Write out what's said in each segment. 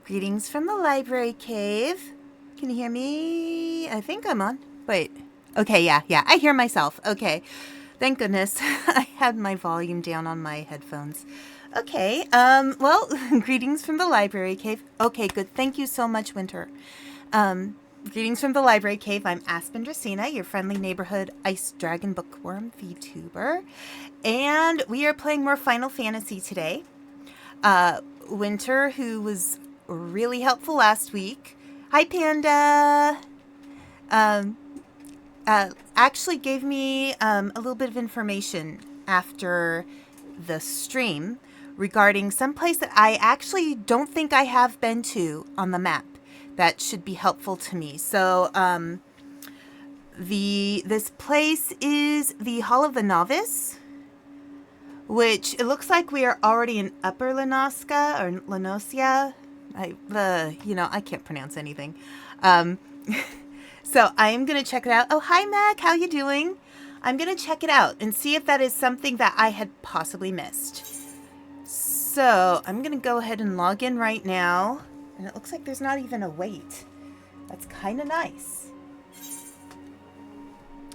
Greetings from the library cave. Can you hear me? I think I'm on. Wait. Okay, yeah, I hear myself. Okay. Thank goodness. I had my volume down on my headphones. Okay, well, greetings from the library cave. Okay, good. Thank you so much, Winter. Greetings from the library cave. I'm Aspen Dracaena, your friendly neighborhood Ice Dragon Bookwyrm VTuber. And we are playing more Final Fantasy today. Winter, who was really helpful last week. Hi, Panda. Actually gave me a little bit of information after the stream regarding some place that I actually don't think I have been to on the map that should be helpful to me. So this place is the Hall of the Novice, which it looks like we are already in Upper Lenoska or Lenosia. I can't pronounce anything. So I am going to check it out. Oh, hi, Mac. How you doing? I'm going to check it out and see if that is something that I had possibly missed. So I'm going to go ahead and log in right now. And it looks like there's not even a wait. That's kind of nice.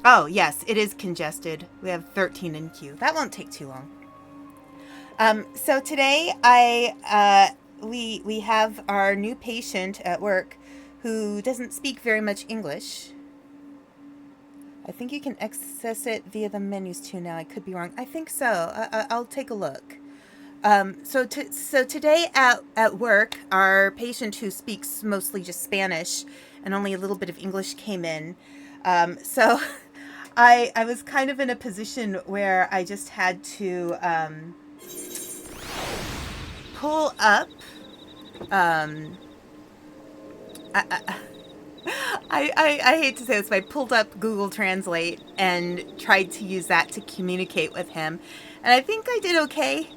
Oh, yes, it is congested. We have 13 in queue. That won't take too long. So today we have our new patient at work who doesn't speak very much English. I think you can access it via the menus too now. I could be wrong. I think so. I'll take a look. So today at work, our patient who speaks mostly just Spanish and only a little bit of English came in. So I was kind of in a position where I just had to pull up. I hate to say this, but I pulled up Google Translate and tried to use that to communicate with him. And I think I did okay.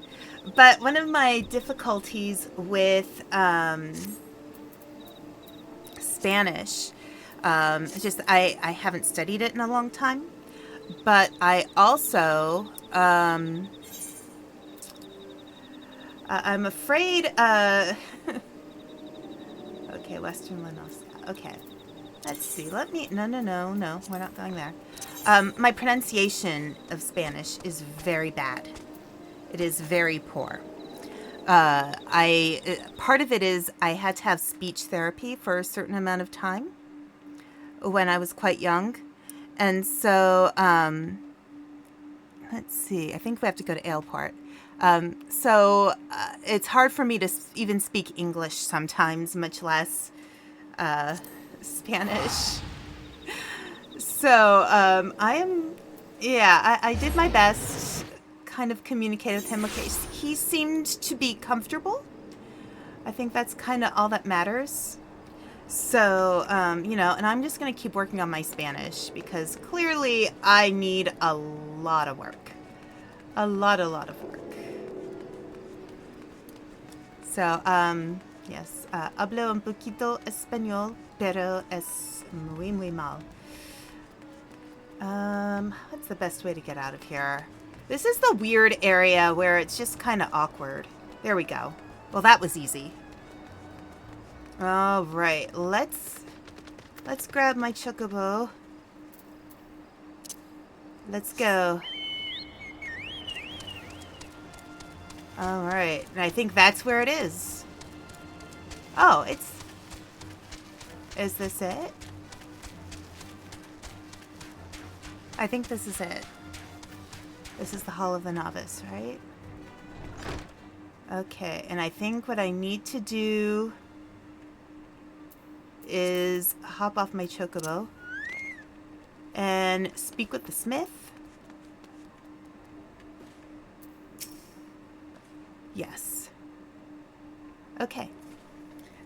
But one of my difficulties with Spanish, it's just I haven't studied it in a long time. But I also, I'm afraid, okay, Western Lenosia. Okay. Let's see. No, we're not going there. My pronunciation of Spanish is very bad. It is very poor. Part of it is I had to have speech therapy for a certain amount of time when I was quite young. And so, let's see. I think we have to go to Ailport. So it's hard for me to even speak English sometimes, much less Spanish. So I did my best, kind of communicate with him. Okay, he seemed to be comfortable. I think that's kind of all that matters. So, and I'm just going to keep working on my Spanish because clearly I need a lot of work. A lot of work. So, yes, hablo un poquito español, pero es muy, muy mal. What's the best way to get out of here? This is the weird area where it's just kind of awkward. There we go. Well, that was easy. All right, let's grab my chocobo. Let's go. All right, and I think that's where it is. Oh, is this it? I think this is it. This is the Hall of the Novice, right? Okay, and I think what I need to do is hop off my chocobo and speak with the smith. Yes. Okay.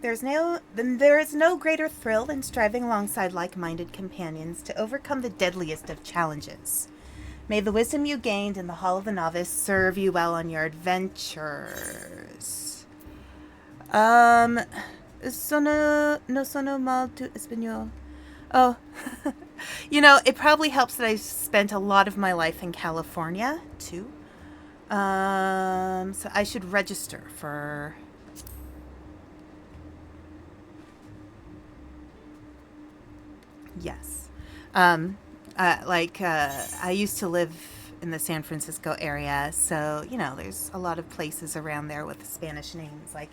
There is no greater thrill than striving alongside like-minded companions to overcome the deadliest of challenges. May the wisdom you gained in the Hall of the Novice serve you well on your adventures. No sono mal tu español. Oh, it probably helps that I've spent a lot of my life in California, too. So I should register for Yes. I used to live in the San Francisco area, so, there's a lot of places around there with Spanish names, like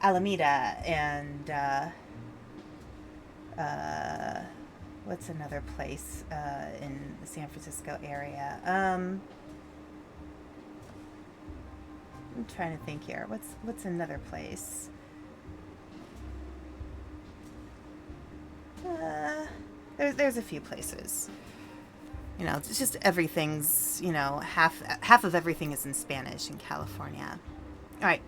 Alameda and uh, what's another place in the San Francisco area? I'm trying to think here. What's another place? There's a few places. It's just everything's, half of everything is in Spanish in California. All right.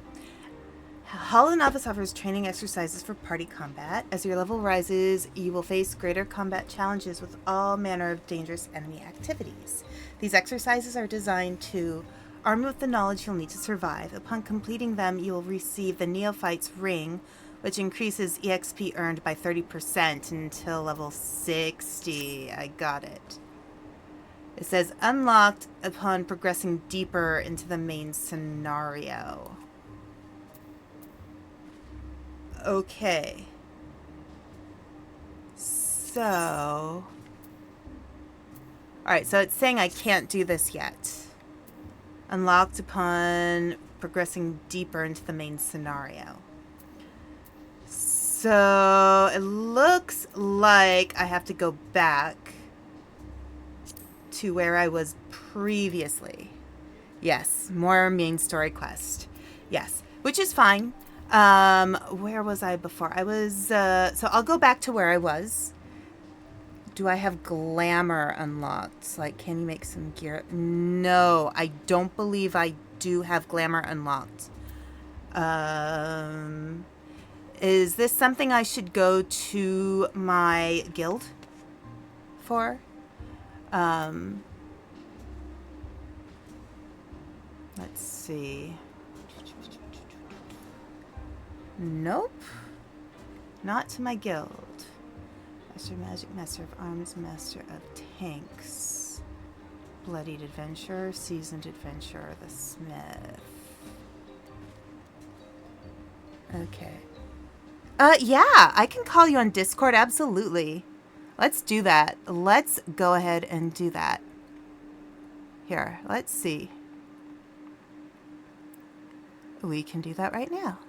Holo Novice offers training exercises for party combat. As your level rises, you will face greater combat challenges with all manner of dangerous enemy activities. These exercises are designed to arm you with the knowledge you'll need to survive. Upon completing them, you will receive the Neophyte's Ring, which increases EXP earned by 30% until level 60. I got it. It says unlocked upon progressing deeper into the main scenario. Okay. So... Alright, so it's saying I can't do this yet. Unlocked upon progressing deeper into the main scenario. So it looks like I have to go back to where I was previously. Yes, more main story quest. Yes, which is fine. Where was I before? I was, so I'll go back to where I was. Do I have glamour unlocked? Like, can you make some gear? No, I don't believe I do have glamour unlocked. Is this something I should go to my guild for? Let's see. Nope. Not to my guild. Master of Magic, Master of Arms, Master of Tanks. Bloodied Adventurer, Seasoned Adventurer, the Smith. Okay. Yeah, I can call you on Discord, absolutely. Let's do that. Let's go ahead and do that. Here, let's see. We can do that right now.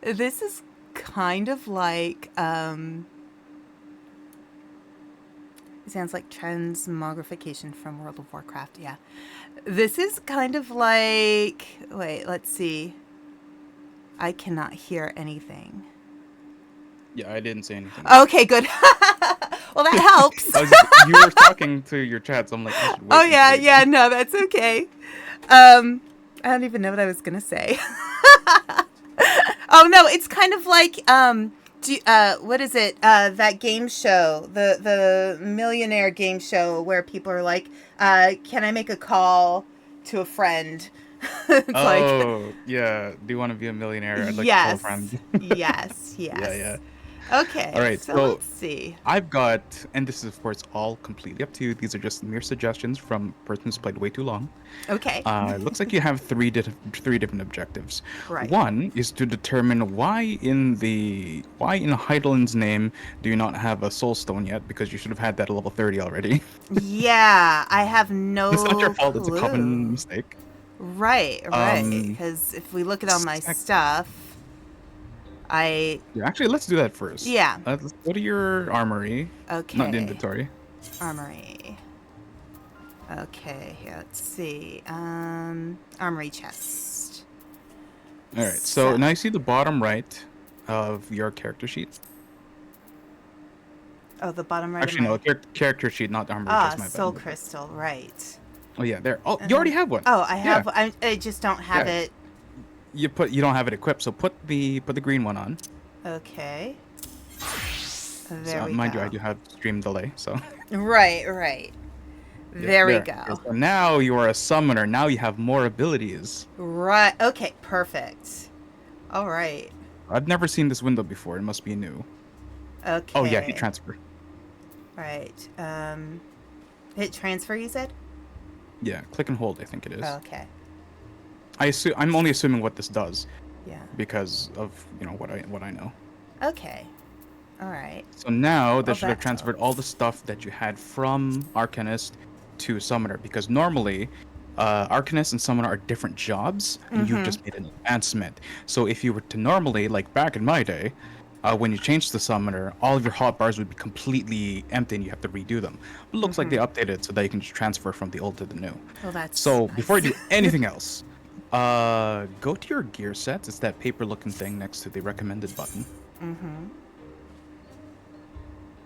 This is kind of like, it sounds like transmogrification from World of Warcraft, yeah. This is kind of like, wait, let's see. I cannot hear anything. Yeah, I didn't say anything. Okay, good. Well, that helps. You were talking to your chat, so I'm like, I should wait. Oh, yeah, no, that's okay. I don't even know what I was going to say. Oh, no, it's kind of like, what is it? That game show, the millionaire game show where people are like, can I make a call to a friend? It's yeah. Do you want to be a millionaire? I'd like to call a friend. Yes. Yeah. Okay. All right, So let's see. I've got, and this is of course all completely up to you. These are just mere suggestions from a person who's played way too long. Okay. It looks like you have three different objectives. Right. One is to determine why in Heidelin's name do you not have a soul stone yet? Because you should have had that at level 30 already. Yeah, I have no It's not your fault. It's a clue. common mistake. Right. Because if we look at all my stuff, Yeah, actually, let's do that first. Yeah. Let's go to your armory. Okay. Not the inventory. Armory. Okay, here, let's see. Armory chest. All right, so now you see the bottom right of your character sheet. Oh, the bottom right. Actually, no, character sheet, not armory chest. My soul bad. crystal, right. Oh yeah, there. Oh, you already have one. Oh, I have. Yeah. I just don't have it. You don't have it equipped, so put the green one on. Okay. There we go. Mind you, I do have stream delay, so. Right. There we go. So now you are a summoner. Now you have more abilities. Right. Okay. Perfect. All right. I've never seen this window before. It must be new. Okay. Oh yeah, hit transfer. Right. Hit transfer. You said. Yeah, click and hold. I think it is. Oh, okay. I'm only assuming what this does. Yeah. because of what I know. Okay. All right. So now that Well, should have that transferred all the helps. stuff that you had from Arcanist to Summoner, because normally Arcanist and Summoner are different jobs, and you've Mm-hmm. just made an advancement. So if you were to normally, like back in my day, when you changed to Summoner, all of your hotbars would be completely empty and you have to redo them. But it looks like Mm-hmm. they updated it so that you can just transfer from the old to the new. Well, that's So before you nice. do anything else, go to your gear sets. It's that paper-looking thing next to the recommended button. Mm-hmm.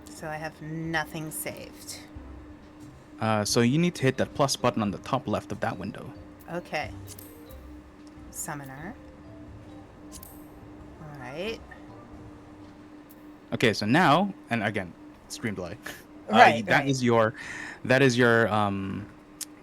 So I have nothing saved. So you need to hit that plus button on the top left of that window. Okay. Summoner. All right. Okay, so now, and again, stream delay. Right. That Right. is your, that is your,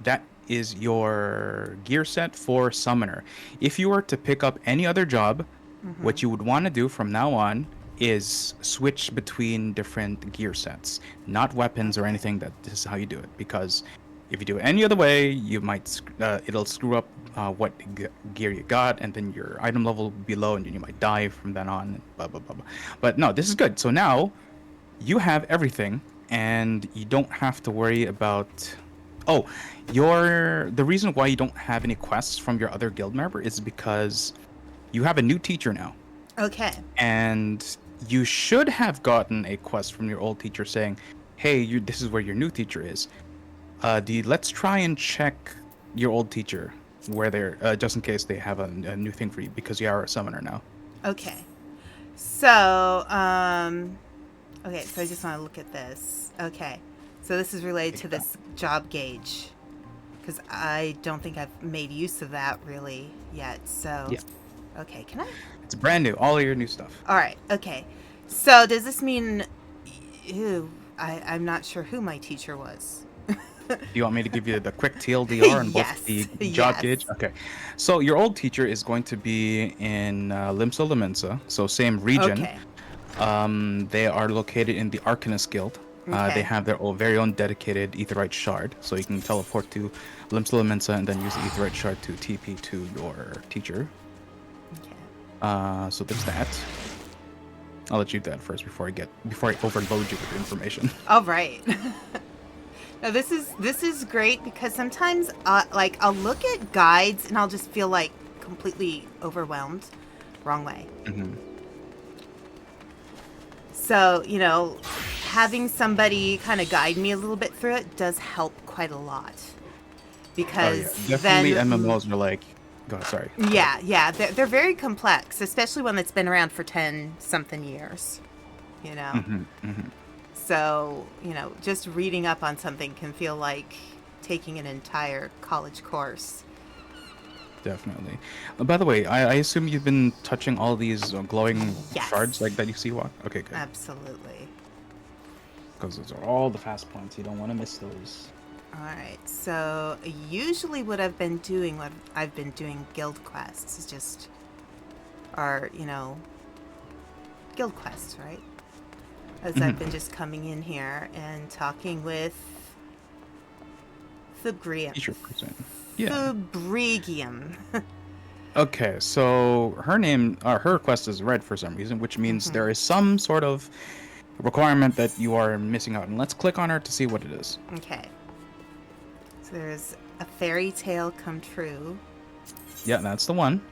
that is your gear set for Summoner. If you were to pick up any other job, Mm-hmm. what you would want to do from now on is switch between different gear sets, not weapons or Okay. anything. That this is how you do it, because if you do it any other way, you might it'll screw up what gear you got, and then your item level will be low, and then you might die from then on. Blah blah blah blah. But no, this is good. So now you have everything, and you don't have to worry about. Oh, the reason why you don't have any quests from your other guild member is because you have a new teacher now, Okay. and you should have gotten a quest from your old teacher saying, "Hey, this is where your new teacher is. Let's try and check your old teacher where they're just in case they have a new thing for you because you are a summoner now." Okay. So, okay, so I just want to look at this. Okay. So this is related to this job gauge. Because I don't think I've made use of that really yet. So, Yeah, okay, can I? it's brand new. All of your new stuff. All right, okay. So does this mean, ew, I'm not sure who my teacher was. Do you want me to give you the quick TLDR on both the Yes, job gauge? yes. Okay. So your old teacher is going to be in Limsa Lominsa, so same region. Okay, They are located in the Arcanist Guild. They okay, have their very own dedicated Aetherite Shard, so you can teleport to Limsa Lominsa and then use the Aetherite Shard to TP to your teacher. okay. So there's that. I'll let you do that first before I overload you with information. All right. No, this is great because sometimes, like, I'll look at guides and I'll just feel like completely overwhelmed. Wrong way. Hmm. So, having somebody kind of guide me a little bit through it does help quite a lot. Oh yeah, Because definitely then, MMOs are like. Go ahead, sorry. yeah, they're very complex, especially one that's been around for 10 something years, you know. Hmm. Hmm. So, just reading up on something can feel like taking an entire college course. Definitely. By the way, I assume you've been touching all these glowing shards Yes, like that you see. What? Okay, good. absolutely. Because those are all the fast points. You don't want to miss those. All right. So, usually what I've been doing guild quests is just are, guild quests, right? As I've been just coming in here and talking with Fabrigium. Teacher person. Yeah. Fabrigium. Okay, so her request is red for some reason, which means there is some sort of requirement that you are missing out. And let's click on her to see what it is. Okay. So there's a fairy tale come true. Yeah, that's the one.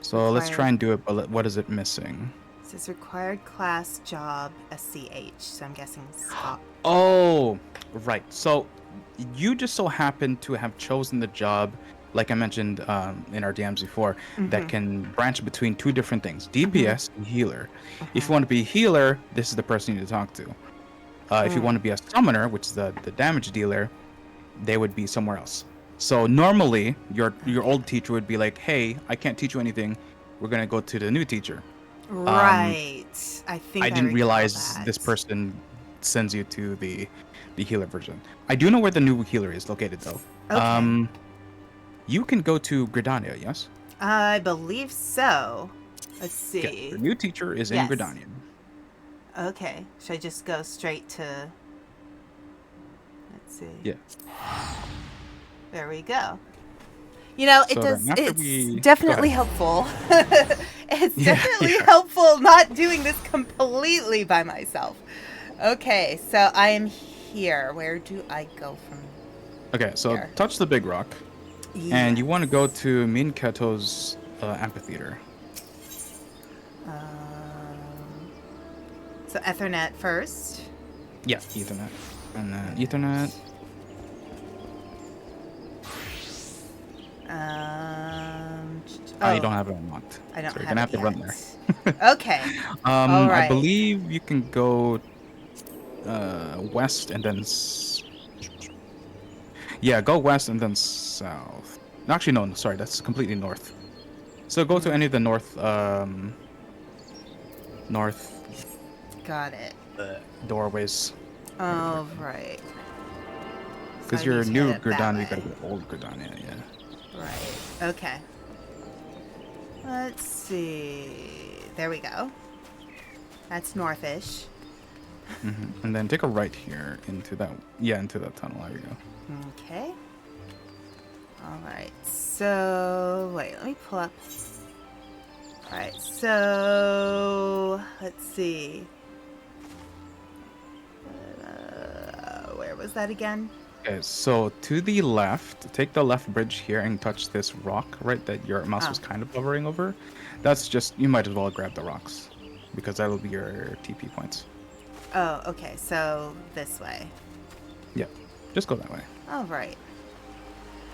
So let's try and do it, but what is it missing? It says required class job SCH. So I'm guessing Scott. Oh, right. So you just so happen to have chosen the job, like I mentioned in our DMs before, that can branch between two different things, DPS and healer. If you want to be a healer, this is the person you need to talk to. If you want to be a summoner, which is the damage dealer, they would be somewhere else. So normally, your old teacher would be like, hey, I can't teach you anything. We're going to go to the new teacher. Right. I think I didn't recall realize that. this person sends you to the healer version. I do know where the new healer is located, though. Okay. You can go to Gridania, yes? I believe so. Let's Yeah, see. the new teacher is in Yes. Gridania. Okay. Should I just go straight to... Let's see. Yeah. There we go. You know, it So does. then after It's go definitely ahead. helpful. It's Yeah, definitely yeah. helpful not doing this completely by myself. Okay, so I am here. Where do I go from Okay, so here? touch the big rock, and you want to go Yes. to Min Keto's amphitheater. Um, so Ethernet first. Yeah, Ethernet. And then Ethernet. Ethernet. Um. Oh, you Oh, don't have it unlocked. I don't So you're have gonna it have to run there. yet. Okay. All I right. believe you can go west and then yeah, go west and then south. Actually, no, no, sorry, that's completely north. So go to any of the north Got it. doorways. Oh, right. So Because I need you're to head new up that Gridania, you way. gotta go old Gridania, yeah. Right. Okay. Let's see. There we go. That's northish. And then take a right here into that, yeah, into that tunnel. There you go. Okay. All right. So, wait, let me pull up. All right. So, let's see. Where was that again? Okay, so to the left, take the left bridge here and touch this rock, right, that your mouse Oh. was kind of hovering over. That's just, you might as well grab the rocks, because that'll be your TP points. Oh, okay. So, this way. Yeah, just go that way. All right.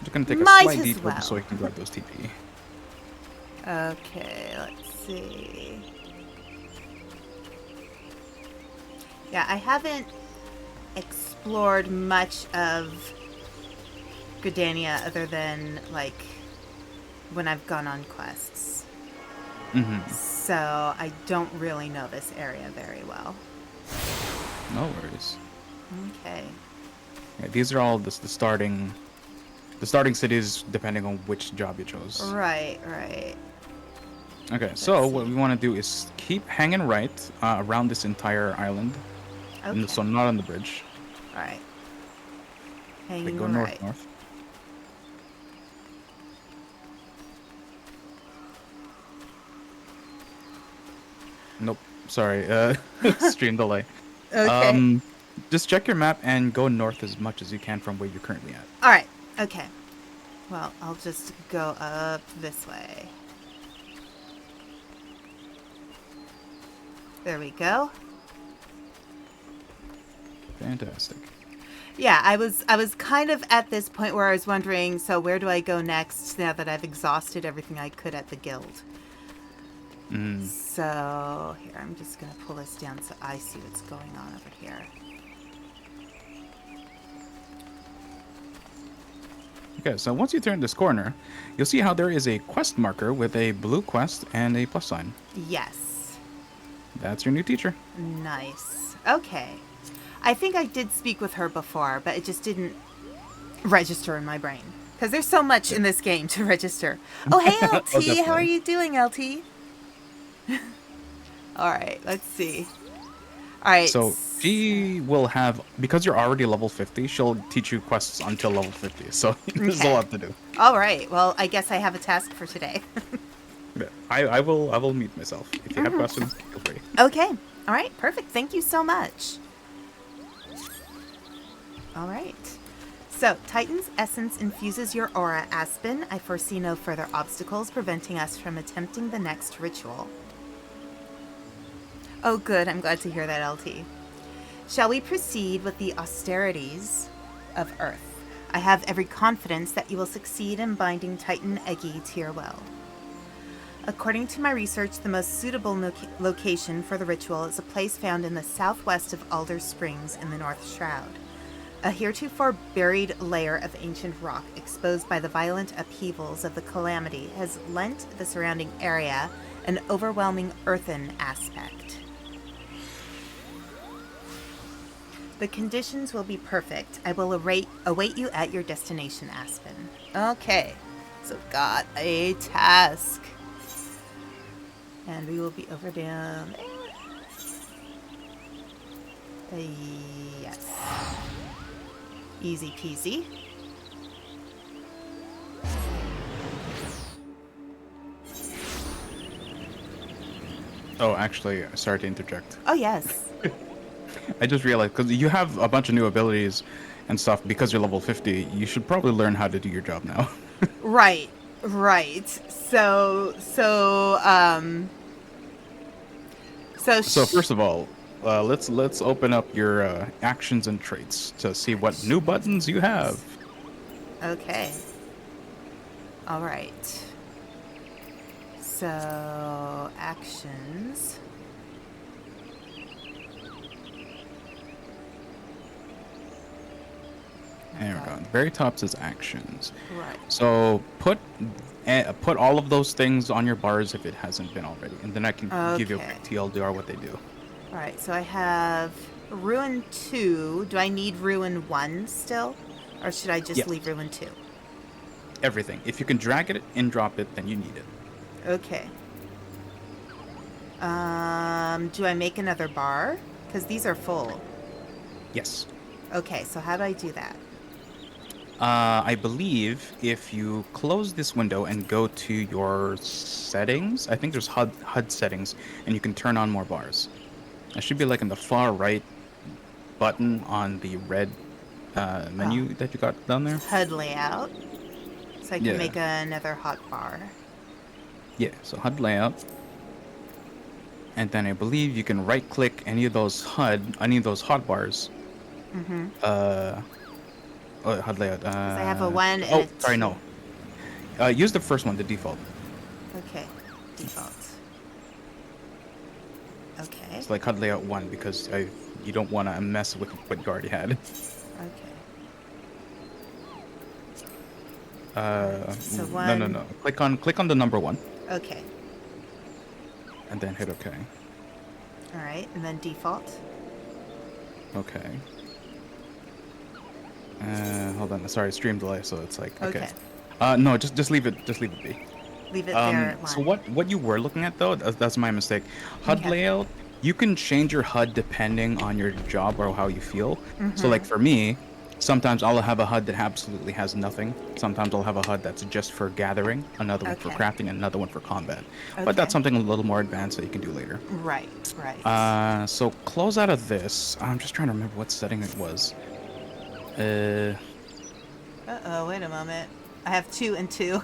Just gonna take a Might slight as detour just so well. you can grab those TP. Okay, let's see. Yeah, I haven't explored much of Gridania other than, like, when I've gone on quests. So I don't really know this area very well. No worries. Okay. Yeah, these are all the starting cities depending on which job you chose. Right, right. Okay, so Let's what see. we want to do is keep hanging right around this entire island. Okay. So not on the bridge. Right. Okay, Hanging go right. north. Nope. Sorry. Stream delay. Okay. Just check your map and go north as much as you can from where you're currently at. All right. Okay. Well, I'll just go up this way. There we go. Fantastic. Yeah, I was kind of at this point where I was wondering, so where do I go next now that I've exhausted everything I could at the guild? So, here, I'm just going to pull this down so I see what's going on over here. Okay, so once you turn this corner, you'll see how there is a quest marker with a blue quest and a plus sign. Yes. That's your new teacher. Nice. Okay. I think I did speak with her before, but it just didn't register in my brain. Because there's so much in this game to register. Oh, hey, LT. How are definitely. you doing, LT? All right, let's see. All right. So she will have, because you're already level 50, she'll teach you quests until level 50. So there's a Okay. lot to do. All right. Well, I guess I have a task for today. Yeah, I will mute myself. If you have questions, feel free. Okay. All right. Perfect. Thank you so much. All right. So, Titan's essence infuses your aura, Aspen. I foresee no further obstacles preventing us from attempting the next ritual. Oh, good. I'm glad to hear that, LT. Shall we proceed with the austerities of Earth? I have every confidence that you will succeed in binding Titan Eggy to your will. According to my research, the most suitable location for the ritual is a place found in the southwest of Alder Springs in the North Shroud. A heretofore buried layer of ancient rock exposed by the violent upheavals of the calamity has lent the surrounding area an overwhelming earthen aspect. The conditions will be perfect. I will await you at your destination, Aspen. Okay, so got a task. And we will be over down there. Yes. Easy peasy. Oh, actually, sorry to interject. Oh, yes. I just realized because you have a bunch of new abilities and stuff because you're level 50. You should probably learn how to do your job now. Right. Right. So So first of all, let's open up your actions and traits to see what new buttons you have. okay. All right. So, actions. There we Okay. go. At the very top says actions. Right. So put all of those things on your bars if it hasn't been already, and then I can give you a Okay. quick TLDR what they do. All right. So I have Ruin 2. Do I need Ruin 1 still? Or should I just Yes, leave Ruin 2? everything. If you can drag it and drop it, then you need it. Okay. Do I make another bar? Because these are full. Yes. Okay, so how do I do that? I believe if you close this window and go to your settings, I think there's HUD settings, and you can turn on more bars. It should be like in the far right button on the red Oh, menu that you got down there. HUD layout. So I can Yeah. make another hot bar. Yeah. So HUD layout, and then I believe you can right click any of those hotbars. Mm-hmm. Uh, oh, HUD layout. Because I have a 1 and Oh, a sorry, 2. no. Use the first one, the default. Okay, default. Okay, It's like HUD layout 1 because you don't want to mess with what you already had. okay. So No, no, 1. no. Click on the number 1, Okay. and then hit OK. All right, and then default. Okay. Hold on. Sorry, stream delay. So it's like okay. No, just leave it. Just leave it be. Leave it there at So 1. what you were looking at though, that's my mistake. HUD Okay. layout, you can change your HUD depending on your job or how you feel. So Mm-hmm. like for me, sometimes I'll have a HUD that absolutely has nothing. Sometimes I'll have a HUD that's just for gathering, another one for Okay. crafting, and another one for combat. But Okay. that's something a little more advanced that you can do later. Right, right. So close out of this. I'm just trying to remember what setting it was. Uh-oh, wait a moment. I have 2 and 2.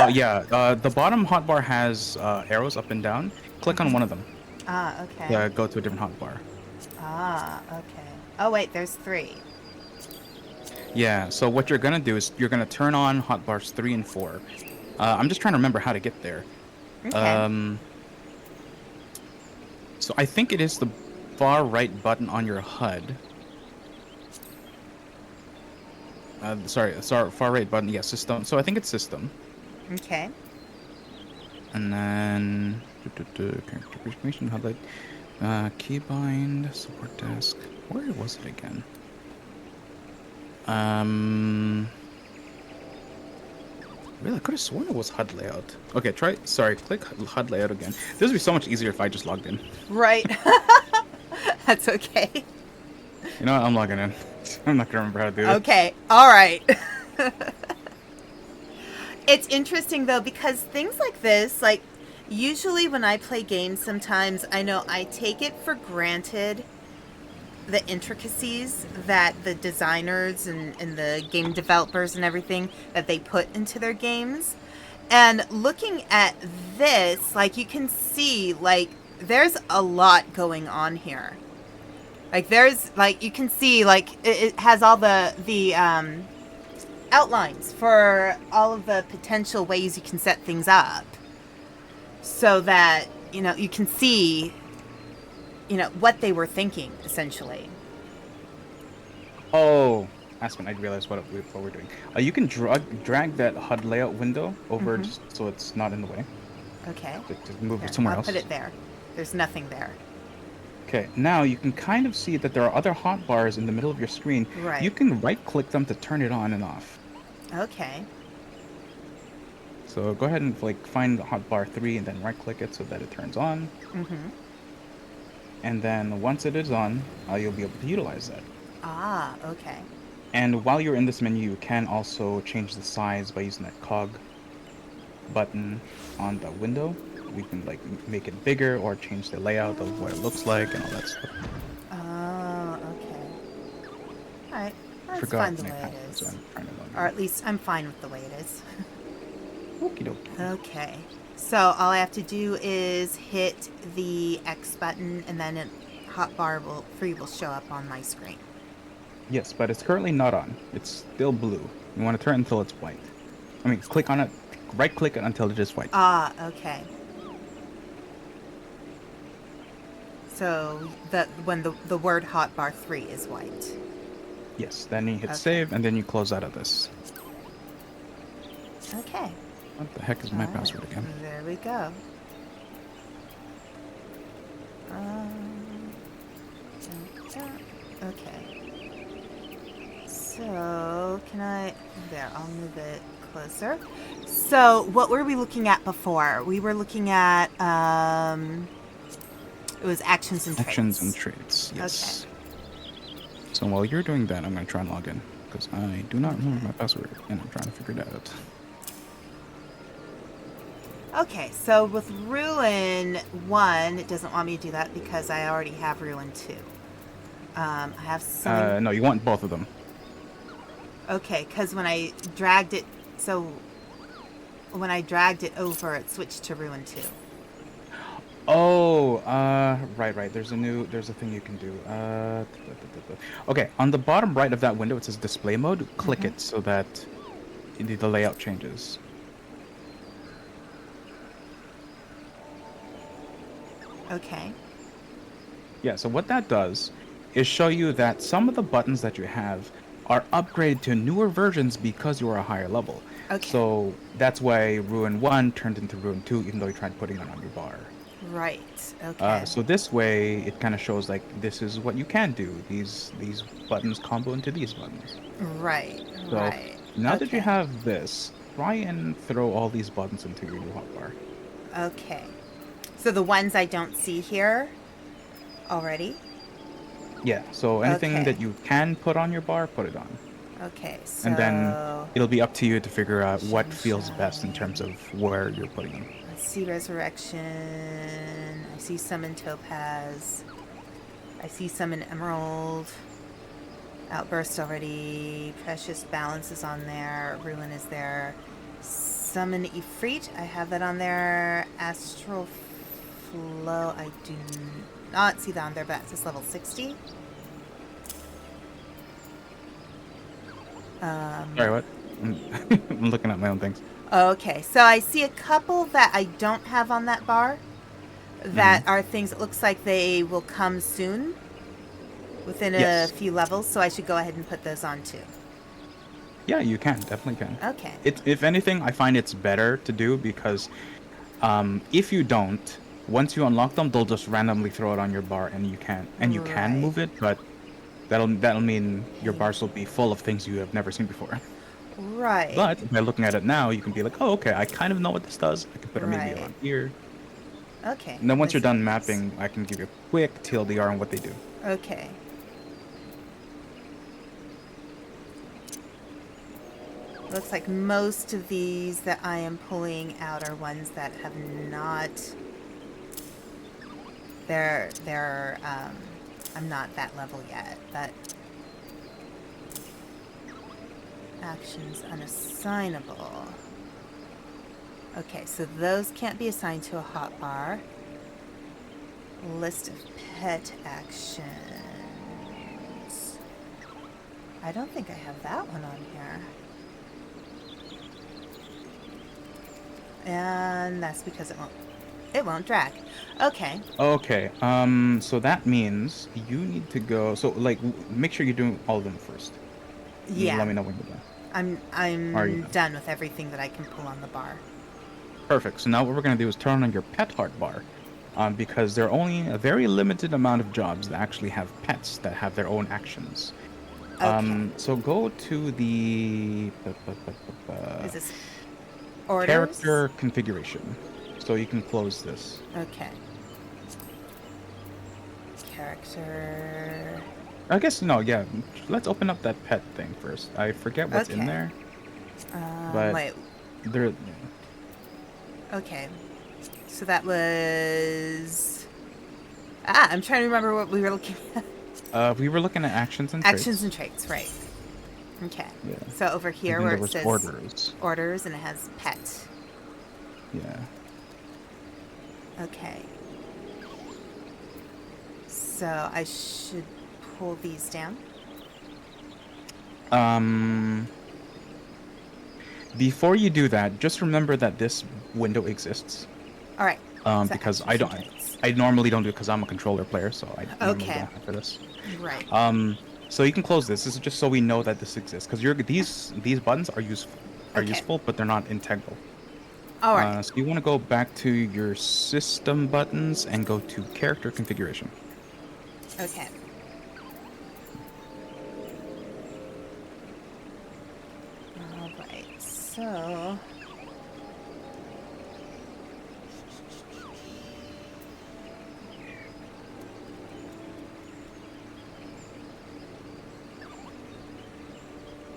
Yeah. The bottom hotbar has arrows up and down. Click on one of them. Ah, okay. Go to a different hotbar. Ah, okay. Oh, wait, there's 3. Yeah, so what you're gonna do is you're gonna turn on hotbars 3 and 4. I'm just trying to remember how to get there. Okay. So I think it is the far right button on your HUD. Sorry, far right button. Yeah, system. So I think it's system. Okay. And then character information, HUD light, keybind, support desk. Where was it again? Really, I could have sworn it was HUD layout. Okay, click HUD layout again. This would be so much easier if I just logged in. Right. That's okay. You know what? I'm logging in. I'm not gonna remember how to do it. Okay. All right. It's interesting though because things like this, like usually when I play games sometimes I know I take it for granted the intricacies that the designers and the game developers and everything that they put into their games. And looking at this, like you can see like there's a lot going on here. Like there's like you can see like it has all the outlines for all of the potential ways you can set things up so that you can see what they were thinking essentially. Oh, Aspen, I realized what we're doing. You can drag that HUD layout window over just so it's not in the way. Okay, Just move here, it somewhere I'll else. put it there. There's nothing there. Okay, now you can kind of see that there are other hotbars in the middle of your screen. Right. You can right-click them to turn it on and off. Okay. So go ahead and find the hotbar 3 and then right-click it so that it turns on. And then once it is on, you'll be able to utilize that. Ah, okay. And while you're in this menu, you can also change the size by using that cog button on the window. we can like make it bigger or change the layout of what it looks like and all that stuff. Oh, okay. All right. I That's forgot fine the my way it password, so is. I'm trying to log Or in. at least I'm fine with the way it is. Okie dokie. Okay. So all I have to do is hit the X button and then a hotbar will show up on my screen. Yes, but it's currently not on. It's still blue. You want to turn it until it's white. I mean, click on it, right click it until it is white. Ah, okay. So when the word hotbar 3 is white. Yes, then you hit Okay. save and then you close out of this. Okay. What the heck is my All right. password again? There we go. Okay. So, can I... There, I'll move it closer. So, what were we looking at before? We were looking at, it was actions and traits. Actions and traits, yes. So while you're doing that, I'm going to try and log in. Because I do not remember my password, and I'm trying to figure it out. Okay, so with Ruin 1, it doesn't want me to do that because I already have Ruin 2. I have some... No, you want both of them. Okay, because when I dragged it... So, when I dragged it over, it switched to Ruin 2. Oh, right. There's a thing you can do. Okay, on the bottom right of that window, it says display mode. Click it so that the layout changes. Okay. Yeah, so what that does is show you that some of the buttons that you have are upgraded to newer versions because you are a higher level. Okay. So that's why Ruin 1 turned into Ruin 2, even though you tried putting it on your bar. Right. Okay. So this way, it kind of shows like this is what you can do. These buttons combo into these buttons. Right. So Right. now that you Okay. have this, try and throw all these buttons into your new hotbar. Okay. So the ones I don't see here already? Yeah. So anything Okay. that you can put on your bar, put it on. Okay, so... And then it'll be up to you to figure out what feels Sunshine. best in terms of where you're putting them. I see Resurrection. I see some in Topaz. I see some in Emerald. Outburst already. Precious Balance is on there. Ruin is there. Some in Ifrit. I have that on there. Astral Flow. I do not see that on there, but it's just level 60. Sorry, what? I'm looking at my own things. Okay, so I see a couple that I don't have on that bar that are things that looks like they will come soon within Yes. a few levels, so I should go ahead and put those on too. Yeah, you can. Definitely can. Okay. If anything, I find it's better to do because if you don't, once you unlock them, they'll just randomly throw it on your bar, and you can Right. move it, but that'll mean your bars will be full of things you have never seen before. Right. But by looking at it now, you can be like, oh, okay, I kind of know what this does. I can put it maybe Right. around here. Okay. And then once you're done This is- mapping, I can give you a quick TLDR on what they do. Okay. Looks like most of these that I am pulling out are ones that have not... I'm not that level yet, but... Actions unassignable. Okay, so those can't be assigned to a hotbar. List of pet actions. I don't think I have that one on here. And that's because it won't drag. Okay. Okay, so that means you need to go, so like, make sure you're doing all of them first. Yeah. Let me know when you're done. I'm Are you done with everything that I can pull on the bar. Perfect. So now what we're going to do is turn on your pet heart bar. Because there are only a very limited amount of jobs that actually have pets that have their own actions. Okay. So go to the Is this orders? character configuration. So you can close this. Okay. Character. I guess, no, yeah. Let's open up that pet thing first. I forget what's in Okay. there. But Wait. there, Okay. So that was... I'm trying to remember what we were looking at. We were looking at actions and Actions traits. and traits, right. Okay. Yeah. So over And here then where there it was says orders. orders and it has pet. Yeah. Okay. So I should pull these down. Before you do that, just remember that this window exists. All right. So Because actions and traits. I normally don't do it because I'm a controller player, so I normally Okay. don't have for this. Right. So you can close this. This is just so we know that this exists because these buttons are Okay. useful, but they're not integral. All right. So you want to go back to your system buttons and go to character configuration. Okay. All right. So...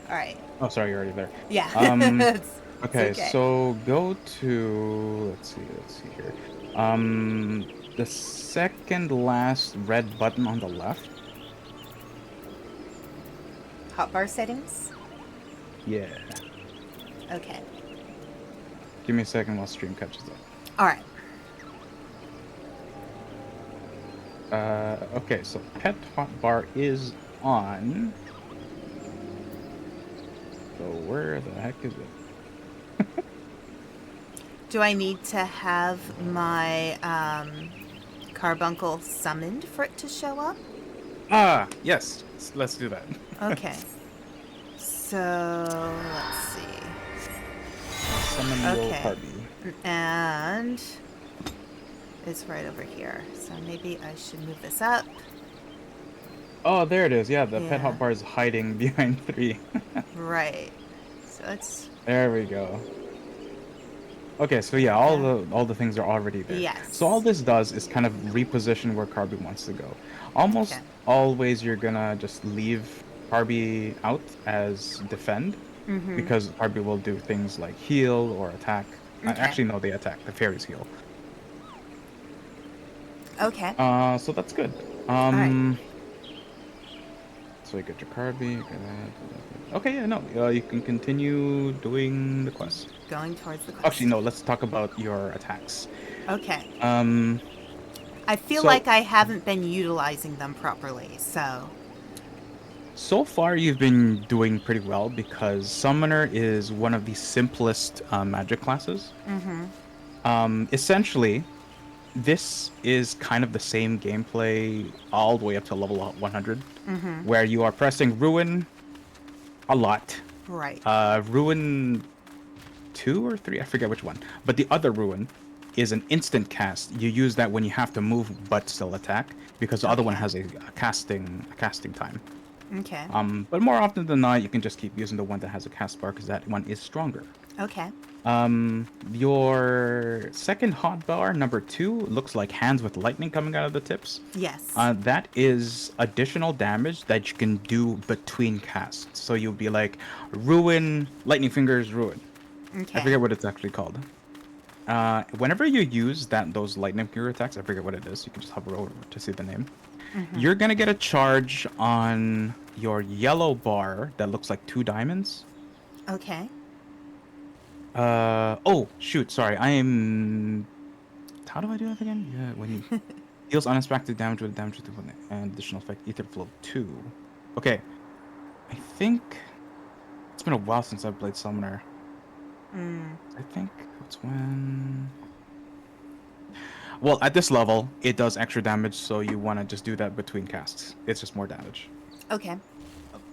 All right. Oh, sorry, you're already there. Yeah. Okay, okay. so go to let's see here. The second last red button on the left. Hotbar settings. Yeah. Okay. Give me a second while stream catches up. All right. Okay, so pet hotbar is on. So where the heck is it? Do I need to have my carbuncle summoned for it to show up? Ah, yes. Let's do that. Okay. So let's see. Summon your Okay. Harvey. And it's right over here. So maybe I should move this up. Oh, there it is. Yeah, the pet Yeah. hotbar is hiding behind 3. Right. So let's... There we go. Okay, so yeah, all the things are already there. Yes. So all this does is kind of reposition where Carby wants to go. Almost Okay. always you're gonna just leave Carby out as defend, because Carby will do things like heal or attack. Okay. Actually, no, they attack. The fairies heal. Okay. So that's good. right. So you get your Carby. Okay, yeah, no, you can continue doing the quest. Going towards the quest. Actually, no, let's talk about your attacks. Okay. I feel so- like I haven't been utilizing them properly, so... So far, you've been doing pretty well because Summoner is one of the simplest magic classes. Essentially, this is kind of the same gameplay all the way up to level 100, where you are pressing Ruin a lot. Right. Ruin 2 or 3, I forget which one. But the other Ruin is an instant cast. You use that when you have to move but still attack, because the other one has a casting time. Okay. But more often than not, you can just keep using the one that has a cast bar because that one is stronger. Okay. Your second hotbar, number 2, looks like hands with lightning coming out of the tips. Yes. That is additional damage that you can do between casts. So you'll be like, Ruin, Lightning Fingers, Ruin. Okay. I forget what it's actually called. Whenever you use those lightning finger attacks, I forget what it is. You can just hover over to see the name. You're gonna get a charge on your yellow bar that looks like 2 diamonds. Okay. Oh shoot! Sorry, I am. How do I do that again? Yeah, when you deals unexpected damage with damage to and additional effect, Ether Flow 2. Okay, I think it's been a while since I've played Summoner. I think it's when. Well, at this level, it does extra damage, so you want to just do that between casts. It's just more damage. Okay.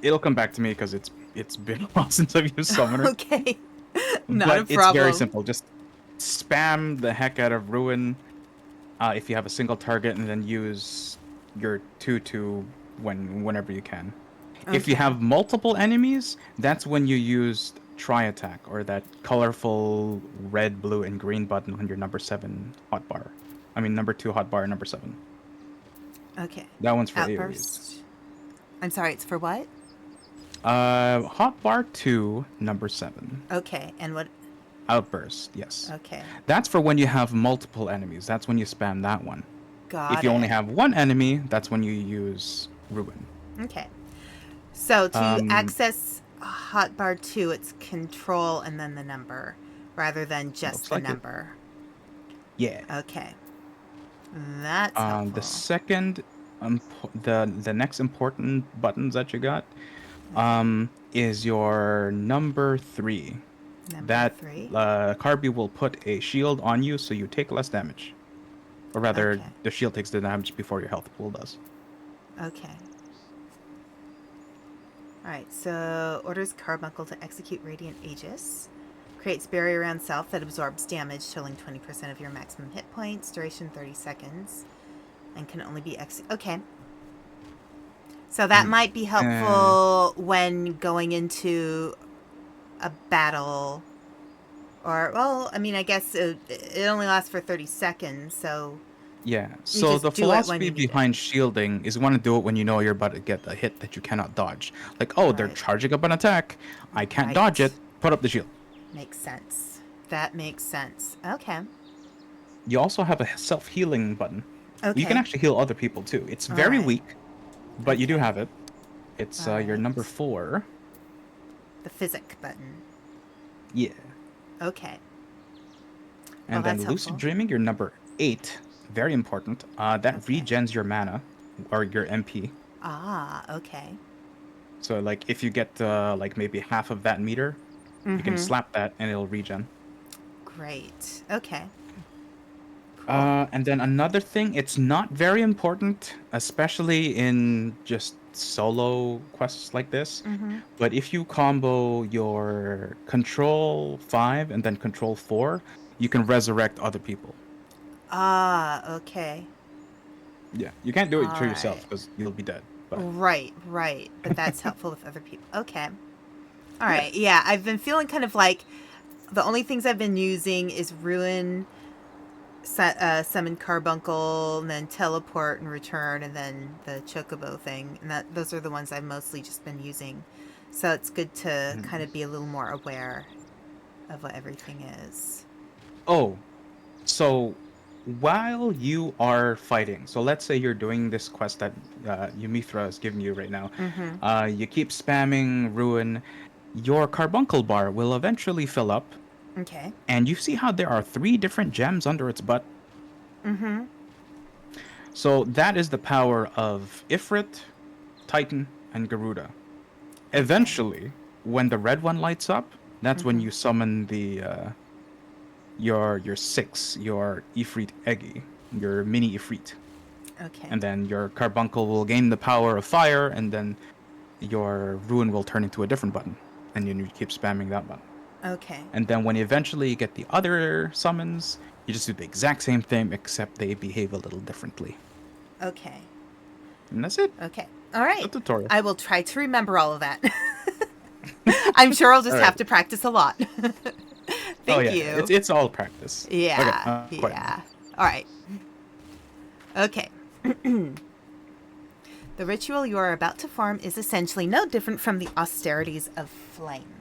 It'll come back to me because it's been a while since I've used Summoner. Okay. Not But a it's problem. very simple. Just spam the heck out of Ruin if you have a single target, and then use your 2/2 whenever you can. If you have multiple enemies, that's when you use Tri Attack, or that colorful red, blue, and green button on your number 7 hotbar. I mean, number 2 hotbar, number 7. Okay. That one's for AoEs. Outburst. I'm sorry, it's for what? Hotbar 2, number 7. Okay, and what? Outburst, yes. Okay. That's for when you have multiple enemies. That's when you spam that one. Got If you only it. have one enemy, that's when you use Ruin. Okay. So to Um, access hotbar 2, it's control and then the number rather than just looks the like it. number. Yeah. Okay. That's The helpful. second, the next important buttons that you got, Okay. is your number 3. Number That 3. Carby will put a shield on you, so you take less damage, or rather, Okay. the shield takes the damage before your health pool does. Okay. Alright, so orders Carbuncle to execute Radiant Aegis. Creates barrier around self that absorbs damage, totaling 20% of your maximum hit points. Duration 30 seconds. And can only be Okay. So that might be Uh, helpful when going into a battle. Or, well, I mean, I guess it only lasts for 30 seconds, so yeah. you So the just do it when philosophy you need it. behind shielding is you want to do it when you know you're about to get a hit that you cannot dodge. Like, oh, they're Right. charging up an attack. I can't dodge Right. it. Put up the shield. Makes sense. That makes sense. Okay. You also have a self-healing button. You can Okay. actually heal other people too. It's All very right. weak, but you do Okay. have it. It's All your number right. 4. The physic button. Yeah. Okay. Well, And that's then lucid helpful. dreaming, your number 8. Very important. That Okay. regens your mana or your MP. Ah, okay. So like if you get like maybe half of that meter, you can Mm-hmm. slap that and it'll regen. Great. Okay. Cool. And then another thing, it's not very important, especially in just solo quests like this. Mm-hmm. But if you combo your control 5 and then control 4, you can resurrect other people. Ah, okay. Yeah, you can't do it All to right. yourself because you'll be dead. But Right, right. But that's helpful with other people. Okay. All yeah, right. Yeah, I've been feeling kind of like the only things I've been using is Ruin, summon Carbuncle, and then teleport and return, and then the Chocobo thing. And those are the ones I've mostly just been using. So it's good to kind Mhm. of be a little more aware of what everything is. Oh, so while you are fighting, so let's say you're doing this quest that Yumithra is giving you right now, Mm-hmm. you keep spamming Ruin, your carbuncle bar will eventually fill up, Okay. and you see how there are 3 different gems under its butt? Mm-hmm. So that is the power of Ifrit, Titan, and Garuda. Okay. Eventually, when the red one lights up, that's when Mm-hmm. you summon the your 6, your Ifrit Eggy, your mini Ifrit. Okay. And then your carbuncle will gain the power of fire, and then your ruin will turn into a different button, and you keep spamming that button. Okay. And then when you eventually get the other summons, you just do the exact same thing, except they behave a little differently. Okay. And that's it. Okay. All That's the right. tutorial. I will try to remember all of that. I'm sure I'll just All have right. to practice a lot. Oh Thank yeah, you. it's all practice. Okay, Yeah. quiet now. Yeah. All right. Okay. The ritual you are about to form is essentially no different from the austerities of flame.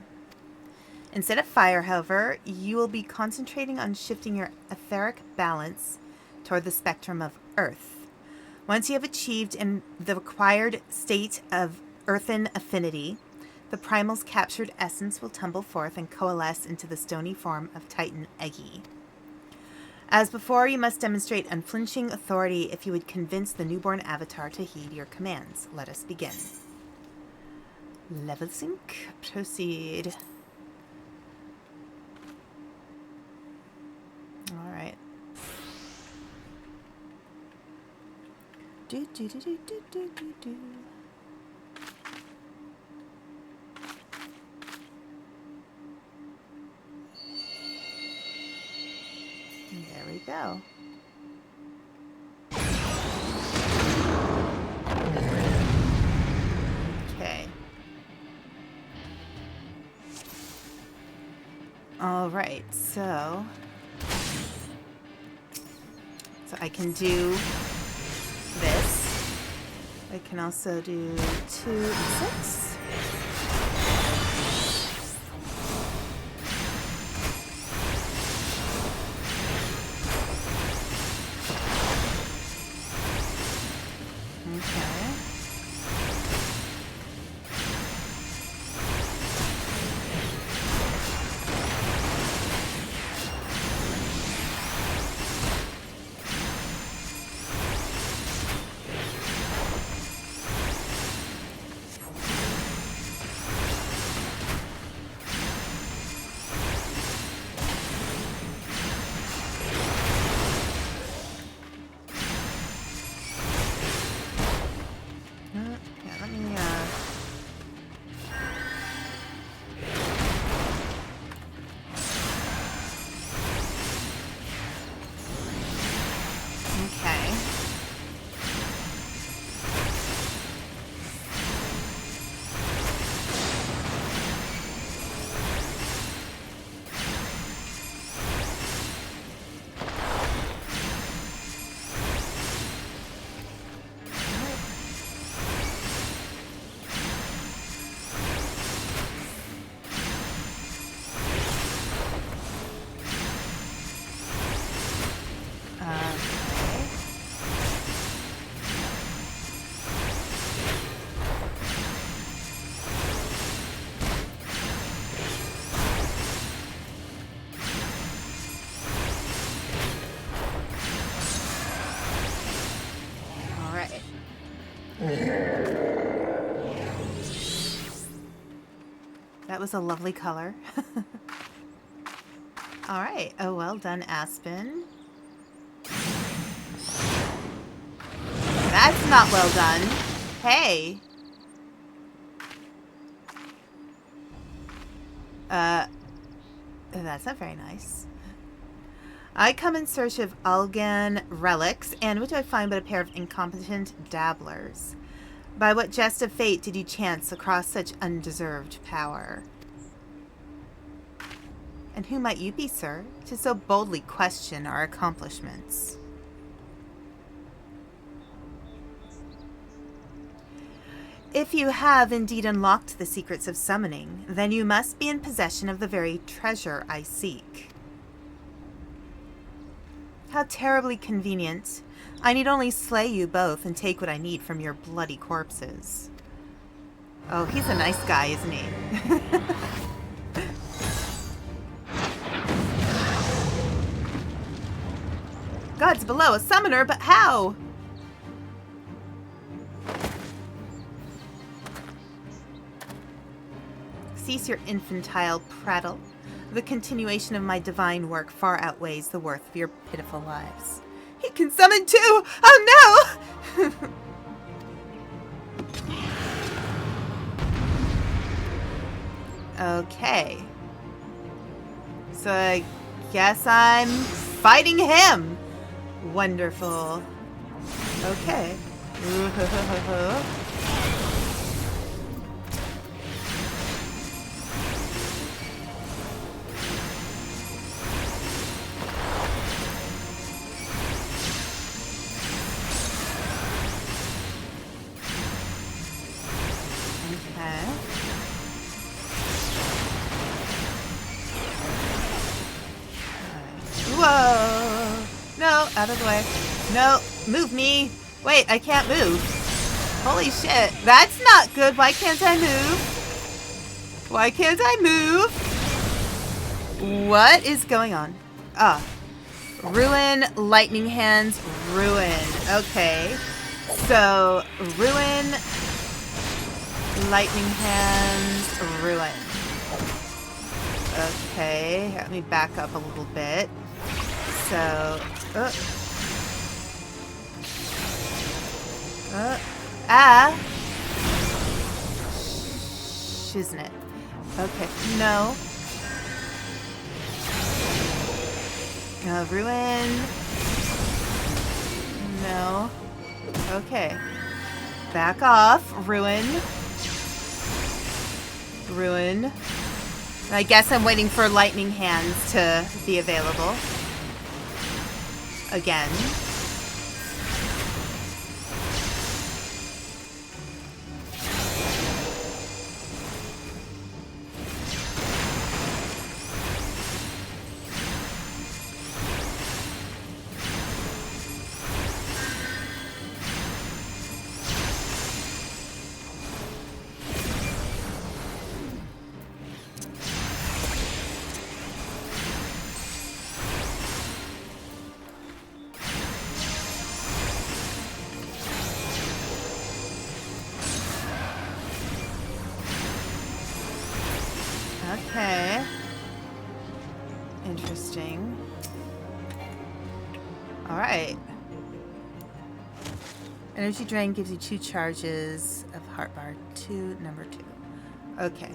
Instead of fire, however, you will be concentrating on shifting your etheric balance toward the spectrum of earth. Once you have achieved in the required state of earthen affinity, the primal's captured essence will tumble forth and coalesce into the stony form of Titan Eggy. As before, you must demonstrate unflinching authority if you would convince the newborn avatar to heed your commands. Let us begin. Level sync. Proceed. All right. Do, do, do, do, do, do, do, do. There we go. Okay. All right, so I can do this. I can also do 2 and 6. That was a lovely color. All right. Oh, well done, Aspen. That's not well done. Hey. That's not very nice. I come in search of Algan relics, and what do I find but a pair of incompetent dabblers? By what jest of fate did you chance across such undeserved power? And who might you be, sir, to so boldly question our accomplishments? If you have indeed unlocked the secrets of summoning, then you must be in possession of the very treasure I seek. How terribly convenient. I need only slay you both and take what I need from your bloody corpses. Oh, he's a nice guy, isn't he? Gods below, a summoner, but how? Cease your infantile prattle. The continuation of my divine work far outweighs the worth of your pitiful lives. He can summon too! Oh no! Okay. So I guess I'm fighting him. Wonderful. Okay. Whoa! No, out of the way. No, move me. Wait, I can't move. Holy shit. That's not good. Why can't I move? Why can't I move? What is going on? Ah. Ruin, lightning hands, ruin. Okay. So, ruin, lightning hands, ruin. Okay, let me back up a little bit. So, shiznit. Okay, no. Ruin. No. Okay. Back off. Ruin. Ruin. I guess I'm waiting for lightning hands to be available. Again. Okay. Interesting. Alright. Energy drain gives you 2 charges of heart bar. 2, number 2. Okay.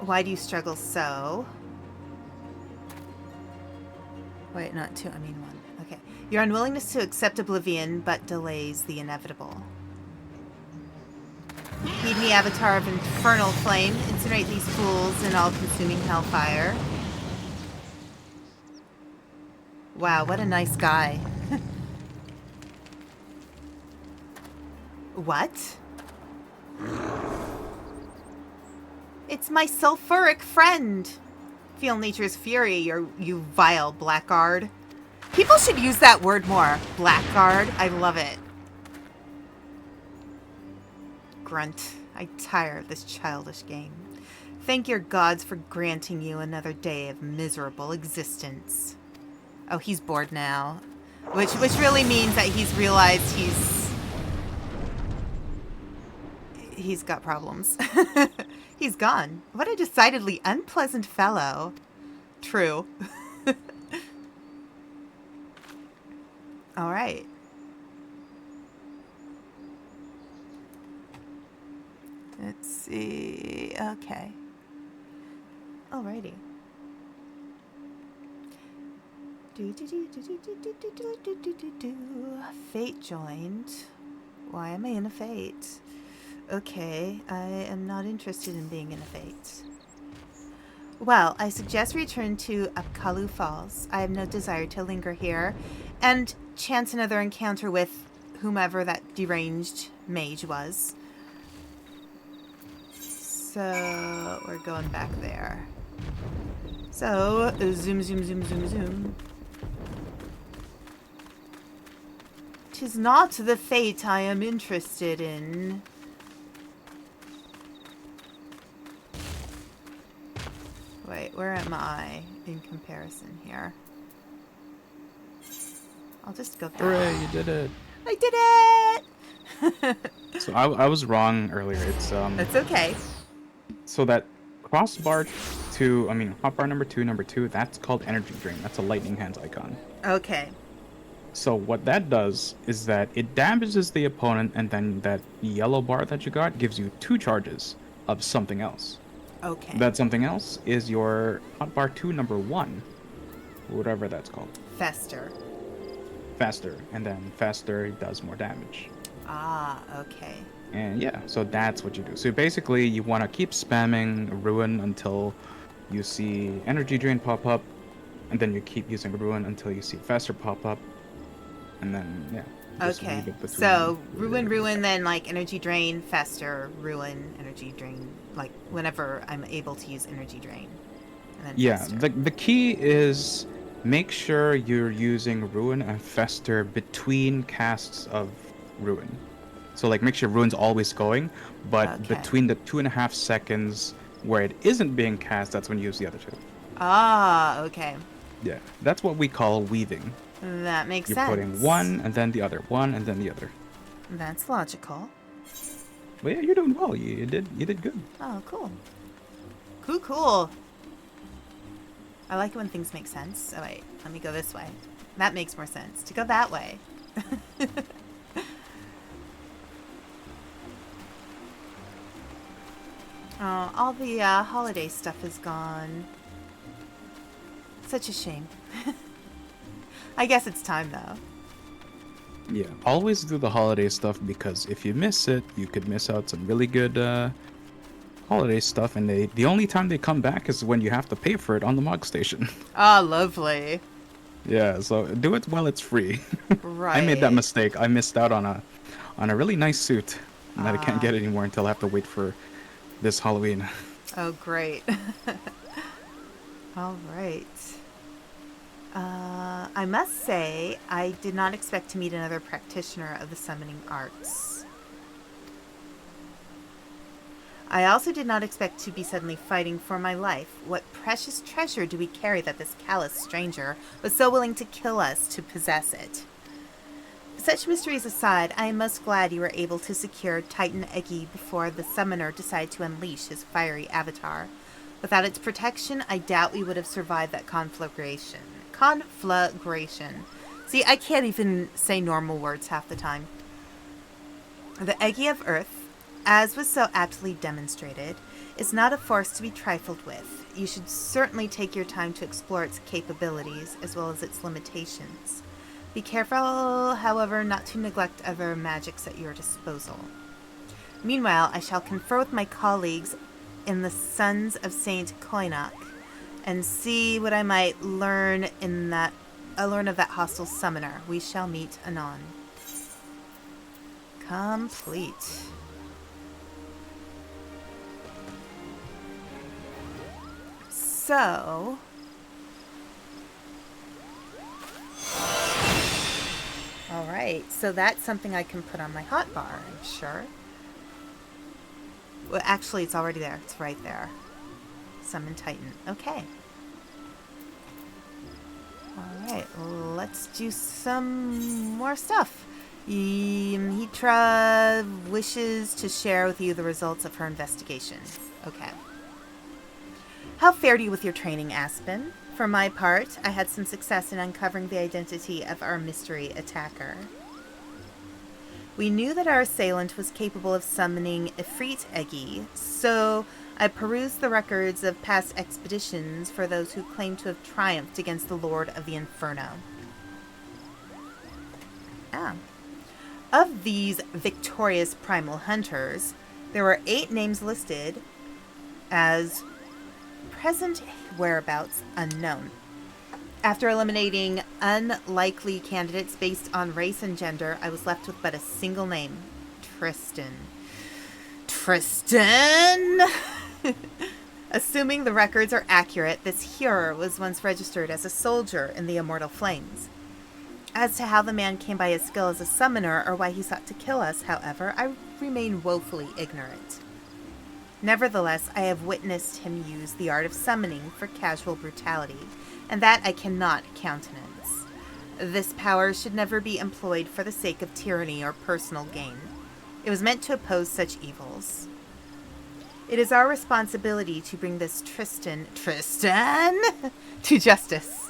Why do you struggle so? Wait, not 2, I mean 1. Okay. Your unwillingness to accept oblivion but delays the inevitable. Heed me, avatar of infernal flame. Incinerate these fools in all-consuming hellfire. Wow, what a nice guy. What? It's my sulfuric friend. Feel nature's fury, you vile blackguard. People should use that word more. Blackguard. I love it. Grunt. I tire of this childish game. Thank your gods for granting you another day of miserable existence. Oh, he's bored now. Which really means that he's realized he's... he's got problems. He's gone. What a decidedly unpleasant fellow. True. All right. Let's see. Okay. Alrighty. Fate joined. Why am I in a fate? Okay, I am not interested in being in a fate. Well, I suggest return to Apkalu Falls. I have no desire to linger here and chance another encounter with whomever that deranged mage was. So, we're going back there. So, zoom, zoom, zoom, zoom, zoom. 'Tis not the fate I am interested in. Wait, where am I in comparison here? I'll just go through. Hooray, you did it. I did it! So I was wrong earlier. It's That's okay. so that crossbar to, I mean, hotbar number two, that's called energy drain. That's a lightning hands icon. Okay. So what that does is that it damages the opponent, and then that yellow bar that you got gives you 2 charges of something else. Okay. That something else is your hotbar 2 number 1, whatever that's called. Fester. Faster, and then faster does more damage. Ah, okay. And yeah, so that's what you do. So basically, you want to keep spamming Ruin until you see Energy Drain pop up, and then you keep using Ruin until you see Faster pop up, and then yeah. just Okay. leave it between So, the- ruin, then like energy drain, fester, ruin, energy drain, like whenever I'm able to use energy drain. And then Yeah, fester. the key is make sure you're using Ruin and Fester between casts of Ruin. So like make sure Ruin's always going, but Okay. between the 2.5 seconds where it isn't being cast, that's when you use the other 2. Ah, okay. Yeah, that's what we call weaving. That makes You're sense. putting one and then the other, one and then the other. That's logical. But yeah, you're doing well. You did good. Oh, cool. Cool. I like it when things make sense. Oh, wait. Let me go this way. That makes more sense. To go that way. Oh, all the holiday stuff is gone. Such a shame. I guess it's time, though. Yeah, always do the holiday stuff, because if you miss it, you could miss out some really good holiday stuff, and the only time they come back is when you have to pay for it on the Mog Station. Ah, lovely. Yeah, so do it while it's free. Right. I made that mistake. I missed out on a really nice suit that I can't Ah. get anymore until I have to wait for this Halloween. Oh, great. All right. I must say, I did not expect to meet another practitioner of the summoning arts. I also did not expect to be suddenly fighting for my life. What precious treasure do we carry that this callous stranger was so willing to kill us to possess it? Such mysteries aside, I am most glad you were able to secure Titan Eggy before the summoner decided to unleash his fiery avatar. Without its protection, I doubt we would have survived that conflagration. See, I can't even say normal words half the time. The Eggy of Earth, as was so aptly demonstrated, is not a force to be trifled with. You should certainly take your time to explore its capabilities as well as its limitations. Be careful, however, not to neglect other magics at your disposal. Meanwhile, I shall confer with my colleagues in the Sons of Saint Koinak and see what I might learn of that hostile summoner. We shall meet anon. Complete. So, all right, so that's something I can put on my hotbar, I'm sure. Well, actually, it's already there. It's right there. Summon Titan. Okay. All right, let's do some more stuff. Hitra wishes to share with you the results of her investigation. Okay. How fared you with your training, Aspen? For my part, I had some success in uncovering the identity of our mystery attacker. We knew that our assailant was capable of summoning Ifrit Egi, so I perused the records of past expeditions for those who claimed to have triumphed against the Lord of the Inferno. Ah. Of these victorious primal hunters, there were 8 names listed as present whereabouts unknown. After eliminating unlikely candidates based on race and gender, I was left with but a single name. Tristan. Tristan! Assuming the records are accurate, this hero was once registered as a soldier in the Immortal Flames. As to how the man came by his skill as a summoner or why he sought to kill us, however, I remain woefully ignorant. Nevertheless, I have witnessed him use the art of summoning for casual brutality, and that I cannot countenance. This power should never be employed for the sake of tyranny or personal gain. It was meant to oppose such evils. It is our responsibility to bring this Tristan to justice.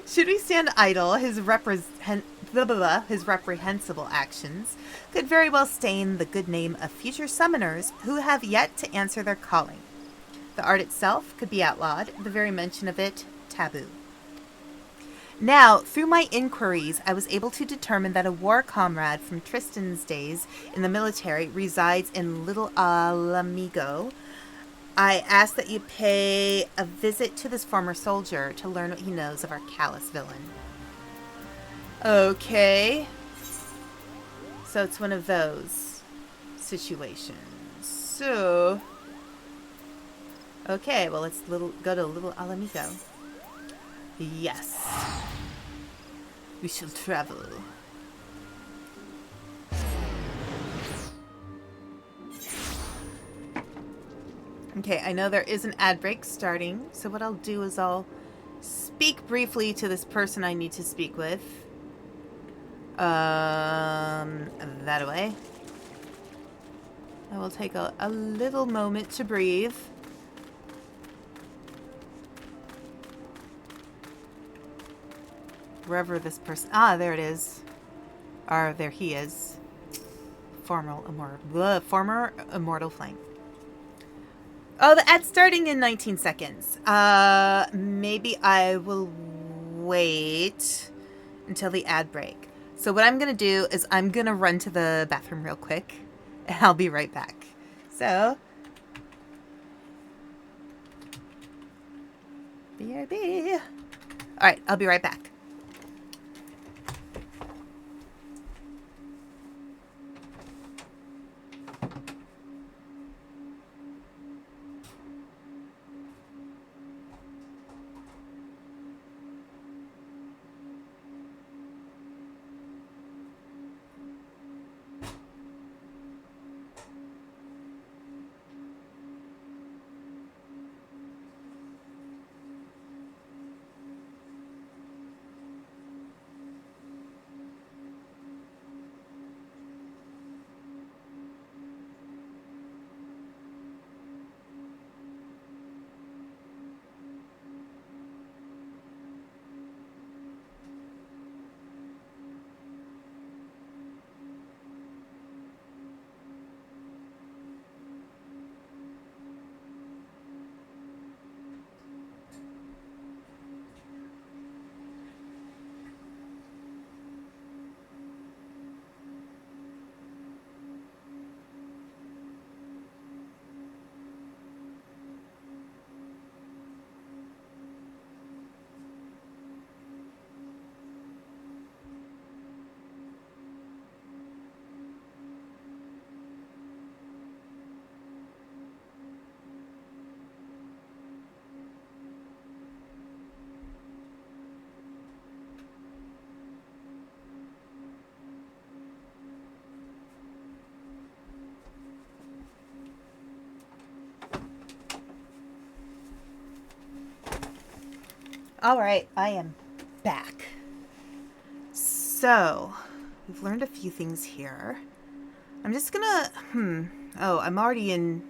Should we stand idle, his reprehensible actions could very well stain the good name of future summoners who have yet to answer their calling. The art itself could be outlawed, the very mention of it taboo. Now, through my inquiries, I was able to determine that a war comrade from Tristan's days in the military resides in Little Alamigo. I ask that you pay a visit to this former soldier to learn what he knows of our callous villain. Okay. So it's one of those situations. So, okay, well, let's go to Little Alamigo. Yes. We shall travel. Okay, I know there is an ad break starting, so what I'll do is I'll speak briefly to this person I need to speak with. That away. I will take a little moment to breathe. Wherever this person... Ah, there it is. Or there he is. Former Immortal Flame. Oh, the ad's starting in 19 seconds. Maybe I will wait until the ad break. So what I'm going to do is I'm going to run to the bathroom real quick, and I'll be right back. So, BRB. All right, I'll be right back. All right, I am back. So, we've learned a few things here. I'm just gonna, oh, I'm already in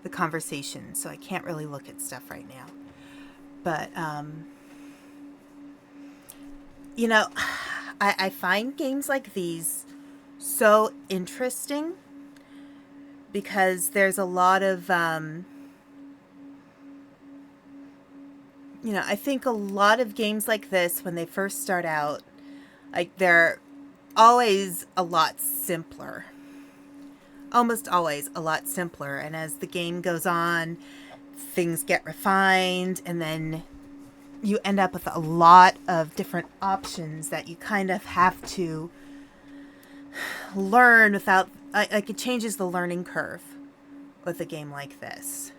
the conversation, so I can't really look at stuff right now. But, you know, I find games like these so interesting because there's a lot of, you know, I think a lot of games like this, when they first start out, like, they're always a lot simpler. Almost always a lot simpler. And as the game goes on, things get refined, and then you end up with a lot of different options that you kind of have to learn without, like, it changes the learning curve with a game like this.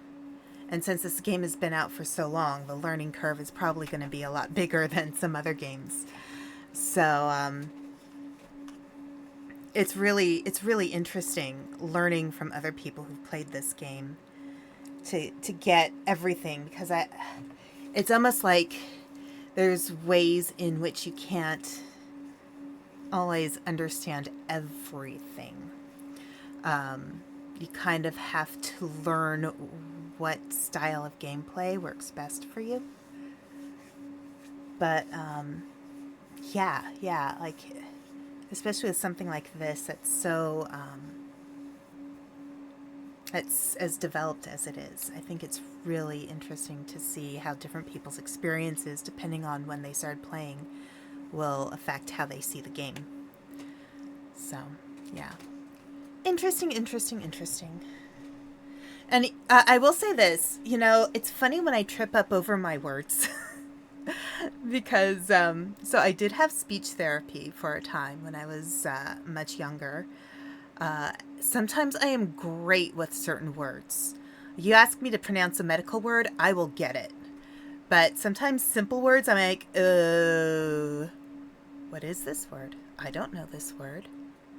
And since this game has been out for so long, the learning curve is probably going to be a lot bigger than some other games. So, it's really interesting learning from other people who've played this game to get everything, because it's almost like there's ways in which you can't always understand everything. You kind of have to learn what style of gameplay works best for you. But yeah, like, especially with something like this that's so it's as developed as it is, I think it's really interesting to see how different people's experiences, depending on when they started playing, will affect how they see the game. So, yeah. Interesting. And I will say this, you know, it's funny when I trip up over my words. Because, so I did have speech therapy for a time when I was much younger. Sometimes I am great with certain words. You ask me to pronounce a medical word, I will get it. But sometimes simple words, I'm like, what is this word? I don't know this word.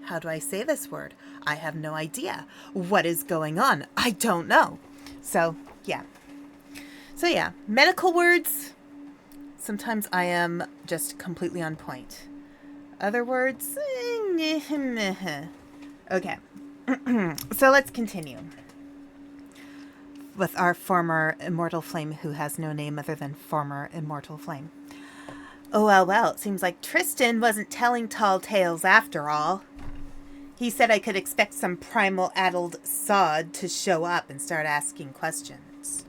How do I say this word? I have no idea. What is going on? I don't know. So, yeah. Medical words, sometimes I am just completely on point. Other words, okay. So let's continue with our former immortal flame, who has no name other than former immortal flame. Oh, well, it seems like Tristan wasn't telling tall tales after all. He said I could expect some primal addled sod to show up and start asking questions.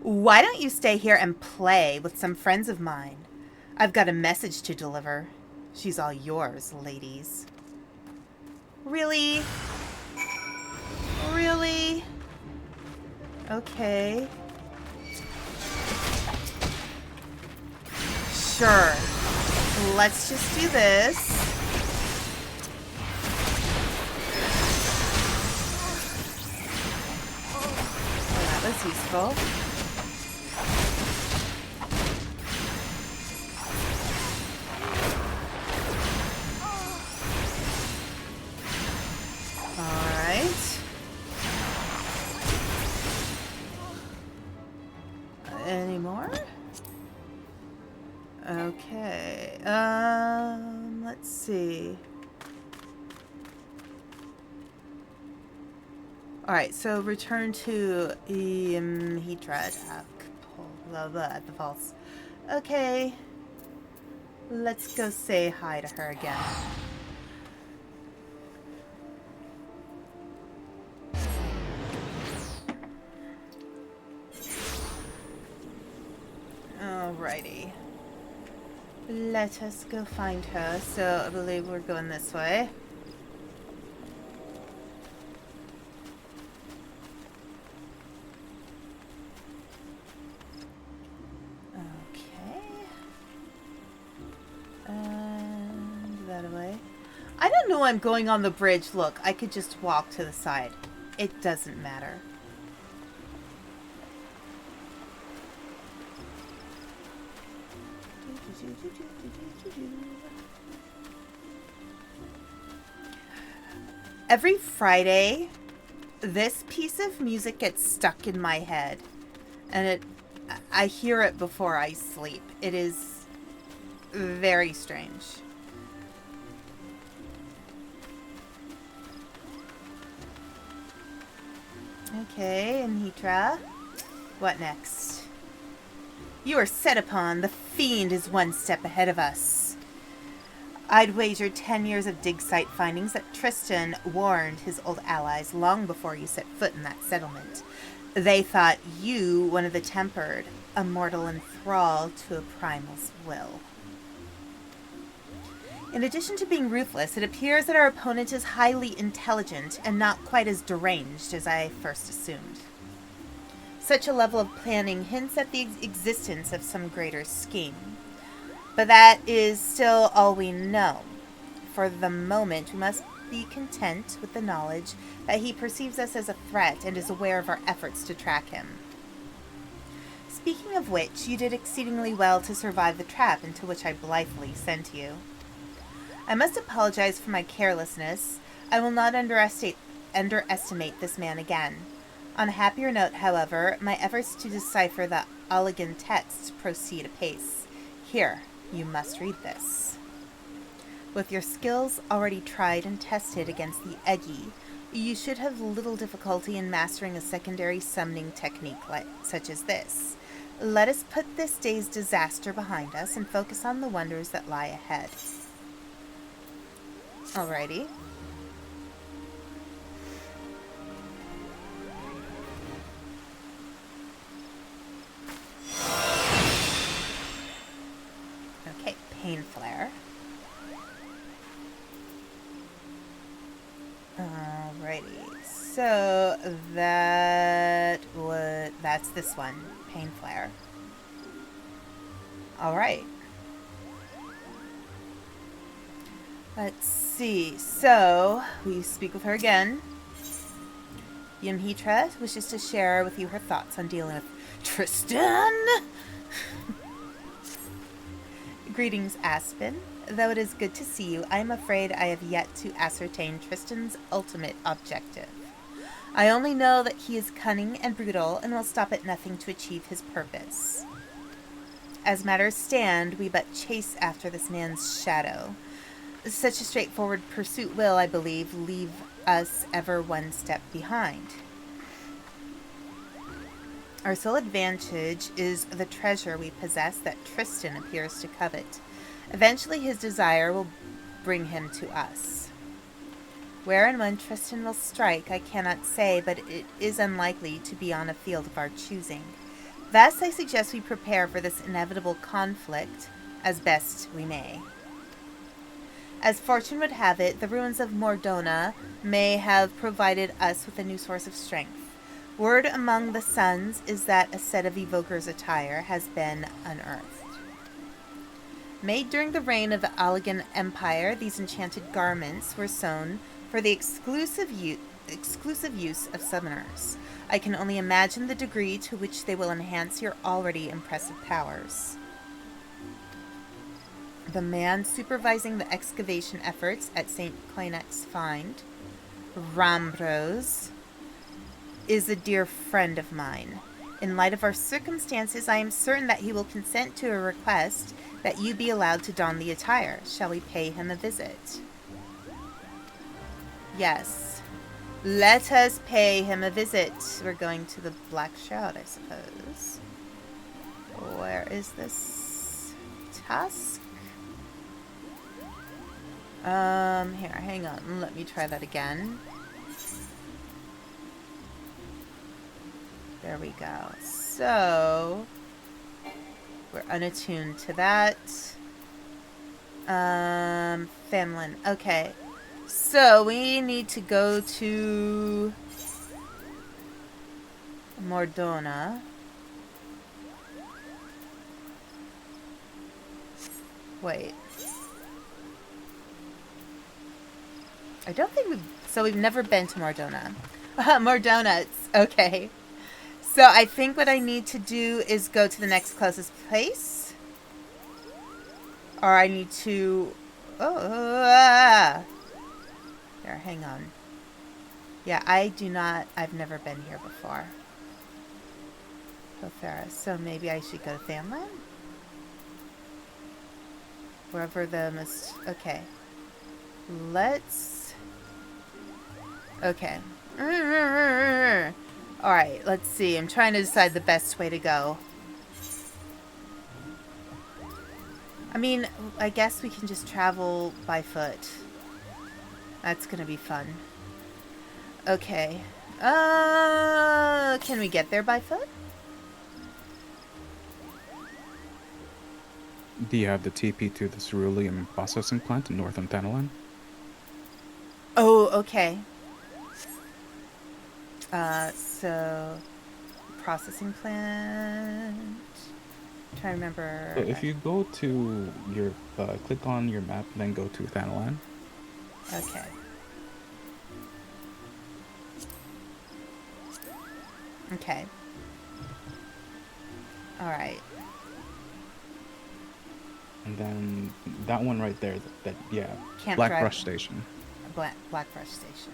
Why don't you stay here and play with some friends of mine? I've got a message to deliver. She's all yours, ladies. Really? Really? Okay. Sure. Let's just do this. Oh, that was useful. Any more? Okay. Let's see. Alright, so return to Heatrad at the falls. Okay. Let's go say hi to her again. Alrighty. Let us go find her. So I believe we're going this way. Okay. And that away. I don't know I'm going on the bridge. Look, I could just walk to the side. It doesn't matter. Every Friday, this piece of music gets stuck in my head, and I hear it before I sleep. It is very strange. Okay, and Hitra. What next? You are set upon. The fiend is one step ahead of us. I'd wager 10 years of dig site findings that Tristan warned his old allies long before you set foot in that settlement. They thought you one of the tempered, a mortal in thrall to a primal's will. In addition to being ruthless, it appears that our opponent is highly intelligent and not quite as deranged as I first assumed. Such a level of planning hints at the existence of some greater scheme. But that is still all we know. For the moment, we must be content with the knowledge that he perceives us as a threat and is aware of our efforts to track him. Speaking of which, you did exceedingly well to survive the trap into which I blithely sent you. I must apologize for my carelessness. I will not underestimate this man again. On a happier note, however, my efforts to decipher the Allagan texts proceed apace. Here, you must read this. With your skills already tried and tested against the Eggy, you should have little difficulty in mastering a secondary summoning technique such as this. Let us put this day's disaster behind us and focus on the wonders that lie ahead. Alrighty. Okay, Pain Flare. Alrighty, so that's this one, Pain Flare. Alright. Let's see, so we speak with her again. Yamhitra wishes to share with you her thoughts on dealing with Tristan. Greetings, Aspen. Though it is good to see you, I am afraid I have yet to ascertain Tristan's ultimate objective. I only know that he is cunning and brutal and will stop at nothing to achieve his purpose. As matters stand, we but chase after this man's shadow. Such a straightforward pursuit will, I believe, leave us ever one step behind. Our sole advantage is the treasure we possess that Tristan appears to covet. Eventually his desire will bring him to us. Where and when Tristan will strike, I cannot say, but it is unlikely to be on a field of our choosing. Thus, I suggest we prepare for this inevitable conflict as best we may. As fortune would have it, the ruins of Mordona may have provided us with a new source of strength. Word among the Suns is that a set of evoker's attire has been unearthed. Made during the reign of the Allagan Empire, these enchanted garments were sewn for the exclusive use of summoners. I can only imagine the degree to which they will enhance your already impressive powers. The man supervising the excavation efforts at St. Kleinek's find, Rambros, is a dear friend of mine. In light of our circumstances, I am certain that he will consent to a request that you be allowed to don the attire. Shall we pay him a visit? Yes. Let us pay him a visit. We're going to the Black Shroud, I suppose. Where is this task? Here, hang on. Let me try that again. There we go. So, we're unattuned to that. Famlin. Okay. So, we need to go to Mordona. Wait. I don't think we've never been to Mordona. Mordona, it's okay. So I think what I need to do is go to the next closest place. Or I need to... There, hang on. Yeah, I've never been here before. Lothera, so maybe I should go to Famland? Wherever the most... Okay. Let's... Okay. All right, let's see. I'm trying to decide the best way to go. I mean, I guess we can just travel by foot. That's gonna be fun. Okay. Can we get there by foot? Do you have the TP to the cerulean processing plant in northern Thanalan? Oh, okay. So processing plant. I'm trying to remember. So if you go to your click on your map, then go to Thanalan. Okay. Okay. All right. And then that one right there, yeah, Can't Black drive. Brush Station. Blackbrush Station.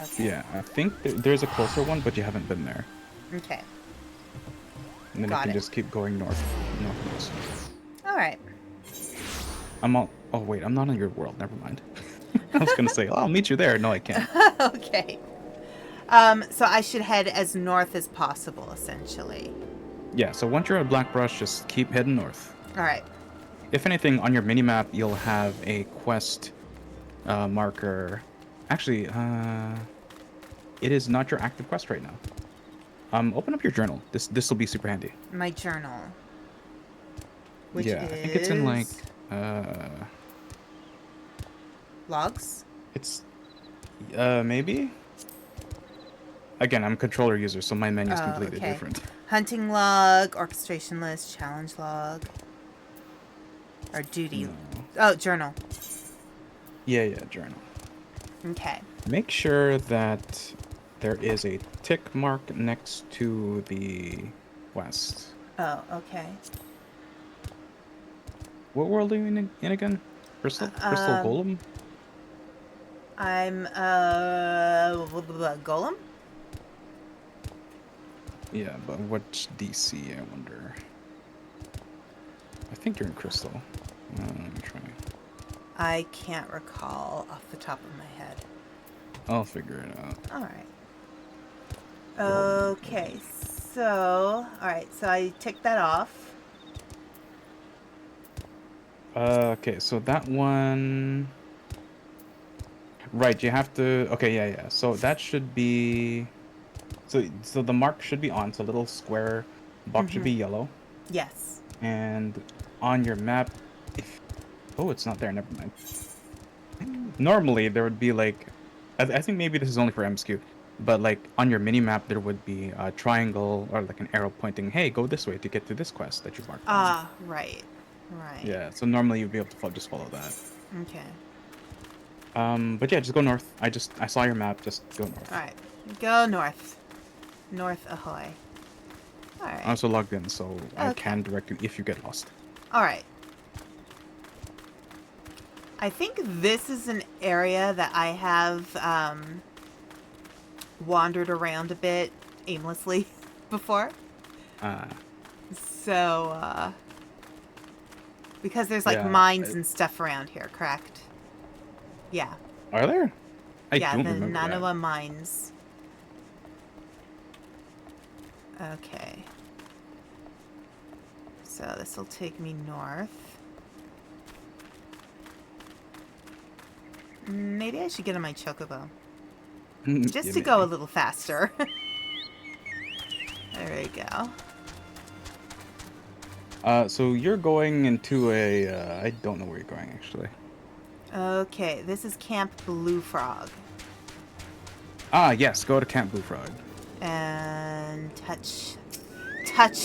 Okay. Yeah, I think there's a closer one, but you haven't been there. Okay. And then Got you can it. just keep going northwest. All right. Oh wait, I'm not on your world. Never mind. I was gonna say, oh, I'll meet you there. No, I can't. Okay. So I should head as north as possible, essentially. Yeah. So once you're at Black Brush, just keep heading north. All right. If anything, on your mini map, you'll have a quest marker. Actually, it is not your active quest right now. Open up your journal. This will be super handy. My journal. Which yeah, is... I think it's in like logs? it's maybe. Again, I'm a controller user, so my menu is completely okay. different. Hunting log, orchestration list, challenge log, or duty. No. Oh, journal. Yeah, journal. Okay. Make sure that there is a tick mark next to the quest. Oh, okay. What world are you in again? Crystal Golem? I'm Golem? Yeah, but what's DC, I wonder? I think you're in Crystal. Let me try. I can't recall off the top of my head. I'll figure it out. Alright. Okay, so... Alright, so I ticked that off. Okay, so that one... Right, you have to... Okay, yeah. So that should be... So the mark should be on, so little square box should be yellow. Yes. And on your map, oh, it's not there, never mind. Normally, there would be like... I think maybe this is only for MSQ, but like on your mini map, there would be a triangle or like an arrow pointing, hey, go this way to get to this quest that you marked. Ah, right. Yeah, so normally you'd be able to just follow that. Okay. But yeah, just go north. I saw your map, just go north. Alright. Go north. North ahoy. Alright. I'm also logged in, so I can direct you if you get lost. Alright. I think this is an area that I have wandered around a bit aimlessly before. So, because there's like mines and stuff around here, correct? Yeah. Are there? I yeah, don't the remember Nanawa that. mines. Okay. So this will take me north. Maybe I should get on my chocobo. Just to go a little faster. There we go. So you're going into a... I don't know where you're going, actually. Okay, this is Camp Blue Frog. Ah, yes, go to Camp Blue Frog. And touch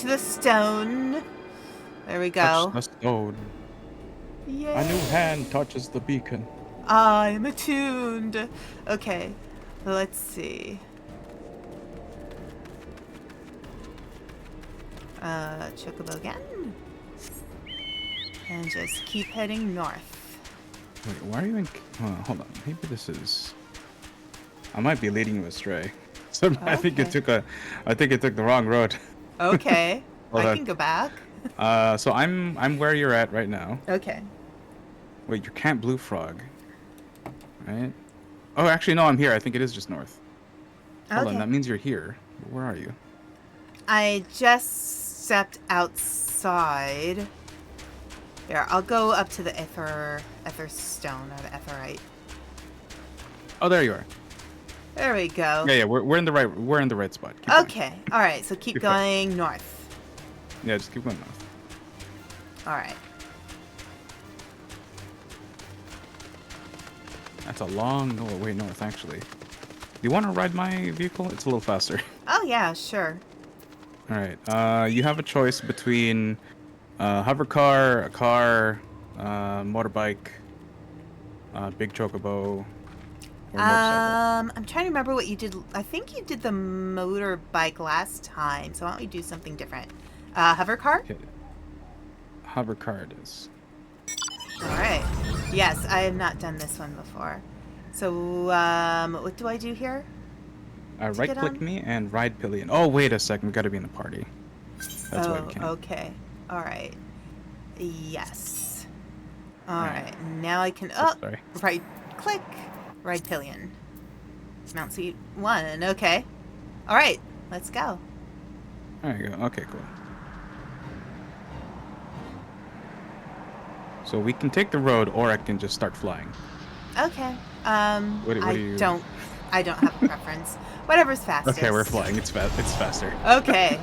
the stone. There we go. Touch the stone. Yay. A new hand touches the beacon. I'm attuned. Okay, let's see. Chocobo again. And just keep heading north. Wait, why are you in... hold on, maybe this is... I might be leading you astray. So I think it took the wrong road. Okay, I can go back. So I'm where you're at right now. Okay. Wait, you're Camp Blue Frog. Right? Oh, actually, no, I'm here. I think it is just north. Hold on, that means you're here. Where are you? I just stepped outside. There, I'll go up to the ether stone or the etherite. Oh, there you are. There we go. Yeah, we're in the right spot. Keep going. Okay. All right. So keep going north. Yeah, just keep going north. All right. That's a long way north, actually. Do you want to ride my vehicle? It's a little faster. Oh yeah, sure. All right. You have a choice between hover car, a car, motorbike, big chocobo, or motorcycle. I'm trying to remember what you did. I think you did the motorbike last time. So why don't we do something different? Hover car? Okay. Hover car it is. All right. Yes, I have not done this one before. So, what do I do here? Right click me and ride pillion. Oh, wait a second. We gotta be in the party. That's why we can't. Okay. All right. Yes. All right. Now I can. Oh, sorry. Right click. Ride pillion. Mount seat 1. Okay. All right. Let's go. There you go. Okay, cool. So we can take the road, or I can just start flying. Okay. What do you... I don't have a preference. Whatever's fastest. Okay, we're flying. It's faster. Okay.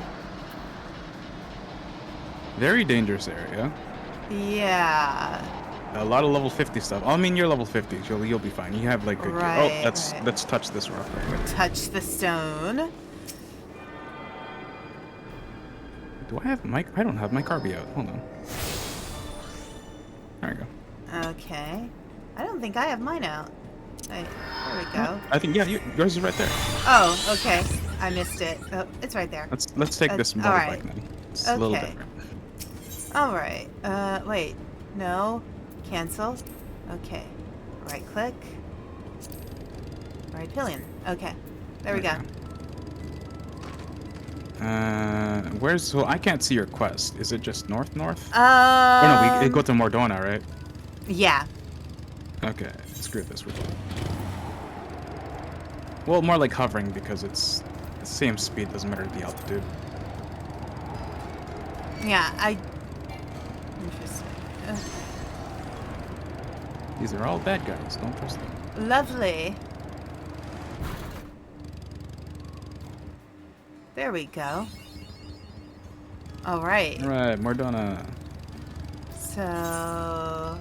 Very dangerous area. Yeah. A lot of level 50 stuff. I mean, you're level 50. You'll be fine. You have like good gear. Oh, let's touch this rock real quick. Touch the stone. Do I have my... I don't have my carby out. Hold on. There we go. Okay. I don't think I have mine out. There we go. I think, yeah, yours is right there. Oh, okay. I missed it. Oh, it's right there. Let's take this motorbike right. now. It's a little different. All right. Wait. No. Cancel. Okay. Right click. Right pillion. Okay. There we go. Where's... So I can't see your quest. Is it just north? Oh no, we go to Mordona, right? Yeah. Okay, screw this. We're going. Well, more like hovering because it's the same speed. Doesn't matter the altitude. Yeah, Interesting. These are all bad guys. Don't trust them. Lovely. There we go. All right. All right, Mordona. So,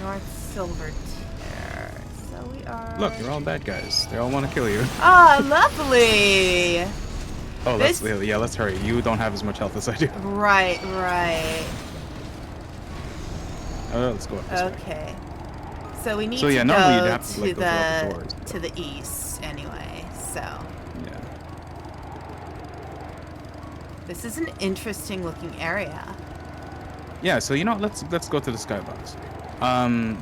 North Silvertear. So we are... Look, they're all bad guys. They all want to kill you. Oh, lovely! Oh, let's hurry. You don't have as much health as I do. Right. Let's go up this way. Okay. So we need So yeah, to normally go you'd have to like, go through all the doors. to the east anyway, so... Yeah. This is an interesting looking area. Yeah, so you know, let's go to the skybox.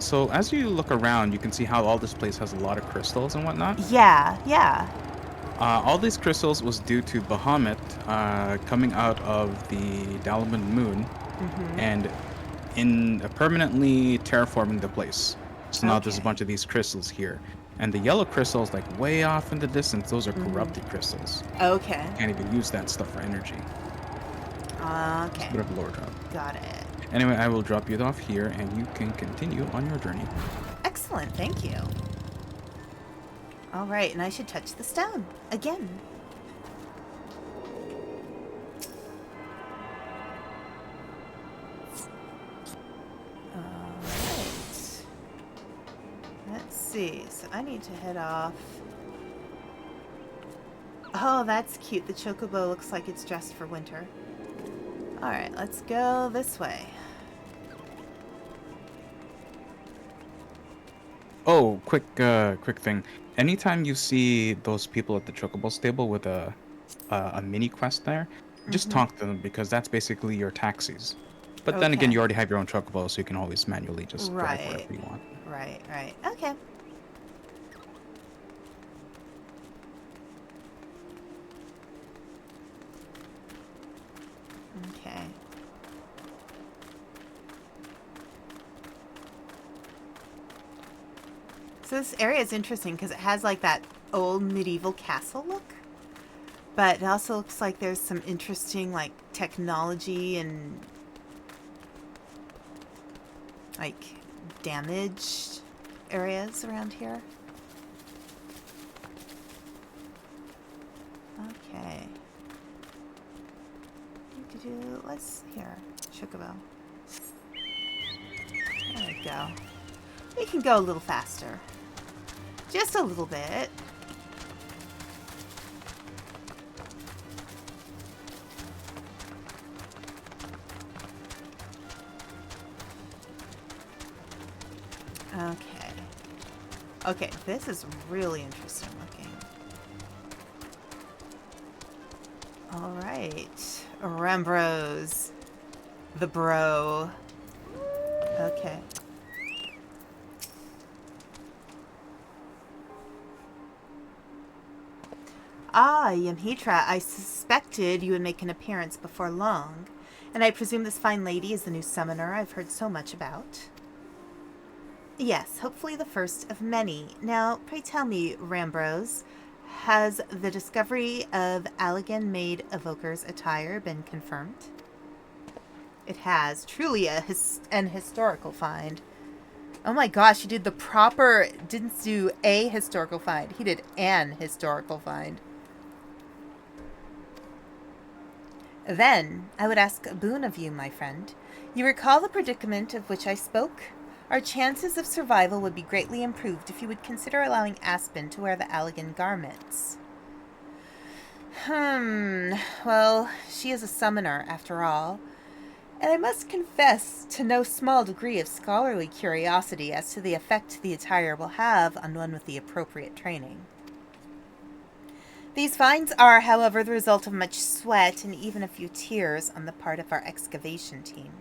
So as you look around, you can see how all this place has a lot of crystals and whatnot. Yeah. All these crystals was due to Bahamut coming out of the Dalaman moon and permanently terraforming the place. So now there's a bunch of these crystals here. And the yellow crystals, like way off in the distance, those are corrupted crystals. Okay. You can't even use that stuff for energy. Okay. It's a bit of a lower drop. Got it. Anyway, I will drop you off here and you can continue on your journey. Excellent, thank you. All right, and I should touch the stone again. All right. Let's see. So I need to head off. Oh, that's cute. The chocobo looks like it's dressed for winter. All right, let's go this way. Oh, quick thing. Anytime you see those people at the chocobo stable with a mini quest there, just talk to them because that's basically your taxis. But then again, you already have your own chocobo, so you can always manually just drive wherever you want. Right. Okay. Okay. So this area is interesting because it has like that old medieval castle look. But it also looks like there's some interesting, like, technology and, like, damaged areas around here. Okay. Let's, here, Chocobo. There we go. We can go a little faster. Just a little bit. Okay. Okay, this is really interesting looking. Alright. Rambros. The bro. Okay. Ah, Yamhitra, I suspected you would make an appearance before long, and I presume this fine lady is the new summoner I've heard so much about. Yes, hopefully the first of many. Now, pray tell me, Rambros, has the discovery of Allegan-made evoker's attire been confirmed? It has. Truly an historical find. Oh my gosh, he did the proper... Didn't do a historical find. He did an historical find. Then, I would ask a boon of you, my friend. You recall the predicament of which I spoke? Our chances of survival would be greatly improved if you would consider allowing Aspen to wear the Allegan garments. Well, she is a summoner, after all. And I must confess to no small degree of scholarly curiosity as to the effect the attire will have on one with the appropriate training. These finds are, however, the result of much sweat and even a few tears on the part of our excavation team.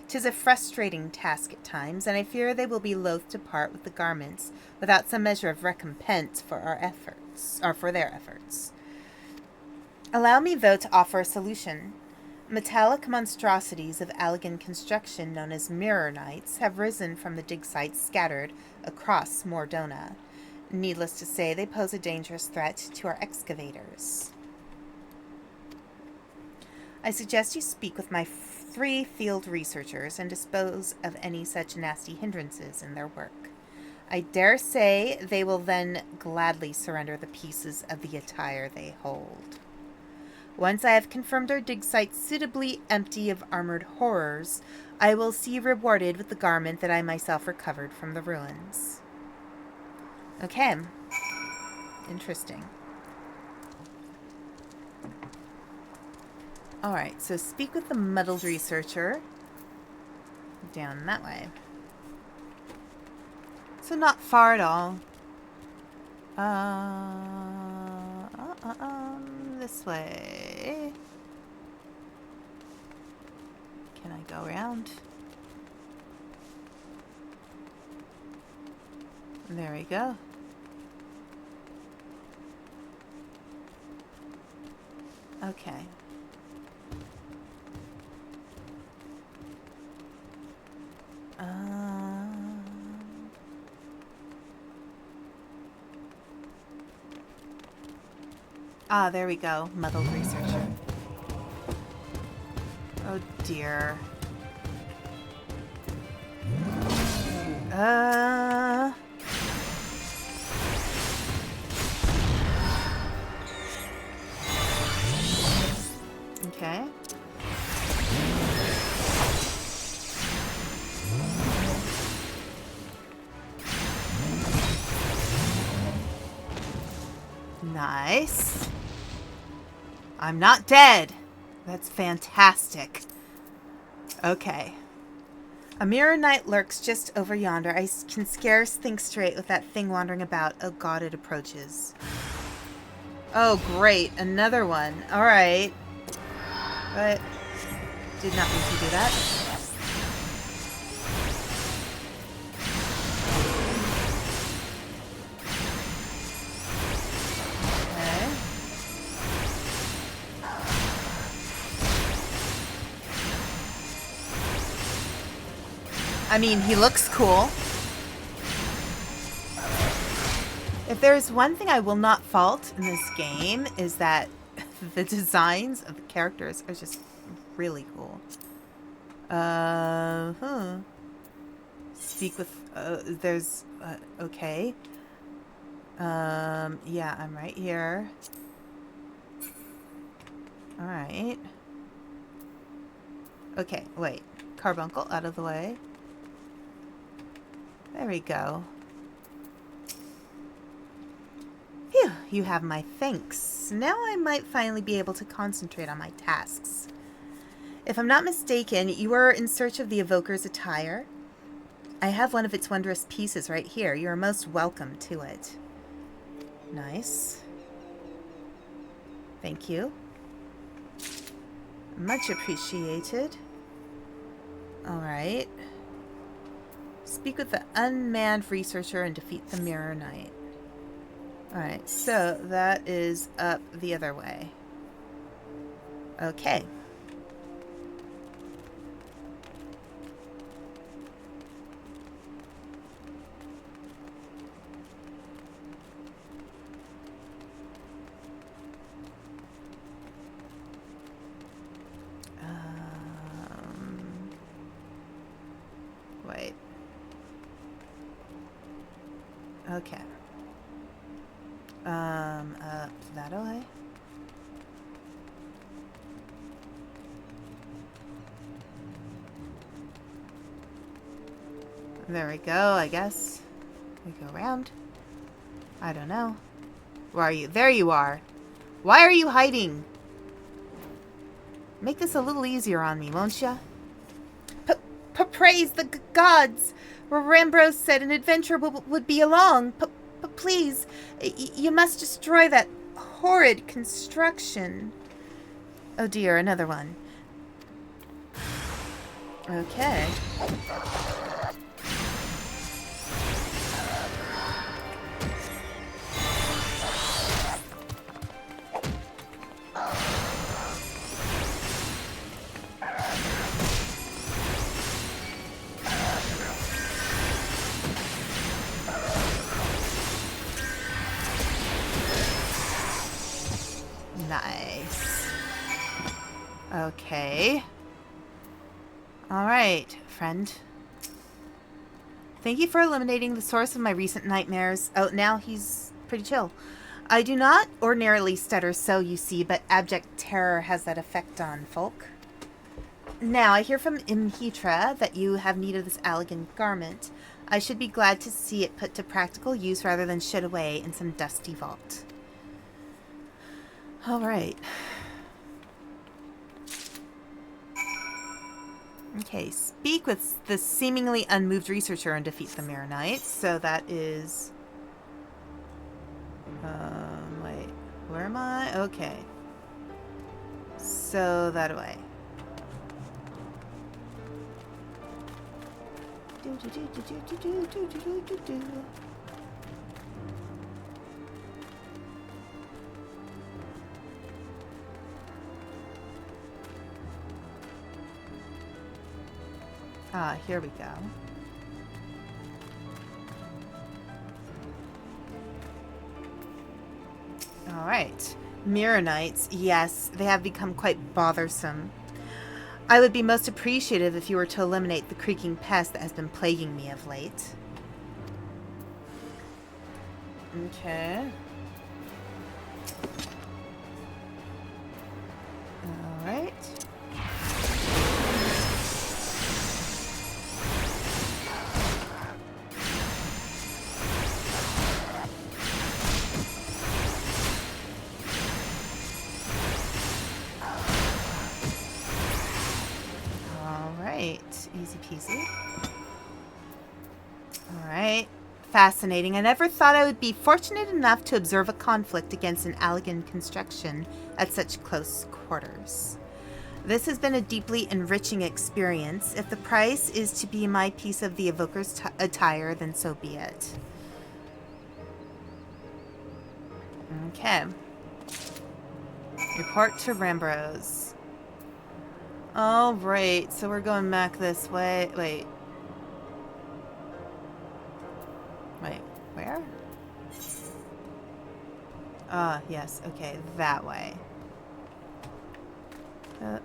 'Tis a frustrating task at times, and I fear they will be loath to part with the garments without some measure of recompense for our efforts, or for their efforts. Allow me, though, to offer a solution. Metallic monstrosities of Allegan construction known as mirror knights have risen from the dig sites scattered across Mordona. Needless to say, they pose a dangerous threat to our excavators. I suggest you speak with my 3 field researchers and dispose of any such nasty hindrances in their work. I dare say they will then gladly surrender the pieces of the attire they hold. Once I have confirmed our dig site suitably empty of armored horrors, I will see you rewarded with the garment that I myself recovered from the ruins. Okay. Interesting. Alright, so speak with the muddled researcher. Down that way. So not far at all. This way. Can I go around? There we go. Okay. There we go. Muddled researcher. Oh dear. Okay. Nice. I'm not dead. That's fantastic. Okay. A mirror knight lurks just over yonder. I can scarce think straight with that thing wandering about. Oh god, it approaches. Oh great, another one. Alright. But did not mean to do that. I mean, he looks cool. If there's one thing I will not fault in this game is that the designs of the characters are just really cool. Speak with, there's, okay. Yeah, I'm right here. Alright. Okay, wait. Carbuncle, out of the way. There we go. Phew, you have my thanks. Now I might finally be able to concentrate on my tasks. If I'm not mistaken, you are in search of the evoker's attire. I have one of its wondrous pieces right here. You are most welcome to it. Nice. Thank you. Much appreciated. Alright. Speak with the unmanned researcher and defeat the Mirror Knight. Alright, so that is up the other way. Okay. Wait. Okay. Up that way. There we go, I guess. We go around. I don't know. Where are you? There you are. Why are you hiding? Make this a little easier on me, won't ya? Praise the gods! Rambrose said an adventurer would be along. Please, you must destroy that horrid construction. Oh dear, another one. Okay. Nice. Okay. Alright, friend. Thank you for eliminating the source of my recent nightmares. Oh, now he's pretty chill. I do not ordinarily stutter so, you see, but abject terror has that effect on folk. Now, I hear from Imhitra that you have need of this elegant garment. I should be glad to see it put to practical use rather than shut away in some dusty vault. Alright. Okay, speak with the seemingly unmoved researcher and defeat the Mirror Knight. So that is... wait. Where am I? Okay. So that way. Ah, here we go. Alright. Mirror Knights. Yes, they have become quite bothersome. I would be most appreciative if you were to eliminate the creaking pest that has been plaguing me of late. Okay. Alright. Easy peasy. Alright. Fascinating. I never thought I would be fortunate enough to observe a conflict against an elegant construction at such close quarters. This has been a deeply enriching experience. If the price is to be my piece of the evoker's attire, then so be it. Okay. Report to Rambrose. All right, so we're going back this way. Wait, where? Ah, yes. Okay, that way. There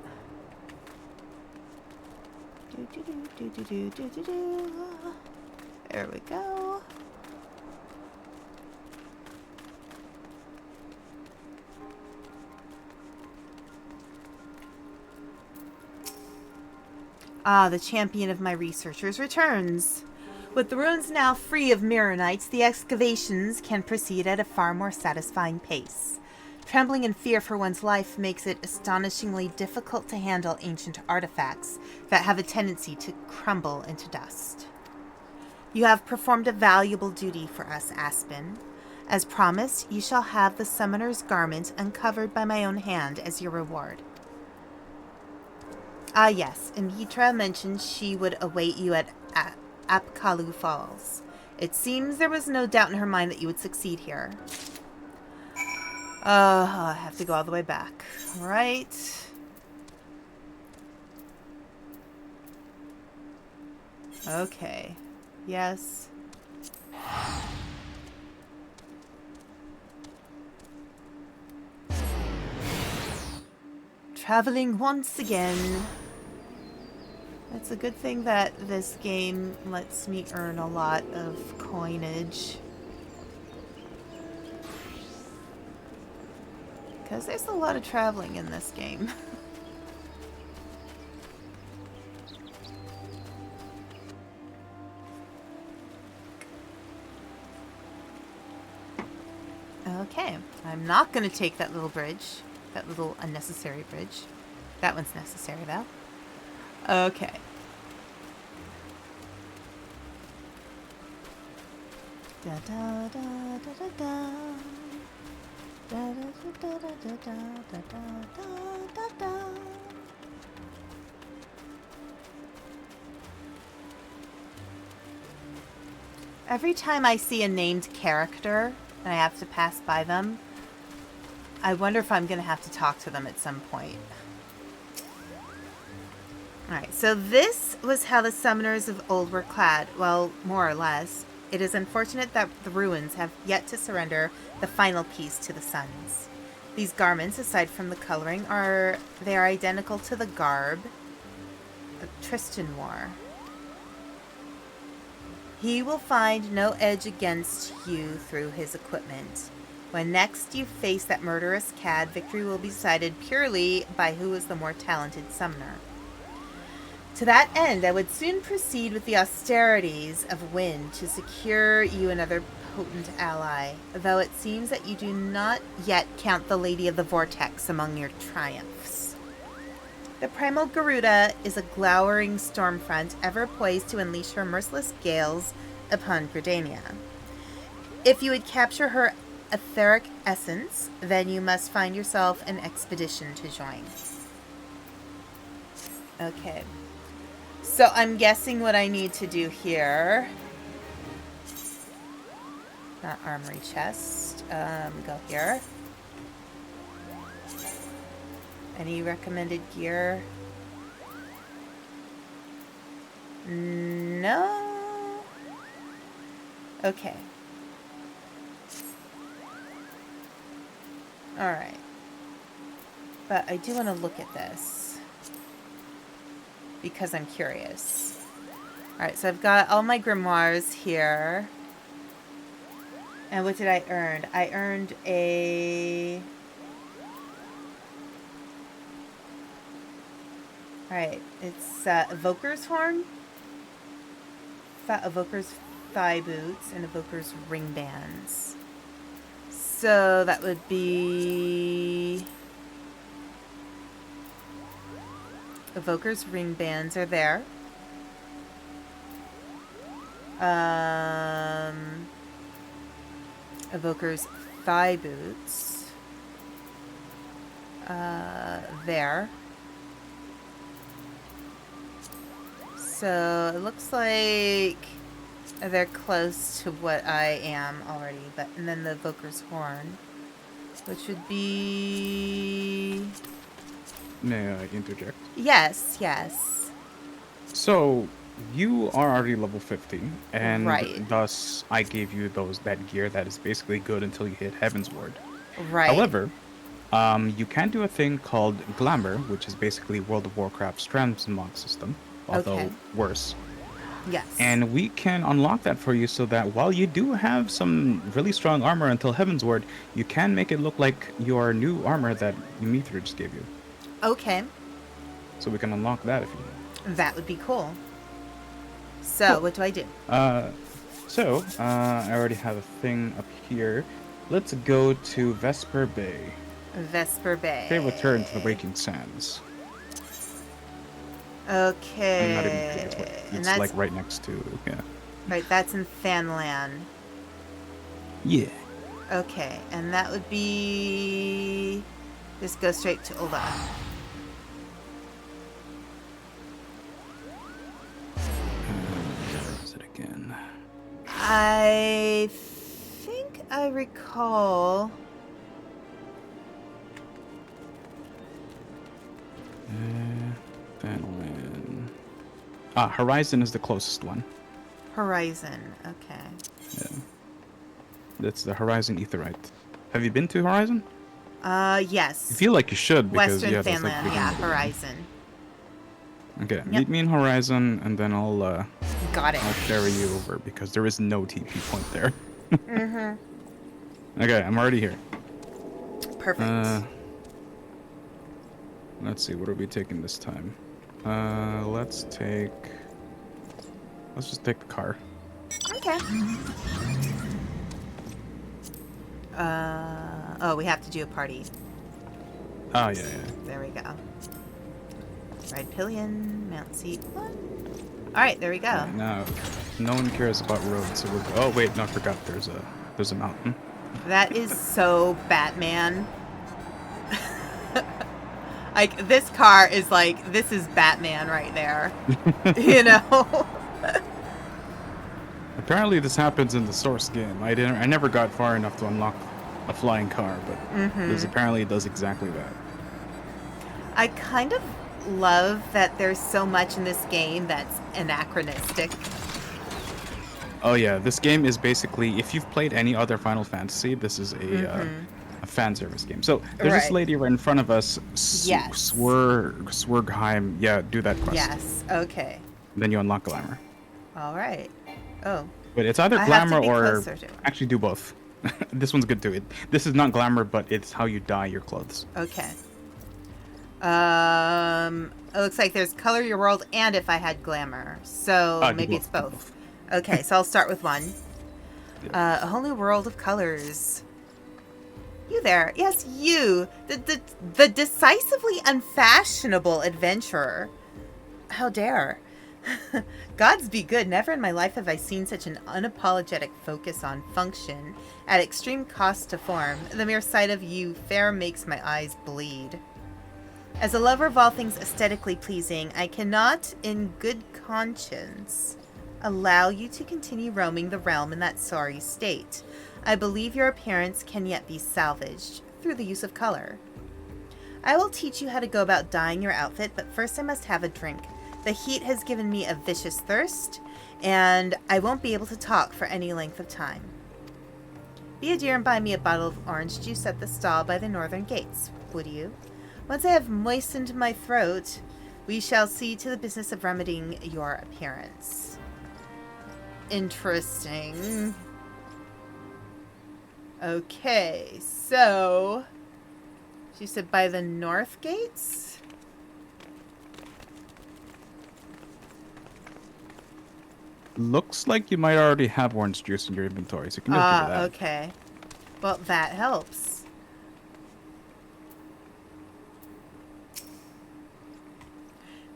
we go. Ah, the champion of my researchers returns. With the ruins now free of Mirrorites, the excavations can proceed at a far more satisfying pace. Trembling in fear for one's life makes it astonishingly difficult to handle ancient artifacts that have a tendency to crumble into dust. You have performed a valuable duty for us, Aspen. As promised, you shall have the summoner's garment uncovered by my own hand as your reward. Ah, yes, Imhitra mentioned she would await you at Apkalu Falls. It seems there was no doubt in her mind that you would succeed here. I have to go all the way back. Right. Okay. Yes. Traveling once again. It's a good thing that this game lets me earn a lot of coinage. Because there's a lot of traveling in this game. Okay, I'm not going to take that little bridge. That little unnecessary bridge. That one's necessary, though. Okay. Da da da da da da. Da da da da da da da da da da. Every time I see a named character and I have to pass by them, I wonder if I'm going to have to talk to them at some point. Alright, so this was how the summoners of old were clad. Well, more or less. It is unfortunate that the ruins have yet to surrender the final piece to the suns. These garments, aside from the coloring, are identical to the garb Tristan wore. He will find no edge against you through his equipment. When next you face that murderous cad, victory will be decided purely by who is the more talented summoner. To that end, I would soon proceed with the austerities of Wind to secure you another potent ally, though it seems that you do not yet count the Lady of the Vortex among your triumphs. The Primal Garuda is a glowering storm front, ever poised to unleash her merciless gales upon Gridania. If you would capture her etheric essence, then you must find yourself an expedition to join. Okay. So I'm guessing what I need to do here. Not armory chest. Go here. Any recommended gear? No. Okay. Alright. But I do want to look at this, because I'm curious. Alright, so I've got all my grimoires here. And what did I earn? I earned a... Alright, it's Evoker's Horn, Evoker's Thigh Boots, and Evoker's Ring Bands. So that would be... Evoker's Ring Bands are there. Evoker's Thigh Boots. There. So it looks like they're close to what I am already, but and then the Evoker's Horn, which would be... May I interject? Yes, yes. So you are already level 50, and Right. thus I gave you that gear that is basically good until you hit Heaven's Ward. Right. However, you can do a thing called Glamour, which is basically World of Warcraft's transmog system, Okay. although worse. Yes. And we can unlock that for you so that while you do have some really strong armor until Heavensward, you can make it look like your new armor that Ymithra just gave you. Okay. So we can unlock that if you want. That would be cool. So, Cool. what do I do? I already have a thing up here. Let's go to Vesper Bay. Vesper Bay. Okay, return to the Waking Sands. I'm not even sure Okay. And it's that's like right next to, yeah. right. That's in Fanlan. Yeah. Okay, and that would be just go straight to Ulda. Where is it again? I think I recall. Fanland. Horizon is the closest one. Horizon. Okay. Yeah. That's the Horizon Aetheryte. Have you been to Horizon? Yes. I feel like you should because Western yeah, that's like Fanland. big Yeah, in- Horizon. Okay, Yep. meet me in Horizon, and then I'll Got it. ferry you over because there is no TP point there. Mm-hmm. Okay, I'm already here. Perfect. Let's see, what are we taking this time? Let's just take the car. Okay. Oh, we have to do a party. Oh yeah. There we go. Ride pillion, mount seat one. All right, there we go. Right, now, no one cares about roads, so we're. Oh wait, no, I forgot. There's a mountain. That is so Batman. Like, this car is like, this is Batman right there. You know? Apparently, this happens in the source game. I never got far enough to unlock a flying car, but this apparently does exactly that. I kind of love that there's so much in this game that's anachronistic. Oh yeah, this game is basically, if you've played any other Final Fantasy, this is a fan service game. So there's this Right. lady right in front of us, Yes. Swergheim. Yeah, do that quest. Yes, okay. Then you unlock Glamour. All right. Oh, But it's either I have to Glamour be or closer to it. actually do both. This one's good too. This is not Glamour, but it's how you dye your clothes. okay. It looks like there's color your world and if I had glamour. So Do maybe both, it's do both. Okay, so I'll start with one. A whole new world of colors. You there. Yes, you. The decisively unfashionable adventurer. How dare. Gods be good. Never in my life have I seen such an unapologetic focus on function at extreme cost to form. The mere sight of you fair makes my eyes bleed. As a lover of all things aesthetically pleasing, I cannot, in good conscience, allow you to continue roaming the realm in that sorry state. I believe your appearance can yet be salvaged through the use of color. I will teach you how to go about dyeing your outfit, but first I must have a drink. The heat has given me a vicious thirst, and I won't be able to talk for any length of time. Be a dear and buy me a bottle of orange juice at the stall by the northern gates, would you? Once I have moistened my throat, we shall see to the business of remedying your appearance. Interesting. Okay, so she said by the north gates? Looks like you might already have orange juice in your inventory, so you can just do that. Okay. Well, that helps.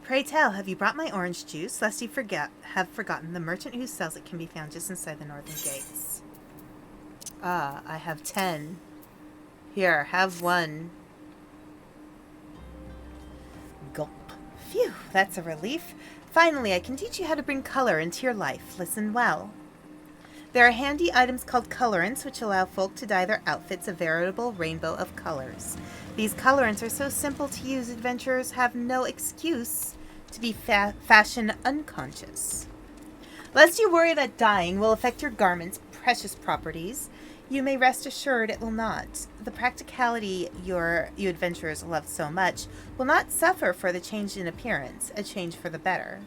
Pray tell, have you brought my orange juice, lest you have forgotten the merchant who sells it can be found just inside the northern gates. I have 10. Here, have one. Gulp. Phew, that's a relief. Finally, I can teach you how to bring color into your life. Listen well. There are handy items called colorants, which allow folk to dye their outfits a veritable rainbow of colors. These colorants are so simple to use, adventurers have no excuse to be fashion unconscious. Lest you worry that dyeing will affect your garment's precious properties, you may rest assured it will not. The practicality you adventurers love so much will not suffer for the change in appearance, a change for the better.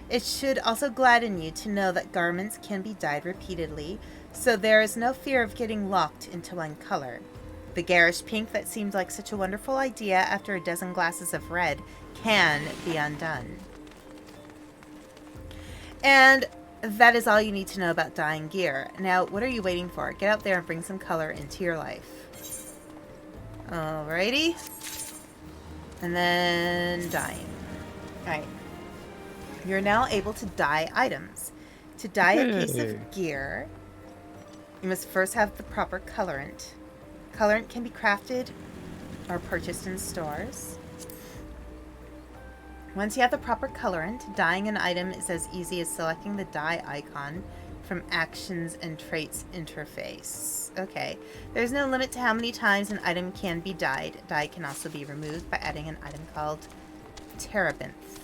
It should also gladden you to know that garments can be dyed repeatedly, so there is no fear of getting locked into one color. The garish pink that seemed like such a wonderful idea after a dozen glasses of red can be undone. And that is all you need to know about dyeing gear. Now, what are you waiting for? Get out there and bring some color into your life. Alrighty. And then dyeing. Alright. You're now able to dye items. To dye a piece of gear, you must first have the proper colorant. Colorant can be crafted or purchased in stores. Once you have the proper colorant, dyeing an item is as easy as selecting the dye icon from Actions and Traits interface. Okay. There's no limit to how many times an item can be dyed. Dye can also be removed by adding an item called Terebinth.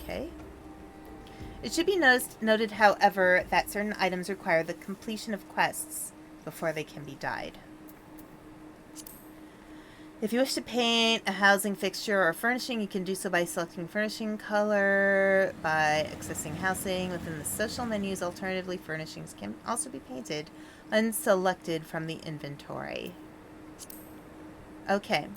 Okay. It should be noted, however, that certain items require the completion of quests before they can be dyed. If you wish to paint a housing fixture or furnishing, you can do so by selecting furnishing color, by accessing housing within the social menus. Alternatively, furnishings can also be painted unselected from the inventory. Okay.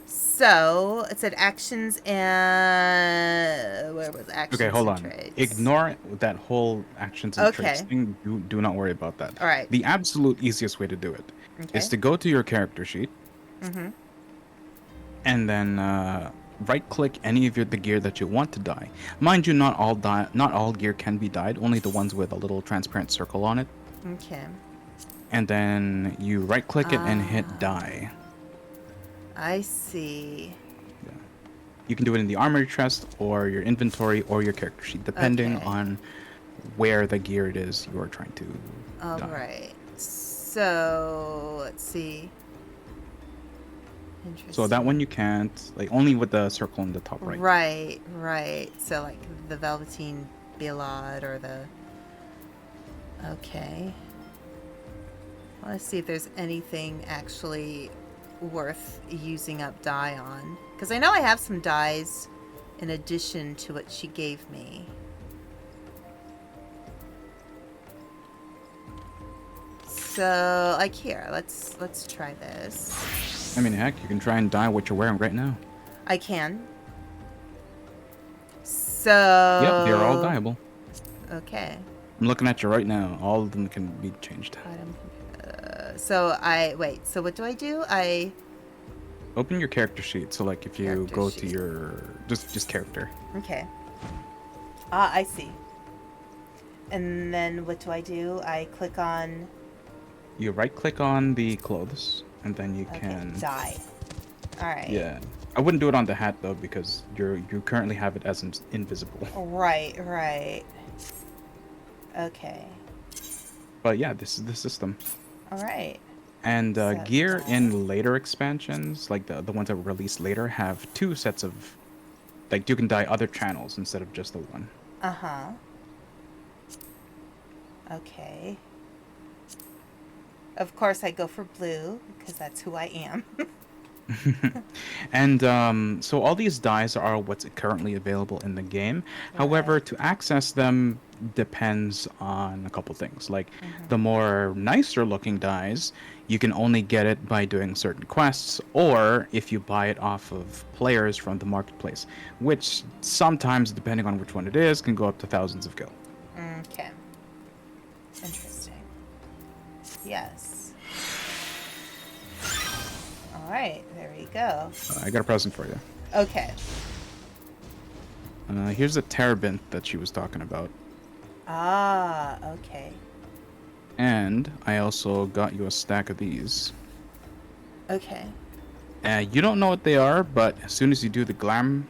So, it said actions and... Where was actions? Okay, hold on. Traits? Ignore that whole actions and traits thing. Do not worry about that. All right. The absolute easiest way to do it is to go to your character sheet. Mm-hmm. And then right-click any of the gear that you want to dye. Mind you, not all gear can be dyed. Only the ones with a little transparent circle on it. Okay. And then you right-click it and hit dye. I see. Yeah. You can do it in the armory chest or your inventory or your character sheet, depending on where the gear it is you are trying to dye. All right. So let's see. Interesting. So that one you can't, like, only with the circle in the top right. Right. So like the Velveteen Bilod or the... Okay. Let's see if there's anything actually worth using up dye on. Because I know I have some dyes in addition to what she gave me. So, like here, let's try this. I mean, heck, you can try and dye what you're wearing right now. I can. So... Yep, they're all dyeable. Okay. I'm looking at you right now. All of them can be changed. So what do I do? I open your character sheet. So like if you go to your just character. Okay. I see. And then what do? I click on... You right click on the clothes and then you can dye. All right. Yeah. I wouldn't do it on the hat though because you currently have it as invisible. Right. Okay. But yeah, this is the system. All right. And gear in later expansions, like the ones that were released later, have 2 sets of, like, you can dye other channels instead of just the one. Uh-huh. Okay. Of course, I go for blue because that's who I am. And so all these dyes are what's currently available in the game. However, to access them depends on a couple things. Like the more nicer looking dyes, you can only get it by doing certain quests, or if you buy it off of players from the marketplace, which sometimes, depending on which one it is, can go up to thousands of gil. Okay. Interesting. Yes. All right, there we go. I got a present for you. Okay. Here's the Terebinth that she was talking about. Ah, okay. And I also got you a stack of these. Okay. You don't know what they are, but as soon as you do the glam...